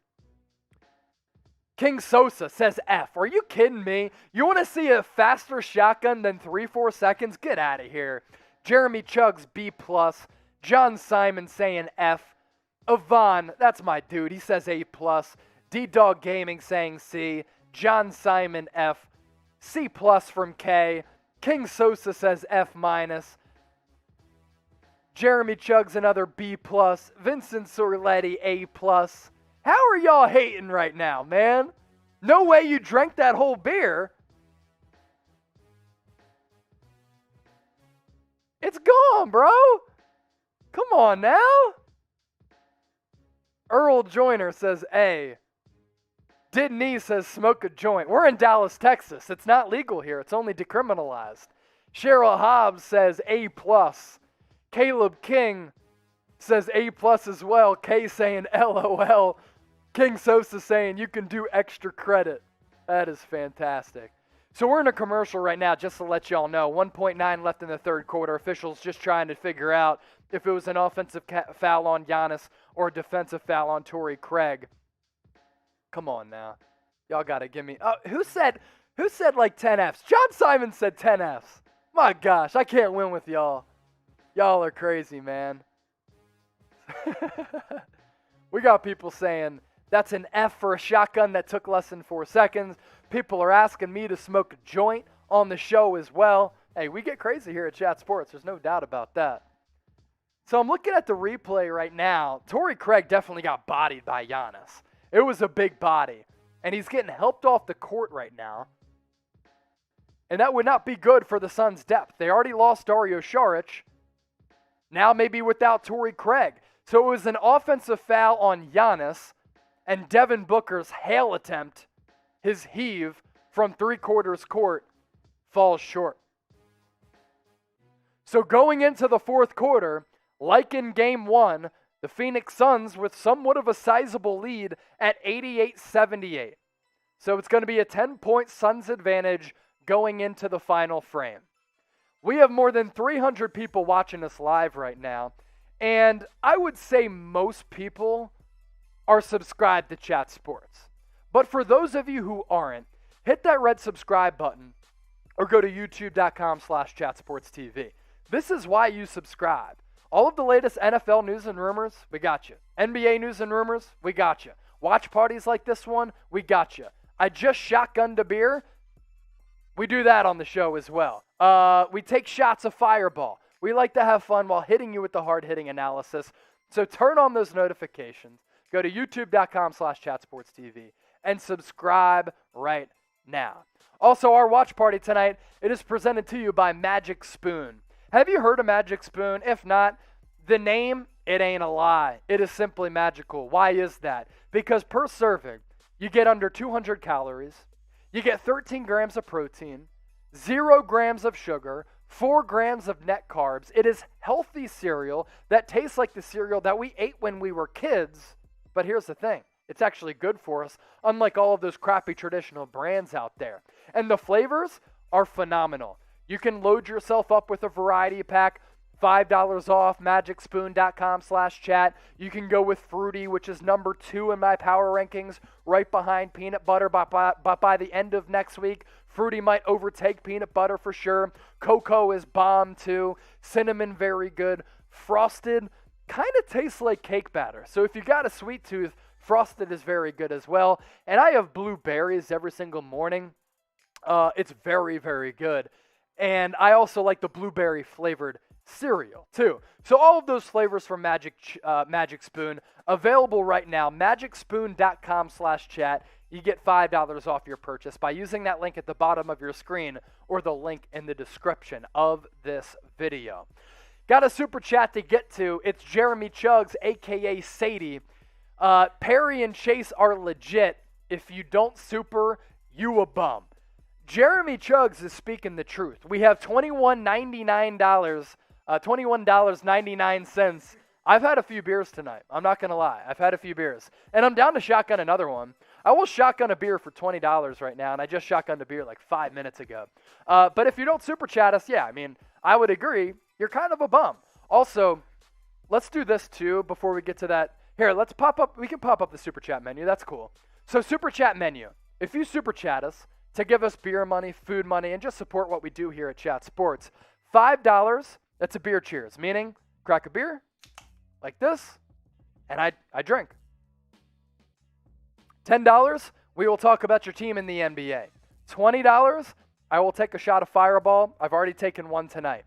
King Sosa says F. Are you kidding me? You want to see a faster shotgun than 3-4 seconds? Get out of here. Jeremy Chugs, B+. John Simon saying F. Yvonne, that's my dude. He says A+. D-Dog Gaming saying C. John Simon, F. C+ from K. King Sosa says F-. Jeremy Chugs, another B+. Vincent Sorletti, A+. How are y'all hating right now, man? No way you drank that whole beer. It's gone, bro. Come on now. Earl Joyner says A. Didn't says smoke a joint. We're in Dallas, Texas. It's not legal here. It's only decriminalized. Cheryl Hobbs says A+. Caleb King says A+ as well. K saying LOL. King Sosa saying you can do extra credit. That is fantastic. So we're in a commercial right now, just to let y'all know. 1.9 left in the third quarter. Officials just trying to figure out if it was an offensive foul on Giannis or a defensive foul on Torrey Craig. Come on now. Y'all got to give me... Who said like 10 Fs? John Simon said 10 Fs. My gosh, I can't win with y'all. Y'all are crazy, man. We got people saying that's an F for a shotgun that took less than 4 seconds. People are asking me to smoke a joint on the show as well. Hey, we get crazy here at Chat Sports. There's no doubt about that. So I'm looking at the replay right now. Torrey Craig definitely got bodied by Giannis. It was a big body. And he's getting helped off the court right now. And that would not be good for the Suns' depth. They already lost Dario Saric. Now maybe without Torrey Craig. So it was an offensive foul on Giannis. And Devin Booker's hail attempt, his heave from three-quarters court, falls short. So going into the fourth quarter, like in Game 1, the Phoenix Suns with somewhat of a sizable lead at 88-78. So it's going to be a 10-point Suns advantage going into the final frame. We have more than 300 people watching us live right now, and I would say most people are subscribed to Chat Sports. But for those of you who aren't, hit that red subscribe button or go to youtube.com/chatsportstv. This is why you subscribe. All of the latest NFL news and rumors, we got you. NBA news and rumors, we got you. Watch parties like this one, we got you. I just shotgunned a beer. We do that on the show as well. We take shots of Fireball. We like to have fun while hitting you with the hard-hitting analysis. So turn on those notifications. Go to youtube.com/chatsportstv and subscribe right now. Also, our watch party tonight, it is presented to you by Magic Spoon. Have you heard of Magic Spoon? If not, the name, it ain't a lie. It is simply magical. Why is that? Because per serving, you get under 200 calories, you get 13 grams of protein, 0 grams of sugar, 4 grams of net carbs. It is healthy cereal that tastes like the cereal that we ate when we were kids. But here's the thing. It's actually good for us, unlike all of those crappy traditional brands out there. And the flavors are phenomenal. You can load yourself up with a variety pack, $5 off, magicspoon.com/chat. You can go with Fruity, which is number 2 in my power rankings, right behind peanut butter. But by the end of next week, Fruity might overtake peanut butter for sure. Cocoa is bomb too. Cinnamon, very good. Frosted kind of tastes like cake batter. So if you got a sweet tooth, Frosted is very good as well. And I have blueberries every single morning. It's very, very good. And I also like the blueberry flavored cereal too. So all of those flavors from Magic Spoon available right now. Magicspoon.com/chat. You get $5 off your purchase by using that link at the bottom of your screen or the link in the description of this video. Got a super chat to get to. It's Jeremy Chugs, a.k.a. Sadie. Perry and Chase are legit. If you don't super, you a bum. Jeremy Chugs is speaking the truth. We have $21.99. I've had a few beers tonight. I'm not going to lie. I've had a few beers. And I'm down to shotgun another one. I will shotgun a beer for $20 right now, and I just shotgunned a beer like 5 minutes ago. But if you don't super chat us, yeah, I mean, I would agree. You're kind of a bum. Also, let's do this too before we get to that. Here, let's pop up. We can pop up the super chat menu. That's cool. So super chat menu. If you super chat us to give us beer money, food money, and just support what we do here at Chat Sports, $5, that's a beer cheers, meaning crack a beer like this, and I drink. $10, we will talk about your team in the NBA. $20, I will take a shot of Fireball. I've already taken one tonight.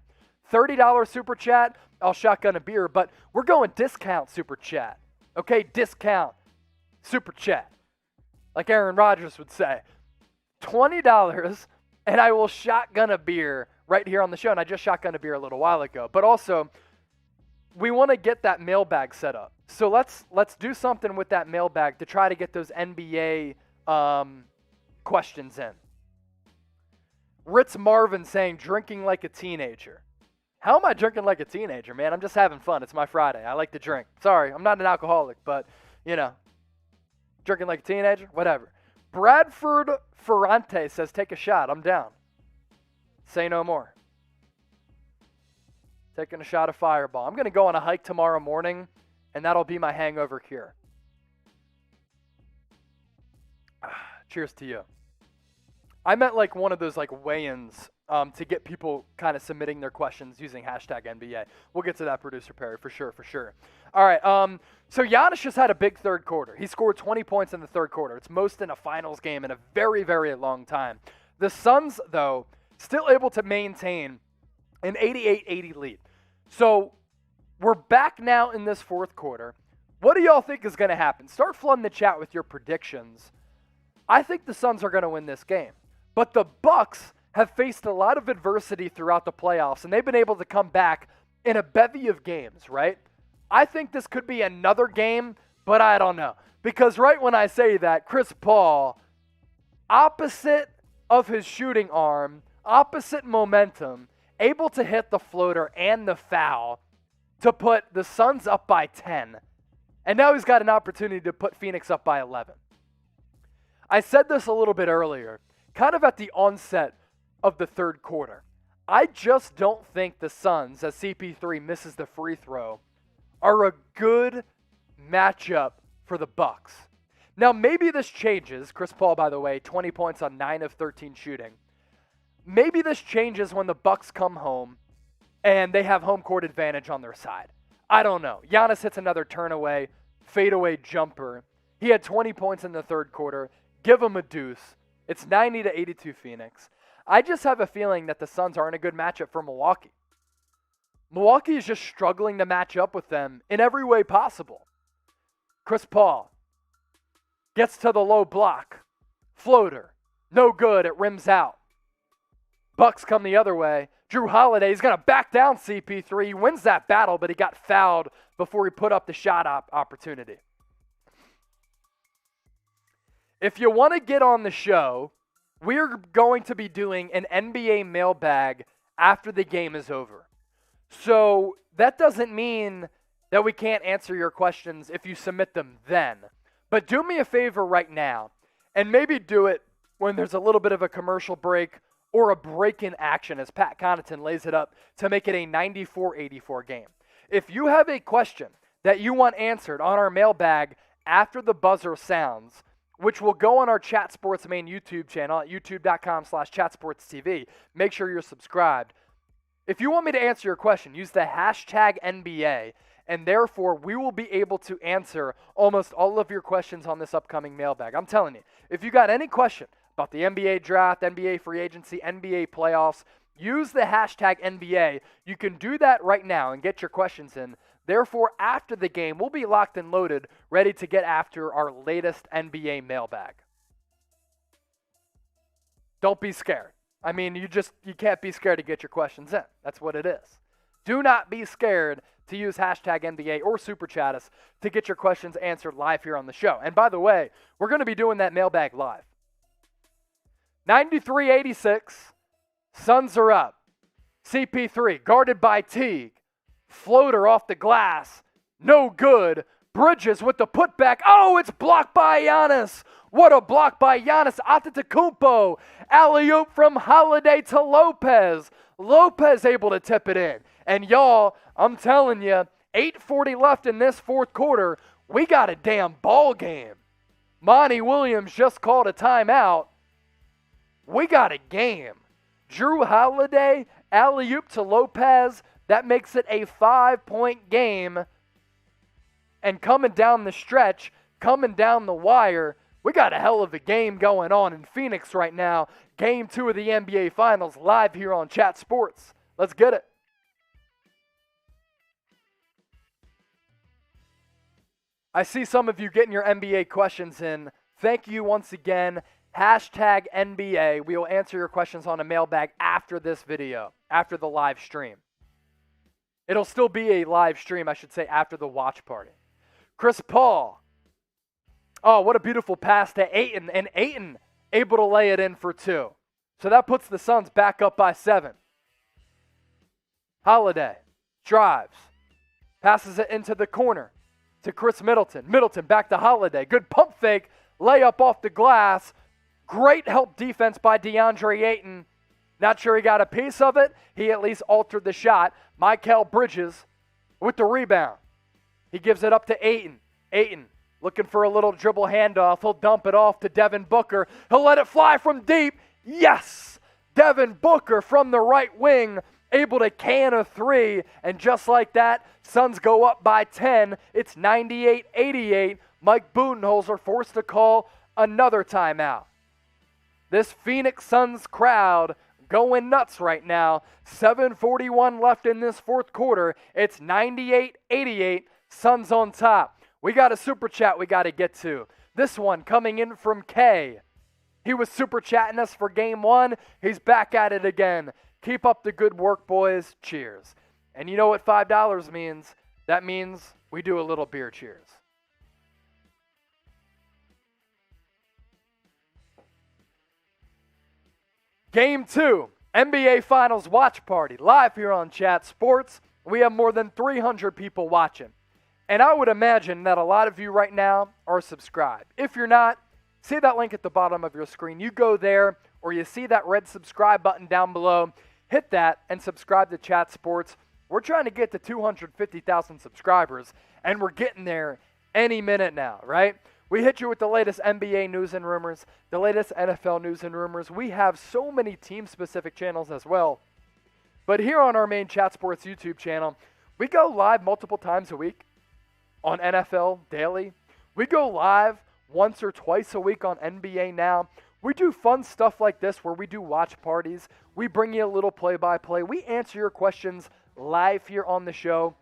$30 super chat, I'll shotgun a beer, but we're going discount super chat. Okay, discount super chat. Like Aaron Rodgers would say. $20, and I will shotgun a beer right here on the show. And I just shotgunned a beer a little while ago. But also, we want to get that mailbag set up. So let's do something with that mailbag to try to get those NBA questions in. Ritz Marvin saying, drinking like a teenager. How am I drinking like a teenager, man? I'm just having fun. It's my Friday. I like to drink. Sorry, I'm not an alcoholic, but, you know, drinking like a teenager, whatever. Bradford Ferrante says, take a shot. I'm down. Say no more. Taking a shot of Fireball. I'm going to go on a hike tomorrow morning, and that'll be my hangover cure. Cheers to you. I meant like one of those like weigh-ins to get people kind of submitting their questions using hashtag NBA. We'll get to that, Producer Perry, for sure. All right, so Giannis just had a big third quarter. He scored 20 points in the third quarter. It's most in a finals game in a very, very long time. The Suns, though, still able to maintain an 88-80 lead. So we're back now in this fourth quarter. What do y'all think is going to happen? Start flooding the chat with your predictions. I think the Suns are going to win this game. But the Bucks have faced a lot of adversity throughout the playoffs, and they've been able to come back in a bevy of games, right? I think this could be another game, but I don't know. Because right when I say that, Chris Paul, opposite of his shooting arm, opposite momentum, able to hit the floater and the foul to put the Suns up by 10. And now he's got an opportunity to put Phoenix up by 11. I said this a little bit earlier, kind of at the onset of the third quarter. I just don't think the Suns, as CP3 misses the free throw, are a good matchup for the Bucks. Now, maybe this changes. Chris Paul, by the way, 20 points on 9 of 13 shooting. Maybe this changes when the Bucks come home and they have home court advantage on their side. I don't know. Giannis hits another turn-away, fadeaway jumper. He had 20 points in the third quarter. Give him a deuce. It's 90-82 Phoenix. I just have a feeling that the Suns aren't a good matchup for Milwaukee. Milwaukee is just struggling to match up with them in every way possible. Chris Paul gets to the low block. Floater. No good. It rims out. Bucks come the other way. Drew Holiday is going to back down CP3. He wins that battle, but he got fouled before he put up the shot opportunity. If you want to get on the show, we're going to be doing an NBA mailbag after the game is over. So that doesn't mean that we can't answer your questions if you submit them then. But do me a favor right now, and maybe do it when there's a little bit of a commercial break or a break in action as Pat Connaughton lays it up to make it a 94-84 game. If you have a question that you want answered on our mailbag after the buzzer sounds, which will go on our Chat Sports main YouTube channel at youtube.com/chatsportstv. Make sure you're subscribed. If you want me to answer your question, use the hashtag NBA, and therefore we will be able to answer almost all of your questions on this upcoming mailbag. I'm telling you, if you got any question about the NBA draft, NBA free agency, NBA playoffs, use the hashtag NBA. You can do that right now and get your questions in. Therefore, after the game, we'll be locked and loaded, ready to get after our latest NBA mailbag. Don't be scared. I mean, you can't be scared to get your questions in. That's what it is. Do not be scared to use hashtag NBA or Super Chat us to get your questions answered live here on the show. And by the way, we're going to be doing that mailbag live. 93-86, Suns are up. CP3 guarded by Teague. Floater off the glass. No good. Bridges with the putback. Oh, it's blocked by Giannis. What a block by Giannis Antetokounmpo. Alley-oop from Holiday to Lopez. Lopez able to tip it in. And y'all, I'm telling you, 8:40 left in this fourth quarter. We got a damn ball game. Monty Williams just called a timeout. We got a game. Drew Holiday, alley-oop to Lopez. That makes it a 5-point game. And coming down the stretch, coming down the wire, we got a hell of a game going on in Phoenix right now. Game 2 of the NBA Finals live here on Chat Sports. Let's get it. I see some of you getting your NBA questions in. Thank you once again. Hashtag NBA. We will answer your questions on a mailbag after this video, after the live stream. It'll still be a live stream, I should say, after the watch party. Chris Paul. Oh, what a beautiful pass to Ayton. And Ayton able to lay it in for 2. So that puts the Suns back up by 7. Holiday drives. Passes it into the corner to Khris Middleton. Middleton back to Holiday. Good pump fake. Layup off the glass. Great help defense by DeAndre Ayton. Not sure he got a piece of it. He at least altered the shot. Mikal Bridges with the rebound. He gives it up to Ayton. Ayton looking for a little dribble handoff. He'll dump it off to Devin Booker. He'll let it fly from deep. Yes! Devin Booker from the right wing, able to can a three. And just like that, Suns go up by 10. It's 98-88. Mike Budenholzer forced to call another timeout. This Phoenix Suns crowd going nuts right now. 7:41 left in this fourth quarter. It's 98-88. Suns on top. We got a super chat we got to get to. This one coming in from Kay. He was super chatting us for game one. He's back at it again. Keep up the good work, boys. Cheers. And you know what $5 means? That means we do a little beer cheers. Game 2, NBA Finals watch party, live here on Chat Sports. We have more than 300 people watching. And I would imagine that a lot of you right now are subscribed. If you're not, see that link at the bottom of your screen. You go there, or you see that red subscribe button down below. Hit that and subscribe to Chat Sports. We're trying to get to 250,000 subscribers, and we're getting there any minute now, right? We hit you with the latest NBA news and rumors, the latest NFL news and rumors. We have so many team-specific channels as well. But here on our main Chat Sports YouTube channel, we go live multiple times a week on NFL Daily. We go live once or twice a week on NBA Now. We do fun stuff like this where we do watch parties. We bring you a little play-by-play. We answer your questions live here on the show.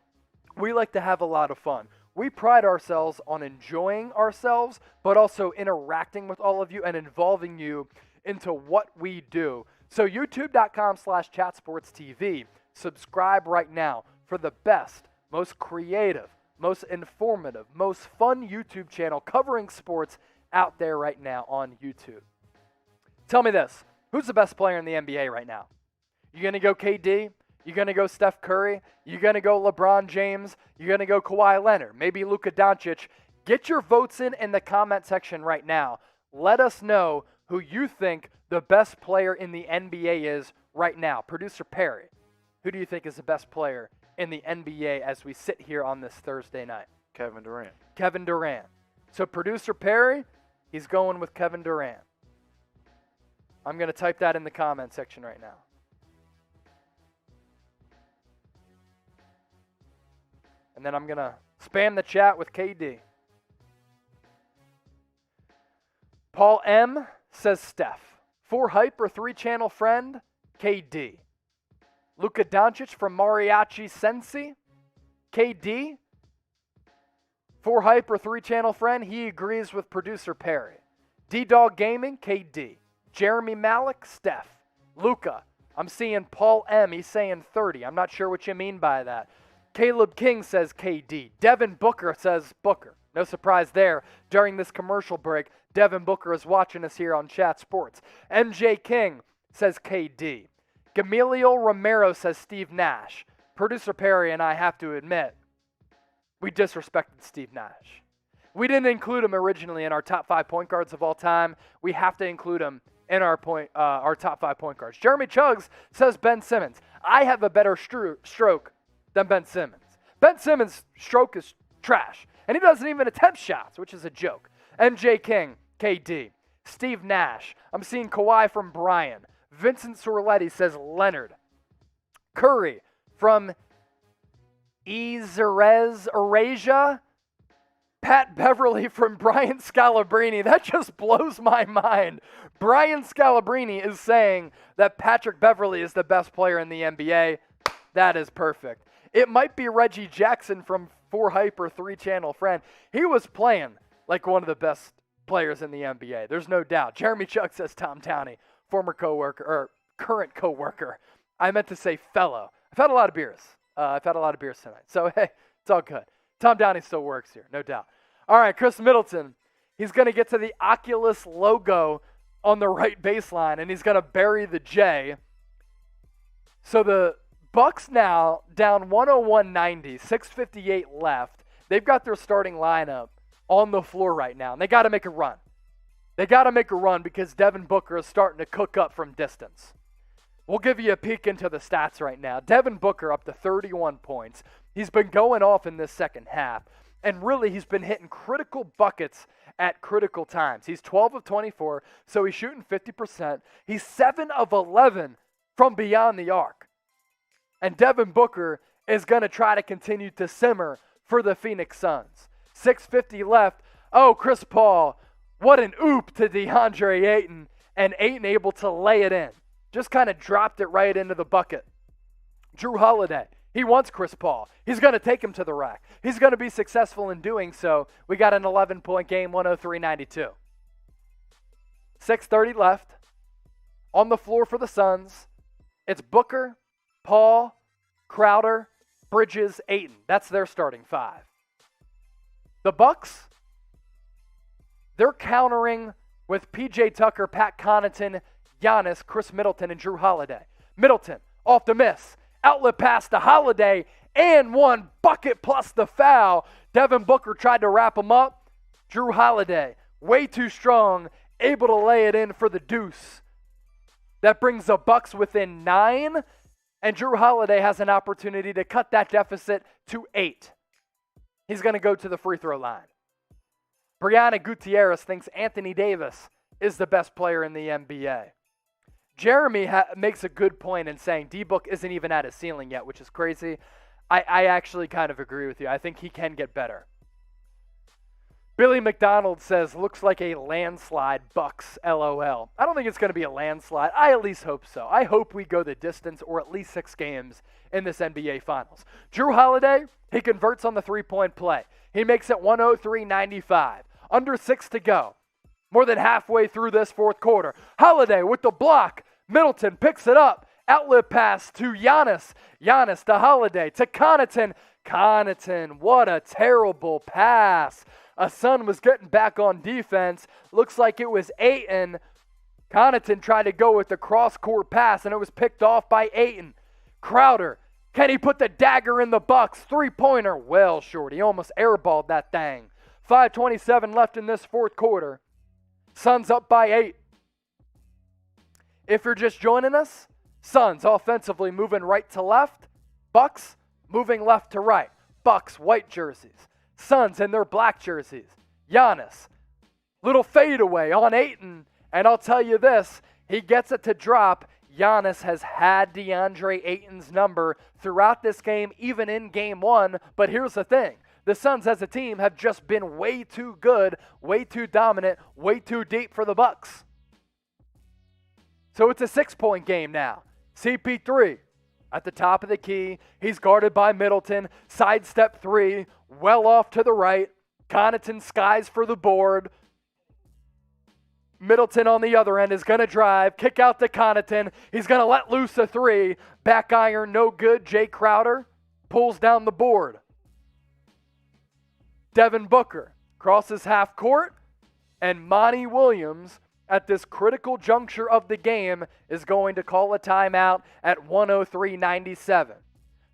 We like to have a lot of fun. We pride ourselves on enjoying ourselves, but also interacting with all of you and involving you into what we do. So youtube.com/chatsportstv. Subscribe right now for the best, most creative, most informative, most fun YouTube channel covering sports out there right now on YouTube. Tell me this. Who's the best player in the NBA right now? You going to go KD? You going to go Steph Curry? You going to go LeBron James? You going to go Kawhi Leonard? Maybe Luka Doncic? Get your votes in the comment section right now. Let us know who you think the best player in the NBA is right now. Producer Perry, who do you think is the best player in the NBA as we sit here on this Thursday night?
Kevin Durant.
Kevin Durant. So Producer Perry, he's going with Kevin Durant. I'm going to type that in the comment section right now. And then I'm going to spam the chat with KD. Paul M. says Steph. 4 hype or 3-channel friend, KD. Luka Doncic from Mariachi Sensi, KD. 4 hype or 3-channel friend, he agrees with Producer Perry. D-Dog Gaming, KD. Jeremy Malik, Steph. Luka, I'm seeing Paul M. He's saying 30. I'm not sure what you mean by that. Caleb King says KD. Devin Booker says Booker. No surprise there. During this commercial break, Devin Booker is watching us here on Chat Sports. MJ King says KD. Gamaliel Romero says Steve Nash. Producer Perry and I have to admit, we disrespected Steve Nash. We didn't include him originally in our top 5 point guards of all time. We have to include him in our top 5 point guards. Jeremy Chuggs says Ben Simmons. I have a better stroke than Ben Simmons. Ben Simmons' stroke is trash, and he doesn't even attempt shots, which is a joke. MJ King, KD. Steve Nash. I'm seeing Kawhi from Brian. Vincent Sorletti says Leonard. Curry from Erasia. Pat Beverly from Brian Scalabrine. That just blows my mind. Brian Scalabrine is saying that Patrick Beverly is the best player in the NBA. That is perfect. It might be Reggie Jackson from 4 hype or 3-channel friend. He was playing like one of the best players in the NBA. There's no doubt. Jeremy Chuck says Tom Downey, former coworker or current coworker. I meant to say fellow. I've had a lot of beers. Tonight. So, hey, it's all good. Tom Downey still works here, no doubt. All right, Khris Middleton. He's going to get to the Oculus logo on the right baseline, and he's going to bury the J. So the Bucks now down 101-90, 6:58 left. They've got their starting lineup on the floor right now, and they got to make a run. They got to make a run because Devin Booker is starting to cook up from distance. We'll give you a peek into the stats right now. Devin Booker up to 31 points. He's been going off in this second half. And really, he's been hitting critical buckets at critical times. He's 12 of 24, so he's shooting 50%. He's 7 of 11 from beyond the arc. And Devin Booker is going to try to continue to simmer for the Phoenix Suns. 6:50 left. Oh, Chris Paul, what an oop to DeAndre Ayton. And Ayton able to lay it in. Just kind of dropped it right into the bucket. Jrue Holiday, he wants Chris Paul. He's going to take him to the rack. He's going to be successful in doing so. We got an 11-point game, 103-92. 6:30 left. On the floor for the Suns, it's Booker, Paul, Crowder, Bridges, Ayton. That's their starting five. The Bucks, they're countering with P.J. Tucker, Pat Connaughton, Giannis, Khris Middleton, and Jrue Holiday. Middleton off the miss. Outlet pass to Holiday, and one bucket plus the foul. Devin Booker tried to wrap him up. Jrue Holiday, way too strong, able to lay it in for the deuce. That brings the Bucks within 9, and Jrue Holiday has an opportunity to cut that deficit to 8. He's going to go to the free throw line. Brianna Gutierrez thinks Anthony Davis is the best player in the NBA. Jeremy makes a good point in saying D-Book isn't even at his ceiling yet, which is crazy. I actually kind of agree with you. I think he can get better. Billy McDonald says, looks like a landslide, Bucks, LOL. I don't think it's going to be a landslide. I at least hope so. I hope we go the distance or at least 6 games in this NBA Finals. Jrue Holiday, he converts on the three-point play. He makes it 103-95. Under 6 to go. More than halfway through this fourth quarter. Holiday with the block. Middleton picks it up. Outlet pass to Giannis. Giannis to Holiday to Connaughton. Connaughton, what a terrible pass. A Sun was getting back on defense. Looks like it was Ayton. Connaughton tried to go with the cross-court pass, and it was picked off by Ayton. Crowder, can he put the dagger in the Bucks? Three-pointer, well short. He almost airballed that thing. 5:27 left in this fourth quarter. Suns up by 8. If you're just joining us, Suns offensively moving right to left. Bucks moving left to right. Bucks white jerseys. Suns in their black jerseys. Giannis, little fadeaway on Ayton. And I'll tell you this, he gets it to drop. Giannis has had DeAndre Ayton's number throughout this game, even in game 1. But here's the thing. The Suns as a team have just been way too good, way too dominant, way too deep for the Bucks. So it's a 6-point game now. CP3 at the top of the key. He's guarded by Middleton. Sidestep 3, well off to the right. Connaughton skies for the board. Middleton on the other end is going to drive. Kick out to Connaughton. He's going to let loose a 3. Back iron, no good. Jay Crowder pulls down the board. Devin Booker crosses half court, and Monty Williams at this critical juncture of the game is going to call a timeout at 103-97.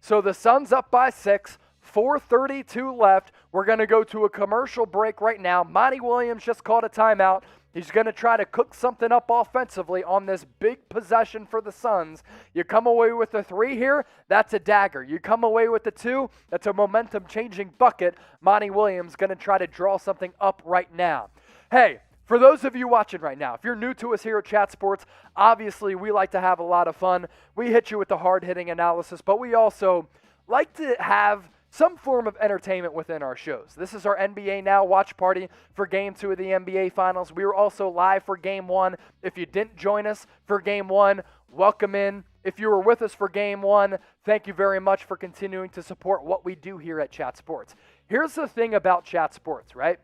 So the Suns up by 6, 4:32 left. We're going to go to a commercial break right now. Monty Williams just called a timeout. He's going to try to cook something up offensively on this big possession for the Suns. You come away with a 3 here, that's a dagger. You come away with a 2, that's a momentum-changing bucket. Monty Williams going to try to draw something up right now. Hey, for those of you watching right now, if you're new to us here at Chat Sports, obviously we like to have a lot of fun. We hit you with the hard-hitting analysis, but we also like to have some form of entertainment within our shows. This is our NBA Now watch party for Game 2 of the NBA Finals. We were also live for Game 1. If you didn't join us for Game 1, welcome in. If you were with us for Game 1, thank you very much for continuing to support what we do here at Chat Sports. Here's the thing about Chat Sports, right?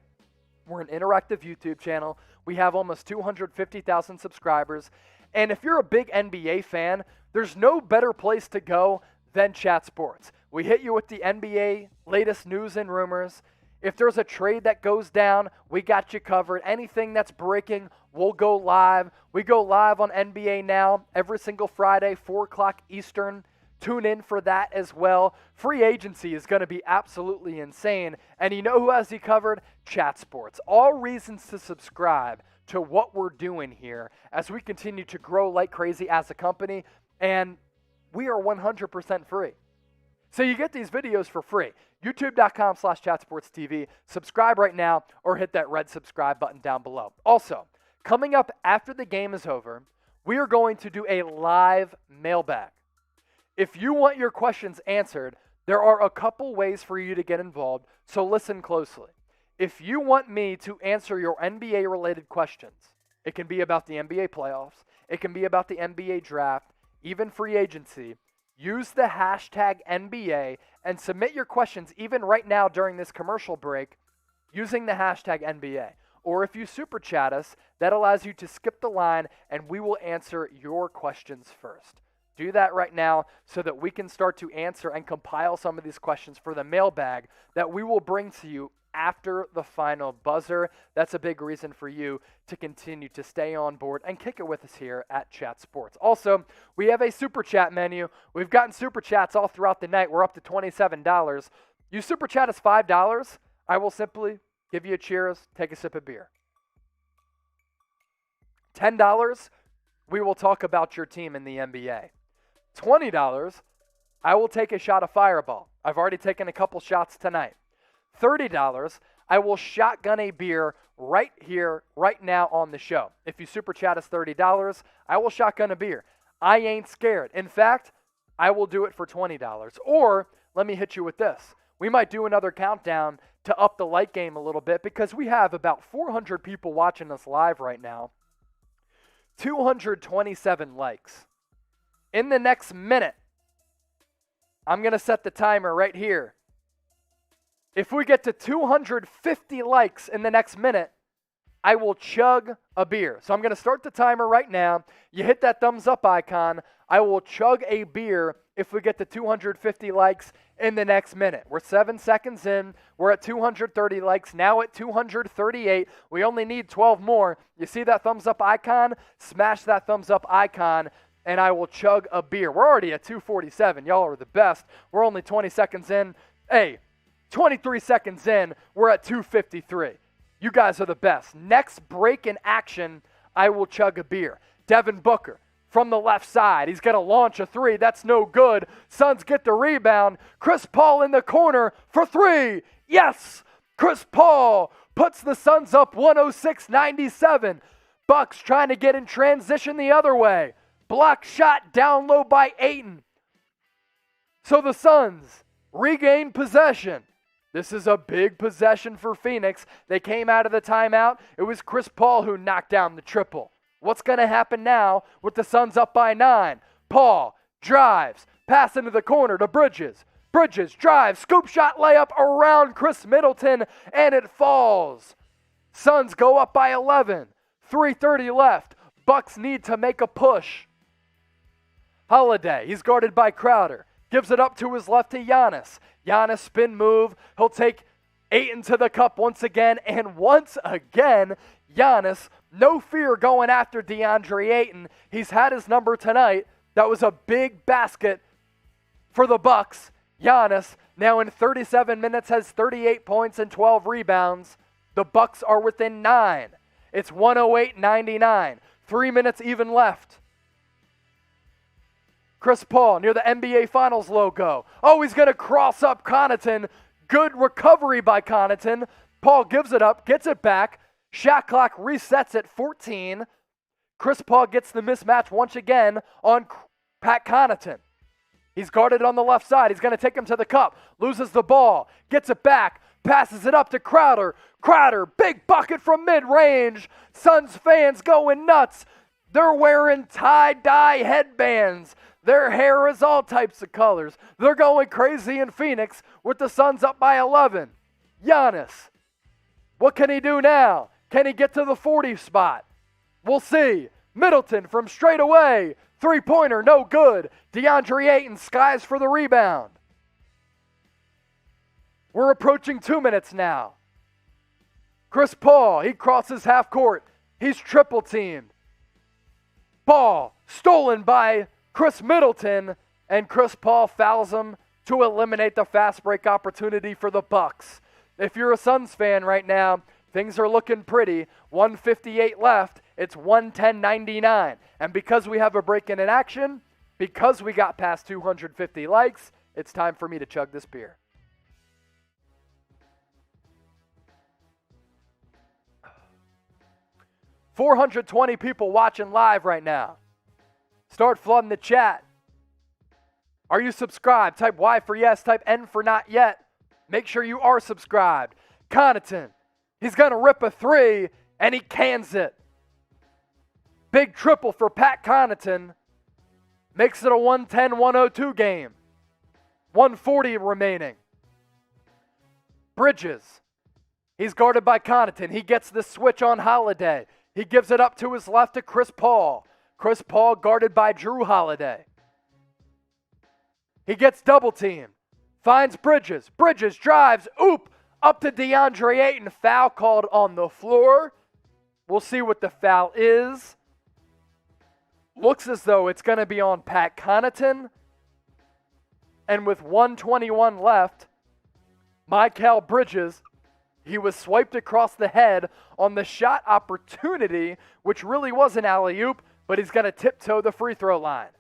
We're an interactive YouTube channel. We have almost 250,000 subscribers. And if you're a big NBA fan, there's no better place to go than Chat Sports. We hit you with the NBA latest news and rumors. If there's a trade that goes down, we got you covered. Anything that's breaking, we'll go live. We go live on NBA Now every single Friday, 4 o'clock Eastern. Tune in for that as well. Free agency is going to be absolutely insane. And you know who has you covered? Chat Sports. All reasons to subscribe to what we're doing here as we continue to grow like crazy as a company, and we are 100% free. So you get these videos for free. YouTube.com/chatsportstv. Subscribe right now or hit that red subscribe button down below. Also, coming up after the game is over, we are going to do a live mailbag. If you want your questions answered, there are a couple ways for you to get involved, so listen closely. If you want me to answer your NBA-related questions, it can be about the NBA playoffs, it can be about the NBA draft, even free agency, use the hashtag NBA and submit your questions even right now during this commercial break using the hashtag NBA. Or if you super chat us, that allows you to skip the line and we will answer your questions first. Do that right now so that we can start to answer and compile some of these questions for the mailbag that we will bring to you after the final buzzer. That's a big reason for you to continue to stay on board and kick it with us here at Chat Sports. Also, we have a super chat menu. We've gotten super chats all throughout the night. We're up to $27. You super chat us $5, I will simply give you a cheers, take a sip of beer. $10, we will talk about your team in the NBA. $20, I will take a shot of Fireball. I've already taken a couple shots tonight. $30, I will shotgun a beer right here, right now on the show. If you super chat us $30, I will shotgun a beer. I ain't scared. In fact, I will do it for $20. Or let me hit you with this. We might do another countdown to up the light game a little bit because we have about 400 people watching us live right now. 227 likes. In the next minute, I'm going to set the timer right here. If we get to 250 likes in the next minute, I will chug a beer. So I'm going to start the timer right now. You hit that thumbs up icon. I will chug a beer if we get to 250 likes in the next minute. We're 7 seconds in. We're at 230 likes, now at 238. We only need 12 more. You see that thumbs up icon? Smash that thumbs up icon, and I will chug a beer. We're already at 247. Y'all are the best. We're only 20 seconds in. Hey, 23 seconds in, we're at 253. You guys are the best. Next break in action, I will chug a beer. Devin Booker from the left side. He's going to launch a three. That's no good. Suns get the rebound. Chris Paul in the corner for three. Yes! Chris Paul puts the Suns up 106-97. Bucks trying to get in transition the other way. Block shot down low by Ayton. So the Suns regain possession. This is a big possession for Phoenix. They came out of the timeout. It was Chris Paul who knocked down the triple. What's going to happen now with the Suns up by 9? Paul drives, pass into the corner to Bridges. Bridges drives, scoop shot layup around Khris Middleton, and it falls. Suns go up by 11. 3:30 left. Bucks need to make a push. Holiday, he's guarded by Crowder. Gives it up to his left to Giannis. Giannis spin move. He'll take Ayton to the cup once again. And once again, Giannis, no fear going after DeAndre Ayton. He's had his number tonight. That was a big basket for the Bucks. Giannis, now in 37 minutes, has 38 points and 12 rebounds. The Bucks are within 9. It's 108-99. 3 minutes even left. Chris Paul near the NBA Finals logo. Oh, he's going to cross up Connaughton. Good recovery by Connaughton. Paul gives it up, gets it back. Shot clock resets at 14. Chris Paul gets the mismatch once again on Pat Connaughton. He's guarded on the left side. He's going to take him to the cup. Loses the ball. Gets it back. Passes it up to Crowder. Crowder, big bucket from mid-range. Suns fans going nuts. They're wearing tie-dye headbands. Their hair is all types of colors. They're going crazy in Phoenix with the Suns up by 11. Giannis, what can he do now? Can he get to the 40 spot? We'll see. Middleton from straight away. Three-pointer, no good. DeAndre Ayton skies for the rebound. We're approaching 2 minutes now. Chris Paul, he crosses half court. He's triple teamed. Ball stolen by Khris Middleton, and Chris Paul fouls him to eliminate the fast break opportunity for the Bucks. If you're a Suns fan right now, Things are looking pretty. 158 left. It's 110.99. And because we have a break in action, because we got past 250 likes, it's time for me to chug this beer. $420 people watching live right now. Start flooding the chat. Are you subscribed? Type Y for yes, type N for not yet. Make sure you are subscribed. Connaughton, he's going to rip a three, and he cans it. Big triple for Pat Connaughton. Makes it a 110-102 game. 140 remaining. Bridges, he's guarded by Connaughton. He gets the switch on Holiday. He gives it up to his left to Chris Paul. Chris Paul guarded by Drew Holiday. He gets double teamed. Finds Bridges. Bridges drives. Oop. Up to DeAndre Ayton. Foul called on the floor. We'll see what the foul is. Looks as though it's going to be on Pat Connaughton. And with 1:21 left, Mikal Bridges, he was swiped across the head on the shot opportunity, which really was an alley-oop, but he's going to tiptoe the free throw line.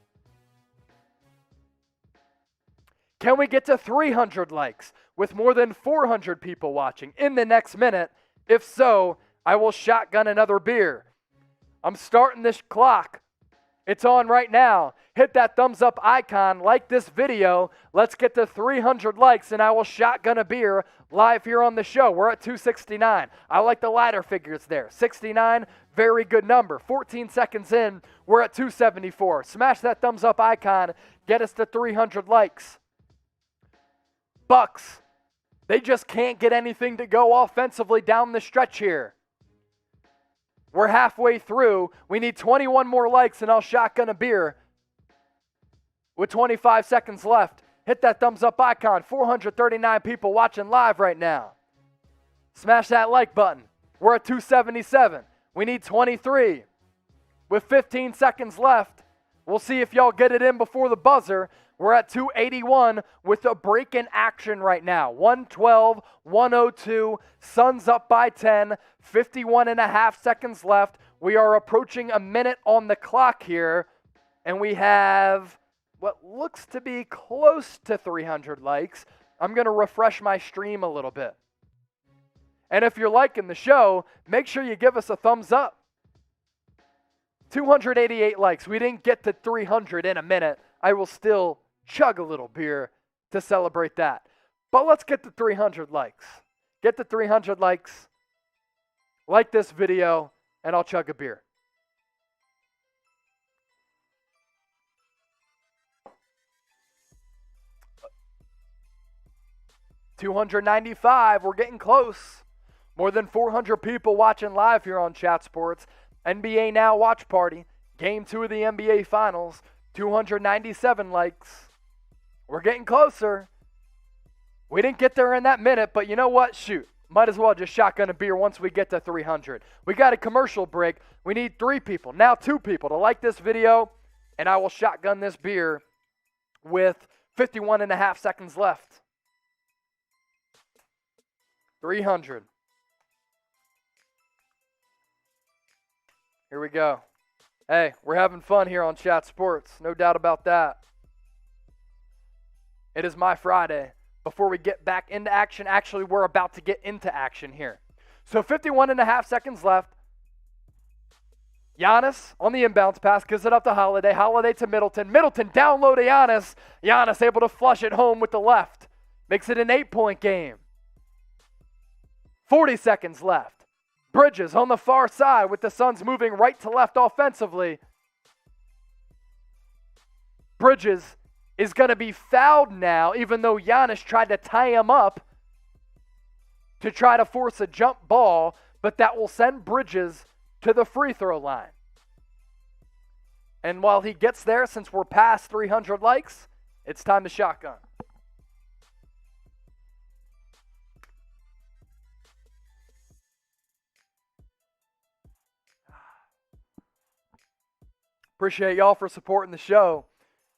Can we get to 300 likes with more than 400 people watching in the next minute? If so, I will shotgun another beer. I'm starting this clock. It's on right now. Hit that thumbs up icon, like this video. Let's get to 300 likes and I will shotgun a beer live here on the show. We're at 269. I like the ladder figures there. 69, very good number. 14 seconds in, we're at 274. Smash that thumbs up icon. Get us to 300 likes. Bucks, they just can't get anything to go offensively down the stretch here. We're halfway through. We need 21 more likes and I'll shotgun a beer. With 25 seconds left, hit that thumbs up icon. 439 people watching live right now. Smash that like button. We're at 277. We need 23. With 15 seconds left, we'll see if y'all get it in before the buzzer. We're at 281 with a break in action right now. 112, 102, Suns up by 10, 51 and a half seconds left. We are approaching a minute on the clock here, and we have what looks to be close to 300 likes. I'm going to refresh my stream a little bit. And if you're liking the show, make sure you give us a thumbs up. 288 likes. We didn't get to 300 in a minute. I will still chug a little beer to celebrate that. But let's get to 300 likes. Get to 300 likes. Like this video, and I'll chug a beer. $295. We're getting close. More than 400 people watching live here on Chat Sports. NBA Now Watch Party. Game 2 of the NBA Finals. 297 likes. We're getting closer. We didn't get there in that minute, but you know what? Shoot. Might as well just shotgun a beer once we get to 300. We got a commercial break. We need 3 people, now 2 people to like this video, and I will shotgun this beer with 51 and a half seconds left. 300. Here we go. Hey, we're having fun here on Chat Sports. No doubt about that. It is my Friday. Before we get back into action, actually, we're about to get into action here. So 51 and a half seconds left. Giannis on the inbounds pass, gives it up to Holiday. Holiday to Middleton. Middleton down low to Giannis. Giannis able to flush it home with the left. Makes it an 8-point game. 40 seconds left. Bridges on the far side with the Suns moving right to left offensively. Bridges is going to be fouled now, even though Giannis tried to tie him up to try to force a jump ball, but that will send Bridges to the free throw line. And while he gets there, since we're past 300 likes, it's time to shotgun. Appreciate y'all for supporting the show.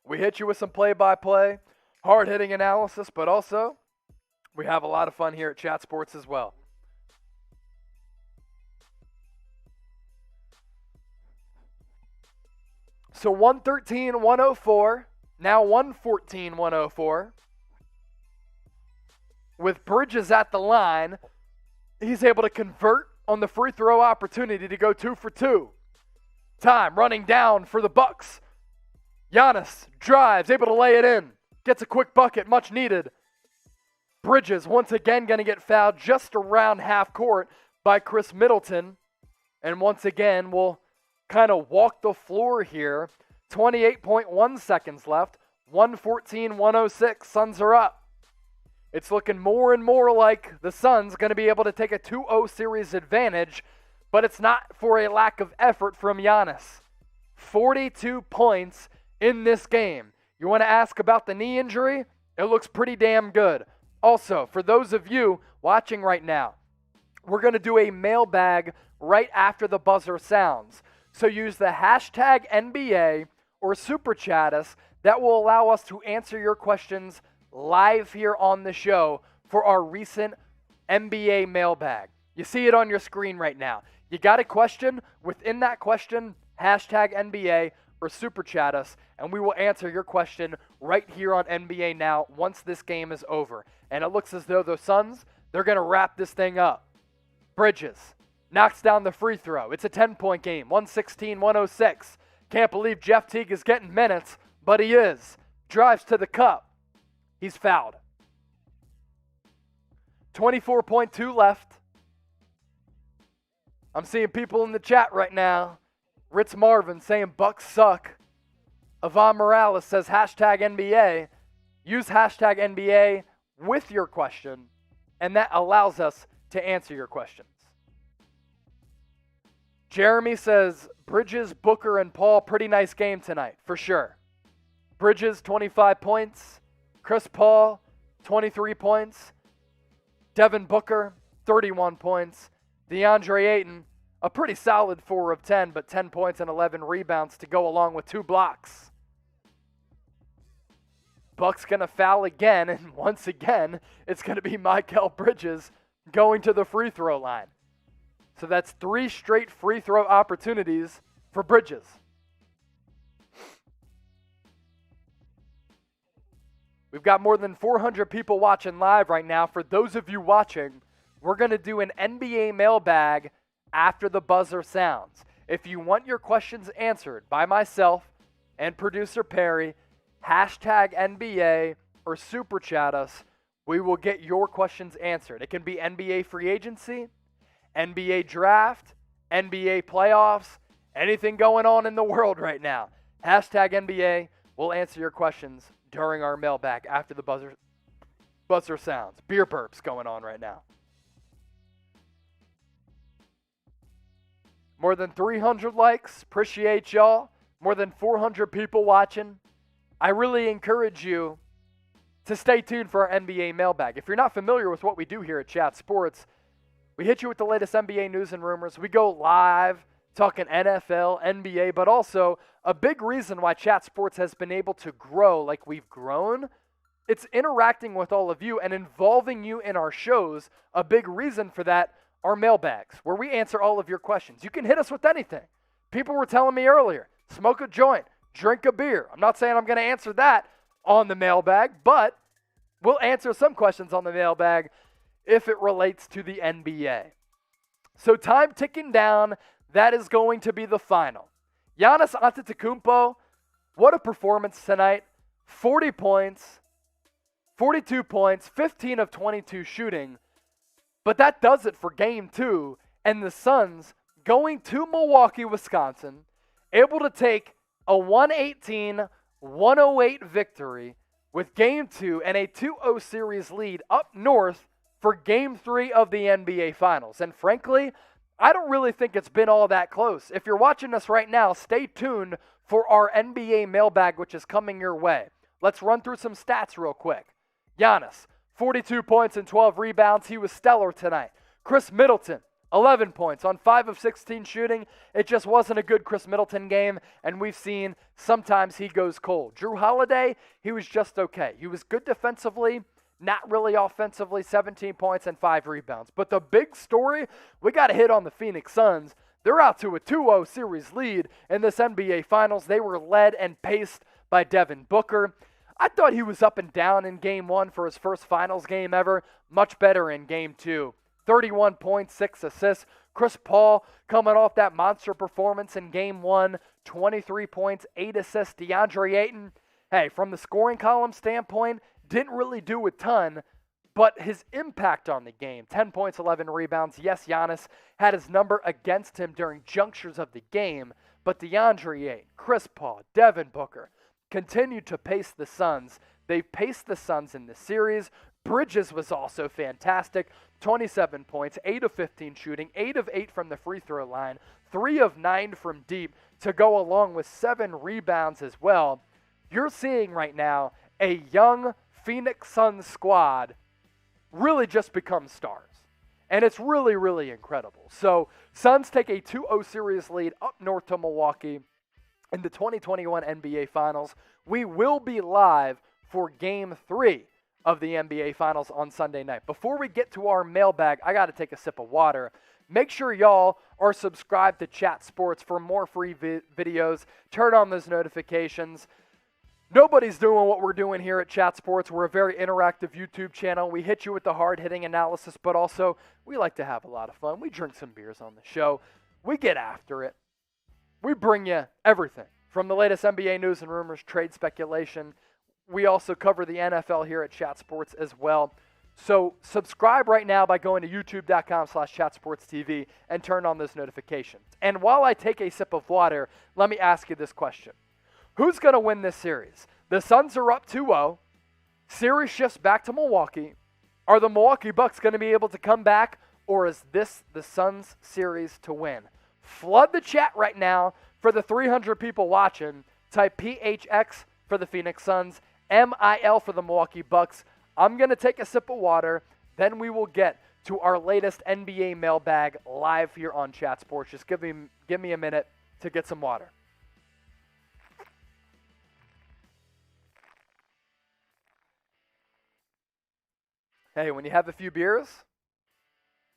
We hit you with some play-by-play, hard-hitting analysis, but also we have a lot of fun here at Chat Sports as well. So 113-104, now 114-104. With Bridges at the line, he's able to convert on the free throw opportunity to go 2 for 2. Time running down for the Bucks. Giannis drives, able to lay it in. Gets a quick bucket, much needed. Bridges once again going to get fouled just around half court by Khris Middleton. And once again, we'll kind of walk the floor here. 28.1 seconds left. 114-106. Suns are up. It's looking more and more like the Suns going to be able to take a 2-0 series advantage, but it's not for a lack of effort from Giannis. 42 points in this game. You want to ask about the knee injury? It looks pretty damn good. Also, for those of you watching right now, we're going to do a mailbag right after the buzzer sounds. So use the hashtag NBA or Super Chat us. That will allow us to answer your questions live here on the show for our recent NBA mailbag. You see it on your screen right now. You got a question? Within that question, hashtag NBA or Super Chat us, and we will answer your question right here on NBA Now once this game is over. And it looks as though the Suns, they're going to wrap this thing up. Bridges knocks down the free throw. It's a 10-point game, 116-106. Can't believe Jeff Teague is getting minutes, but he is. Drives to the cup. He's fouled. 24.2 left. I'm seeing people in the chat right now. Ritz Marvin saying Bucks suck. Yvonne Morales says hashtag NBA. Use hashtag NBA with your question, and that allows us to answer your questions. Jeremy says Bridges, Booker, and Paul, pretty nice game tonight, for sure. Bridges, 25 points. Chris Paul, 23 points. Devin Booker, 31 points. DeAndre Ayton, a pretty solid 4 of 10, but 10 points and 11 rebounds to go along with 2 blocks. Bucks going to foul again, and once again, it's going to be Mikal Bridges going to the free throw line. So that's 3 straight free throw opportunities for Bridges. We've got more than 400 people watching live right now. For those of you watching, we're going to do an NBA mailbag after the buzzer sounds. If you want your questions answered by myself and producer Perry, hashtag NBA or Super Chat us, we will get your questions answered. It can be NBA free agency, NBA draft, NBA playoffs, anything going on in the world right now. Hashtag NBA. We'll answer your questions during our mailbag after the buzzer sounds. Beer burps going on right now. More than 300 likes. Appreciate y'all. More than 400 people watching. I really encourage you to stay tuned for our NBA mailbag. If you're not familiar with what we do here at Chat Sports, we hit you with the latest NBA news and rumors. We go live talking NFL, NBA, but also a big reason why Chat Sports has been able to grow like we've grown. It's interacting with all of you and involving you in our shows. A big reason for that are mailbags, where we answer all of your questions. You can hit us with anything. People were telling me earlier, smoke a joint, drink a beer. I'm not saying I'm going to answer that on the mailbag, but we'll answer some questions on the mailbag if it relates to the NBA. So time ticking down. That is going to be the final. Giannis Antetokounmpo, what a performance tonight. 40 points, 42 points, 15 of 22 shooting. But that does it for Game 2. And the Suns going to Milwaukee, Wisconsin, able to take a 118-108 victory with Game 2 and a 2-0 series lead up north for Game 3 of the NBA Finals. And frankly, I don't really think it's been all that close. If you're watching us right now, stay tuned for our NBA mailbag, which is coming your way. Let's run through some stats real quick. Giannis, 42 points and 12 rebounds. He was stellar tonight. Khris Middleton, 11 points on 5 of 16 shooting. It just wasn't a good Khris Middleton game, and we've seen sometimes he goes cold. Jrue Holiday, he was just okay. He was good defensively, not really offensively, 17 points and 5 rebounds. But the big story, we got to hit on the Phoenix Suns. They're out to a 2-0 series lead in this NBA Finals. They were led and paced by Devin Booker. I thought he was up and down in Game 1 for his first Finals game ever. Much better in Game 2. 31 points, 6 assists. Chris Paul coming off that monster performance in Game 1. 23 points, 8 assists. DeAndre Ayton, hey, from the scoring column standpoint, didn't really do a ton, but his impact on the game, 10 points, 11 rebounds. Yes, Giannis had his number against him during junctures of the game, but DeAndre Ayton, Chris Paul, Devin Booker continued to pace the Suns. They paced the Suns in the series. Bridges was also fantastic. 27 points, 8 of 15 shooting, 8 of 8 from the free throw line, 3 of 9 from deep to go along with 7 rebounds as well. You're seeing right now a young Phoenix Suns squad really just become stars. And it's really, really incredible. So Suns take a 2-0 series lead up north to Milwaukee in the 2021 NBA Finals. We will be live for Game 3 of the NBA Finals on Sunday night. Before we get to our mailbag, I got to take a sip of water. Make sure y'all are subscribed to Chat Sports for more free videos. Turn on those notifications. Nobody's doing what we're doing here at Chat Sports. We're a very interactive YouTube channel. We hit you with the hard-hitting analysis, but also we like to have a lot of fun. We drink some beers on the show. We get after it. We bring you everything from the latest NBA news and rumors, trade speculation. We also cover the NFL here at Chat Sports as well. So subscribe right now by going to youtube.com/chatsportstv and turn on those notifications. And while I take a sip of water, let me ask you this question. Who's going to win this series? The Suns are up 2-0. Series shifts back to Milwaukee. Are the Milwaukee Bucks going to be able to come back, or is this the Suns series to win? Flood the chat right now for the 300 people watching. Type PHX for the Phoenix Suns, MIL for the Milwaukee Bucks. I'm going to take a sip of water. Then we will get to our latest NBA mailbag live here on Chat Sports. Just give me a minute to get some water. Hey, when you have a few beers,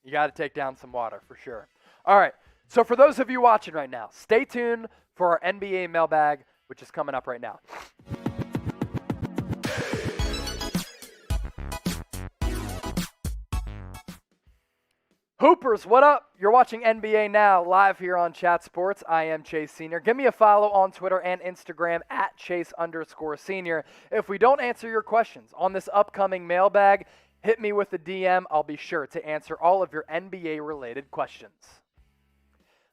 you got to take down some water for sure. All right, so for those of you watching right now, stay tuned for our NBA mailbag, which is coming up right now. Hoopers, what up? You're watching NBA Now live here on Chat Sports. I am Chase Senior. Give me a follow on Twitter and Instagram at Chase_Senior. If we don't answer your questions on this upcoming mailbag, hit me with a DM. I'll be sure to answer all of your NBA-related questions.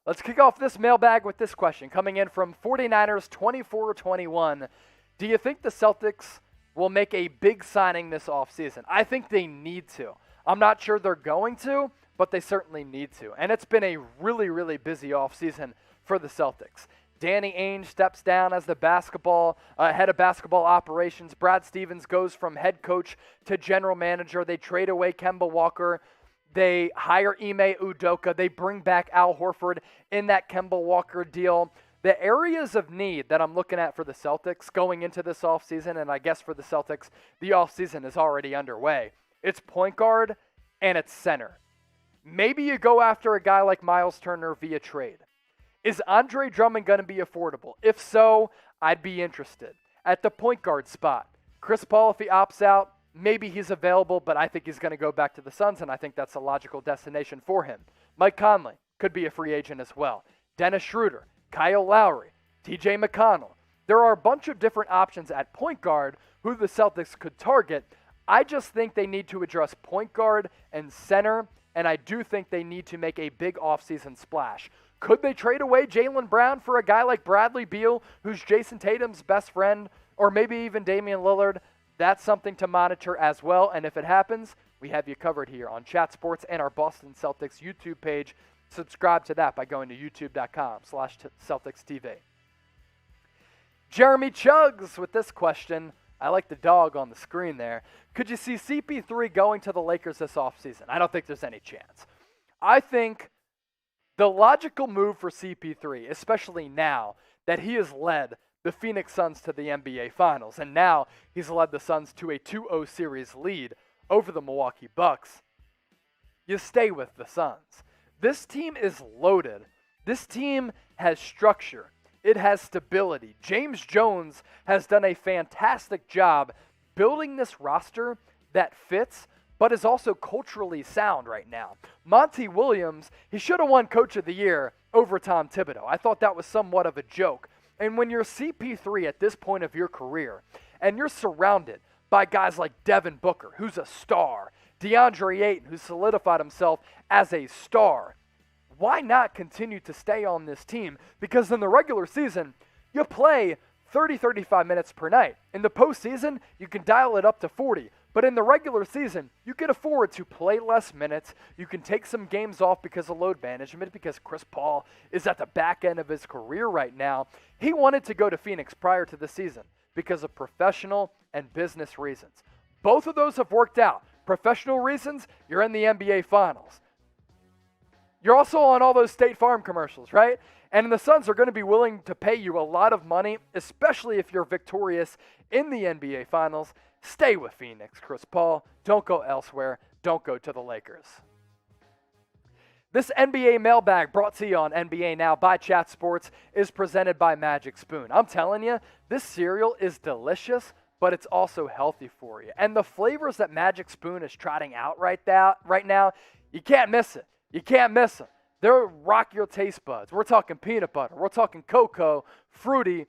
Let's kick off this mailbag with this question coming in from 49ers 2421. Do you think the Celtics will make a big signing this offseason? I think they need to. I'm not sure they're going to, but they certainly need to. And it's been a really, really busy offseason for the Celtics. Danny Ainge steps down as the head of basketball operations. Brad Stevens goes from head coach to general manager. They trade away Kemba Walker. They hire Ime Udoka. They bring back Al Horford in that Kemba Walker deal. The areas of need that I'm looking at for the Celtics going into this offseason, and I guess for the Celtics, the offseason is already underway. It's point guard and it's center. Maybe you go after a guy like Miles Turner via trade. Is Andre Drummond going to be affordable? If so, I'd be interested. At the point guard spot, Chris Paul, if he opts out, maybe he's available, but I think he's going to go back to the Suns, and I think that's a logical destination for him. Mike Conley could be a free agent as well. Dennis Schroeder, Kyle Lowry, TJ McConnell. There are a bunch of different options at point guard who the Celtics could target. I just think they need to address point guard and center, and I do think they need to make a big offseason splash. Could they trade away Jaylen Brown for a guy like Bradley Beal, who's Jason Tatum's best friend, or maybe even Damian Lillard? That's something to monitor as well, and if it happens, we have you covered here on Chat Sports and our Boston Celtics YouTube page. Subscribe to that by going to youtube.com/CelticsTV. Jeremy Chugs with this question. I like the dog on the screen there. Could you see CP3 going to the Lakers this offseason? I don't think there's any chance. I think the logical move for CP3, especially now that he has led the Phoenix Suns to the NBA Finals, and now he's led the Suns to a 2-0 series lead over the Milwaukee Bucks, you stay with the Suns. This team is loaded This team has structure. It has stability. James Jones has done a fantastic job building this roster that fits, but is also culturally sound right now. Monty Williams, he should have won Coach of the Year over Tom Thibodeau. I thought that was somewhat of a joke. And when you're CP3 at this point of your career, and you're surrounded by guys like Devin Booker, who's a star, DeAndre Ayton, who solidified himself as a star, why not continue to stay on this team? Because in the regular season, you play 30, 35 minutes per night. In the postseason, you can dial it up to 40. But in the regular season, you can afford to play less minutes. You can take some games off because of load management, because Chris Paul is at the back end of his career right now. He wanted to go to Phoenix prior to the season because of professional and business reasons. Both of those have worked out. Professional reasons, you're in the NBA Finals. You're also on all those State Farm commercials, right? And the Suns are going to be willing to pay you a lot of money, especially if you're victorious in the NBA Finals. Stay with Phoenix, Chris Paul. Don't go elsewhere. Don't go to the Lakers. This NBA mailbag brought to you on NBA Now by Chat Sports is presented by Magic Spoon. I'm telling you, this cereal is delicious, but it's also healthy for you. And the flavors that Magic Spoon is trotting out right now, you can't miss it. You can't miss them. They'll rock your taste buds. We're talking peanut butter. We're talking cocoa, fruity.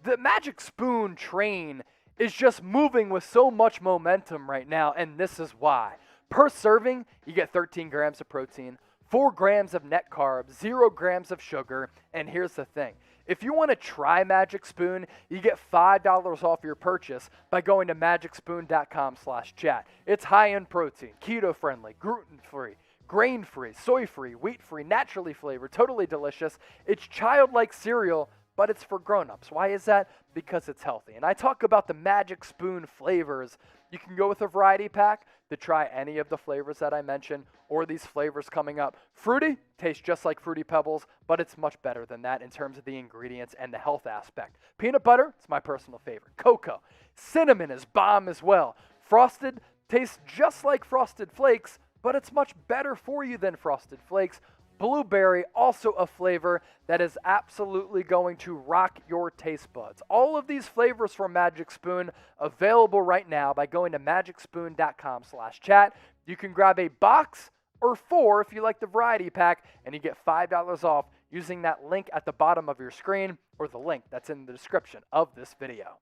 The Magic Spoon train is just moving with so much momentum right now, and this is why. Per serving, you get 13 grams of protein, 4 grams of net carbs, 0 grams of sugar, and here's the thing. If you want to try Magic Spoon, you get $5 off your purchase by going to magicspoon.com/chat. It's high in protein, keto-friendly, gluten-free, grain-free, soy-free, wheat-free, naturally flavored, totally delicious. It's childlike cereal, but it's for grown-ups. Why is that? Because it's healthy. And I talk about the Magic Spoon flavors. You can go with a variety pack to try any of the flavors that I mentioned, or these flavors coming up. Fruity tastes just like Fruity Pebbles, but it's much better than that in terms of the ingredients and the health aspect. Peanut butter, it's my personal favorite. Cocoa. Cinnamon is bomb as well. Frosted tastes just like Frosted Flakes, but it's much better for you than Frosted Flakes. Blueberry, also a flavor that is absolutely going to rock your taste buds. All of these flavors from Magic Spoon available right now by going to magicspoon.com/chat. You can grab a box or 4 if you like the variety pack, and you get $5 off using that link at the bottom of your screen or the link that's in the description of this video.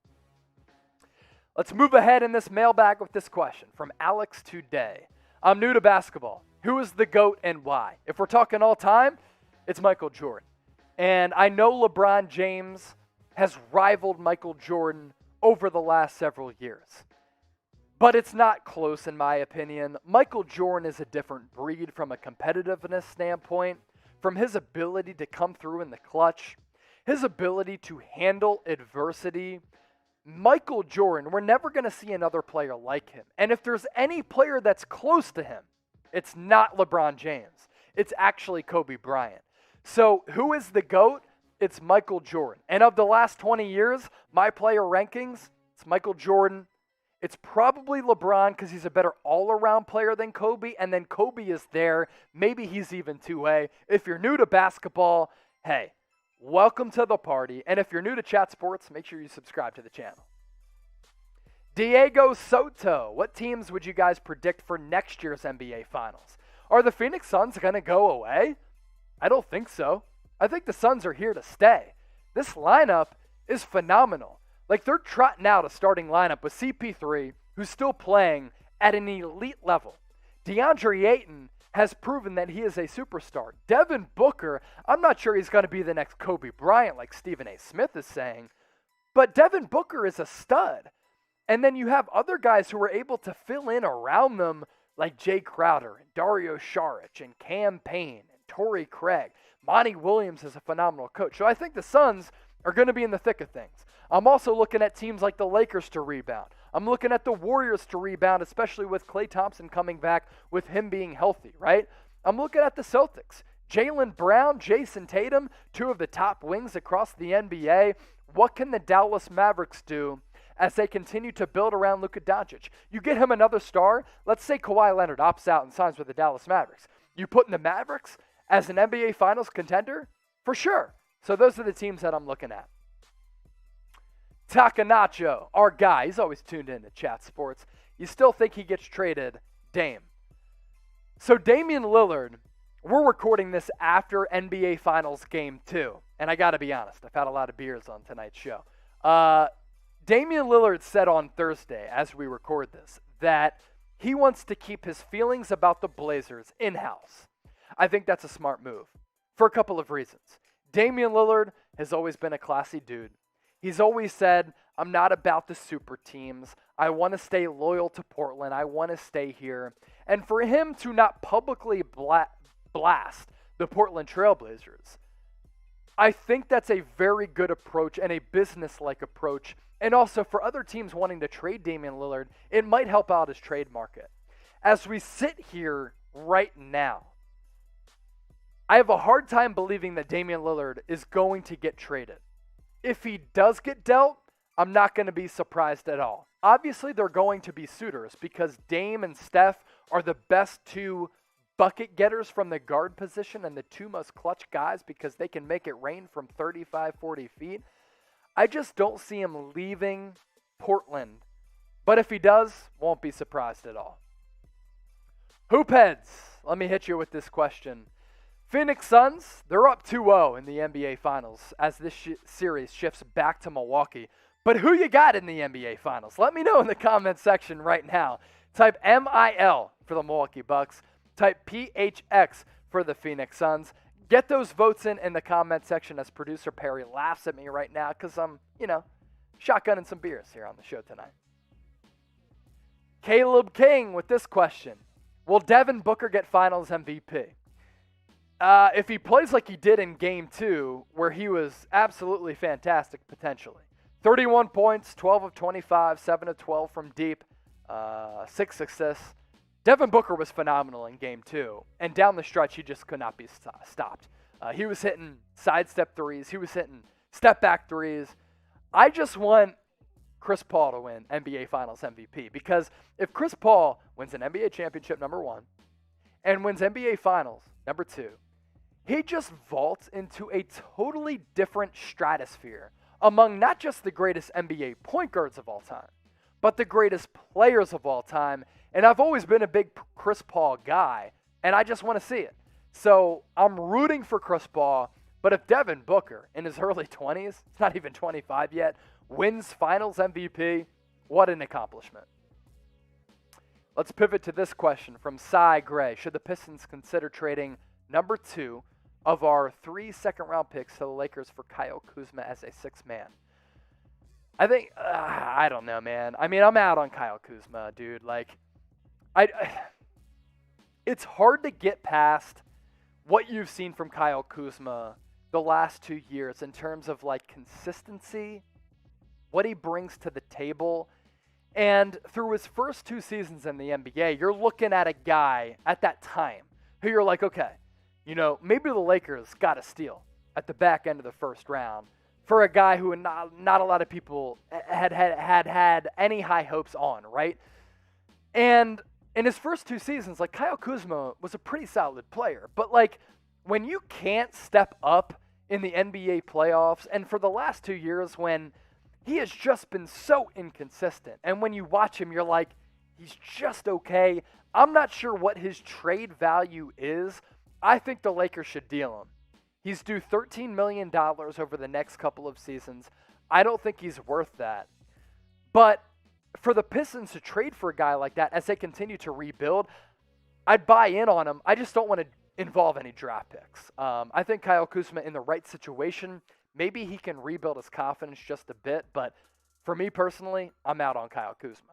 Let's move ahead in this mailbag with this question from Alex today. I'm new to basketball. Who is the GOAT and why? If we're talking all time, it's Michael Jordan. And I know LeBron James has rivaled Michael Jordan over the last several years. But it's not close in my opinion. Michael Jordan is a different breed from a competitiveness standpoint, from his ability to come through in the clutch, his ability to handle adversity. Michael Jordan, we're never going to see another player like him. And if there's any player that's close to him, it's not LeBron James. It's actually Kobe Bryant. So who is the GOAT? It's Michael Jordan. And of the last 20 years, my player rankings, it's Michael Jordan. It's probably LeBron because he's a better all-around player than Kobe. And then Kobe is there. Maybe he's even 2A. If you're new to basketball, hey, welcome to the party. And if you're new to Chat Sports, make sure you subscribe to the channel. Diego Soto, what teams would you guys predict for next year's NBA Finals? Are the Phoenix Suns going to go away? I don't think so. I think the Suns are here to stay. This lineup is phenomenal. Like, they're trotting out a starting lineup with CP3, who's still playing at an elite level. DeAndre Ayton has proven that he is a superstar. Devin Booker, I'm not sure he's going to be the next Kobe Bryant like Stephen A. Smith is saying, but Devin Booker is a stud. And then you have other guys who are able to fill in around them like Jay Crowder and Dario Saric and Cam Payne and Torrey Craig. Monty Williams is a phenomenal coach. So I think the Suns are going to be in the thick of things. I'm also looking at teams like the Lakers to rebound. I'm looking at the Warriors to rebound, especially with Klay Thompson coming back with him being healthy, right? I'm looking at the Celtics. Jaylen Brown, Jason Tatum, 2 of the top wings across the NBA. What can the Dallas Mavericks do as they continue to build around Luka Doncic? You get him another star. Let's say Kawhi Leonard opts out and signs with the Dallas Mavericks. You put in the Mavericks as an NBA Finals contender, For sure. So those are the teams that I'm looking at. Takanacho, our guy, he's always tuned in to Chat Sports. You still think he gets traded? Dame. So Damian Lillard, we're recording this after NBA Finals Game 2. And I got to be honest, I've had a lot of beers on tonight's show. Damian Lillard said on Thursday, as we record this, that he wants to keep his feelings about the Blazers in-house. I think that's a smart move for a couple of reasons. Damian Lillard has always been a classy dude. He's always said, I'm not about the super teams. I want to stay loyal to Portland. I want to stay here. And for him to not publicly blast the Portland Trailblazers, I think that's a very good approach and a business-like approach. And also for other teams wanting to trade Damian Lillard, it might help out his trade market. As we sit here right now, I have a hard time believing that Damian Lillard is going to get traded. If he does get dealt, I'm not going to be surprised at all. Obviously, they're going to be suitors because Dame and Steph are the best two bucket getters from the guard position and the two most clutch guys because they can make it rain from 35, 40 feet. I just don't see him leaving Portland. But if he does, won't be surprised at all. Hoopheads, let me hit you with this question. Phoenix Suns, they're up 2-0 in the NBA Finals as this series shifts back to Milwaukee. But who you got in the NBA Finals? Let me know in the comment section right now. Type MIL for the Milwaukee Bucks. Type PHX for the Phoenix Suns. Get those votes in the comment section as producer Perry laughs at me right now because I'm, shotgunning some beers here on the show tonight. Caleb King with this question. Will Devin Booker get Finals MVP? If he plays like he did in Game 2, where he was absolutely fantastic potentially. 31 points, 12 of 25, 7 of 12 from deep, 6 assists. Devin Booker was phenomenal in Game 2, and down the stretch, he just could not be stopped. He was hitting sidestep threes. He was hitting step-back threes. I just want Chris Paul to win NBA Finals MVP because if Chris Paul wins an NBA championship, number 1, and wins NBA Finals, number 2, he just vaults into a totally different stratosphere among not just the greatest NBA point guards of all time, but the greatest players of all time. And I've always been a big Chris Paul guy, and I just want to see it. So I'm rooting for Chris Paul, but if Devin Booker in his early 20s, it's not even 25 yet, wins Finals MVP, what an accomplishment. Let's pivot to this question from Cy Gray. Should the Pistons consider trading number 2 of our 3 second-round picks to the Lakers for Kyle Kuzma as a 6-man? I think, I don't know, man. I mean, I'm out on Kyle Kuzma, dude. It's hard to get past what you've seen from Kyle Kuzma the last 2 years in terms of, consistency, what he brings to the table. And through his first 2 seasons in the NBA, you're looking at a guy at that time who you're like, okay, maybe the Lakers got a steal at the back end of the first round for a guy who not a lot of people had any high hopes on, right? And in his first 2 seasons, Kyle Kuzma was a pretty solid player. But, when you can't step up in the NBA playoffs, and for the last 2 years when he has just been so inconsistent, and when you watch him, you're like, he's just okay. I'm not sure what his trade value is. I think the Lakers should deal him. He's due $13 million over the next couple of seasons. I don't think he's worth that. But for the Pistons to trade for a guy like that as they continue to rebuild, I'd buy in on him. I just don't want to involve any draft picks. I think Kyle Kuzma in the right situation, maybe he can rebuild his confidence just a bit. But for me personally, I'm out on Kyle Kuzma.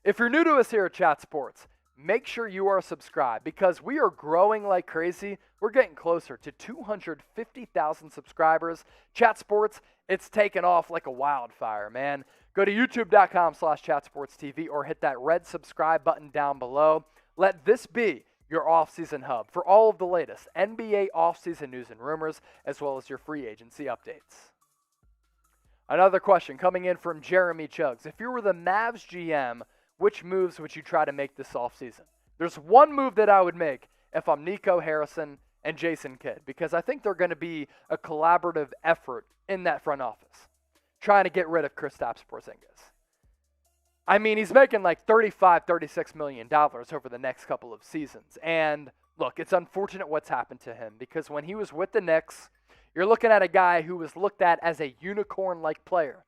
If you're new to us here at Chat Sports, make sure you are subscribed because we are growing like crazy. We're getting closer to 250,000 subscribers. Chat Sports, it's taken off like a wildfire, man. Go to youtube.com/chatsportstv or hit that red subscribe button down below. Let this be your off-season hub for all of the latest NBA off-season news and rumors, as well as your free agency updates. Another question coming in from Jeremy Chugs. If you were the Mavs GM, which moves would you try to make this offseason? There's one move that I would make if I'm Nico Harrison and Jason Kidd, because I think they're going to be a collaborative effort in that front office, trying to get rid of Kristaps Porzingis. I mean, he's making like $35, $36 million over the next couple of seasons. And look, it's unfortunate what's happened to him, because when he was with the Knicks, you're looking at a guy who was looked at as a unicorn-like player.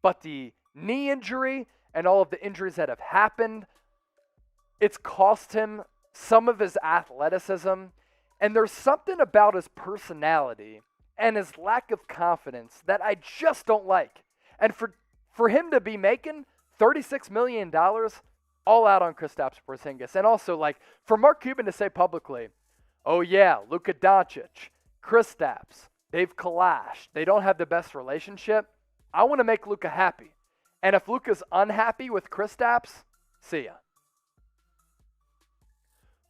But the knee injury and all of the injuries that have happened, it's cost him some of his athleticism. And there's something about his personality and his lack of confidence that I just don't like. And for him to be making $36 million all out on Kristaps Porzingis. And also, like, for Mark Cuban to say publicly, oh yeah, Luka Doncic, Kristaps, they've clashed. They don't have the best relationship. I want to make Luka happy. And if Luka's unhappy with Kristaps, see ya.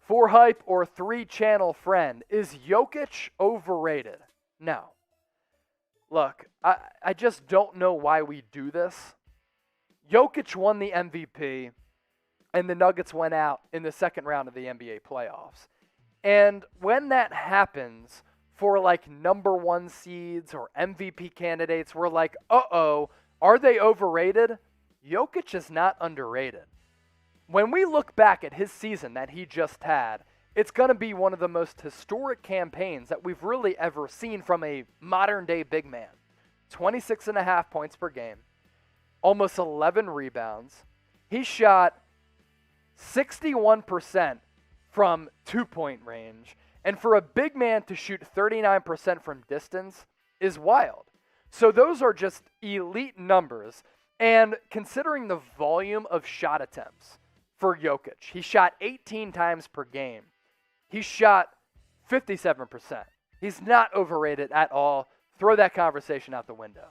4Hype or 3-channel friend, is Jokic overrated? No. Look, I just don't know why we do this. Jokic won the MVP, and the Nuggets went out in the second round of the NBA playoffs. And when that happens for like number 1 seeds or MVP candidates, we're like, uh-oh, are they overrated? Jokic is not underrated. When we look back at his season that he just had, it's going to be one of the most historic campaigns that we've really ever seen from a modern-day big man. 26.5 points per game, almost 11 rebounds. He shot 61% from 2-point range. And for a big man to shoot 39% from distance is wild. So those are just elite numbers. And considering the volume of shot attempts for Jokic, he shot 18 times per game. He shot 57%. He's not overrated at all. Throw that conversation out the window.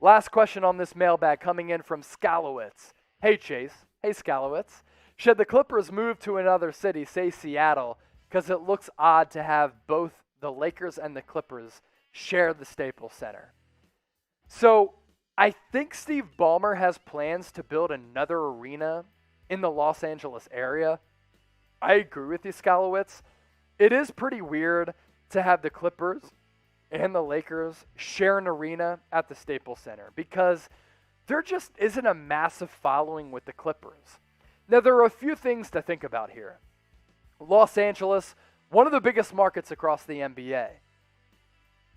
Last question on this mailbag coming in from Skalowitz. Hey, Chase. Hey, Skalowitz. Should the Clippers move to another city, say Seattle, because it looks odd to have both the Lakers and the Clippers share the Staples Center? So I think Steve Ballmer has plans to build another arena in the Los Angeles area. I agree with you, Skalowitz. It is pretty weird to have the Clippers and the Lakers share an arena at the Staples Center, because there just isn't a massive following with the Clippers. Now, there are a few things to think about here. Los Angeles, one of the biggest markets across the NBA.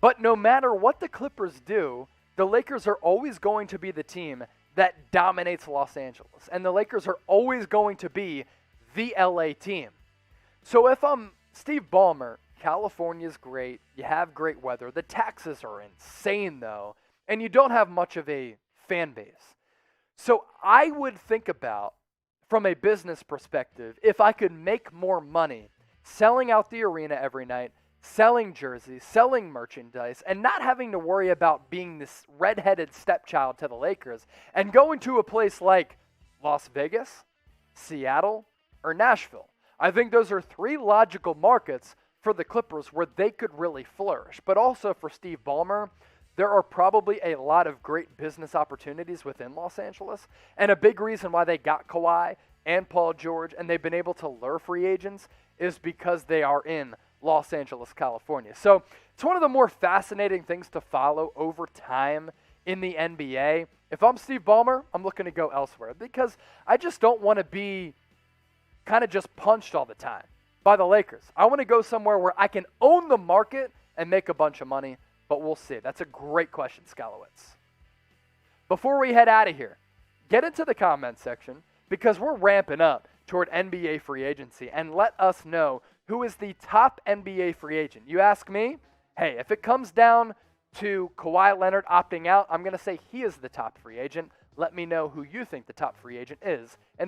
But no matter what the Clippers do, the Lakers are always going to be the team that dominates Los Angeles. And the Lakers are always going to be the LA team. So if I'm Steve Ballmer, California's great. You have great weather. The taxes are insane, though. And you don't have much of a fan base. So I would think about, from a business perspective, if I could make more money selling out the arena every night, selling jerseys, selling merchandise, and not having to worry about being this redheaded stepchild to the Lakers, and going to a place like Las Vegas, Seattle, or Nashville. I think those are 3 logical markets for the Clippers where they could really flourish. But also for Steve Ballmer, there are probably a lot of great business opportunities within Los Angeles. And a big reason why they got Kawhi and Paul George and they've been able to lure free agents is because they are in Los Angeles, California. So it's one of the more fascinating things to follow over time in the NBA. If I'm Steve Ballmer, I'm looking to go elsewhere, because I just don't want to be kind of just punched all the time by the Lakers. I want to go somewhere where I can own the market and make a bunch of money, but we'll see. That's a great question, Skalowitz. Before we head out of here, get into the comment section, because we're ramping up toward NBA free agency, and let us know who is the top NBA free agent. You ask me, hey, if it comes down to Kawhi Leonard opting out, I'm going to say he is the top free agent. Let me know who you think the top free agent is in the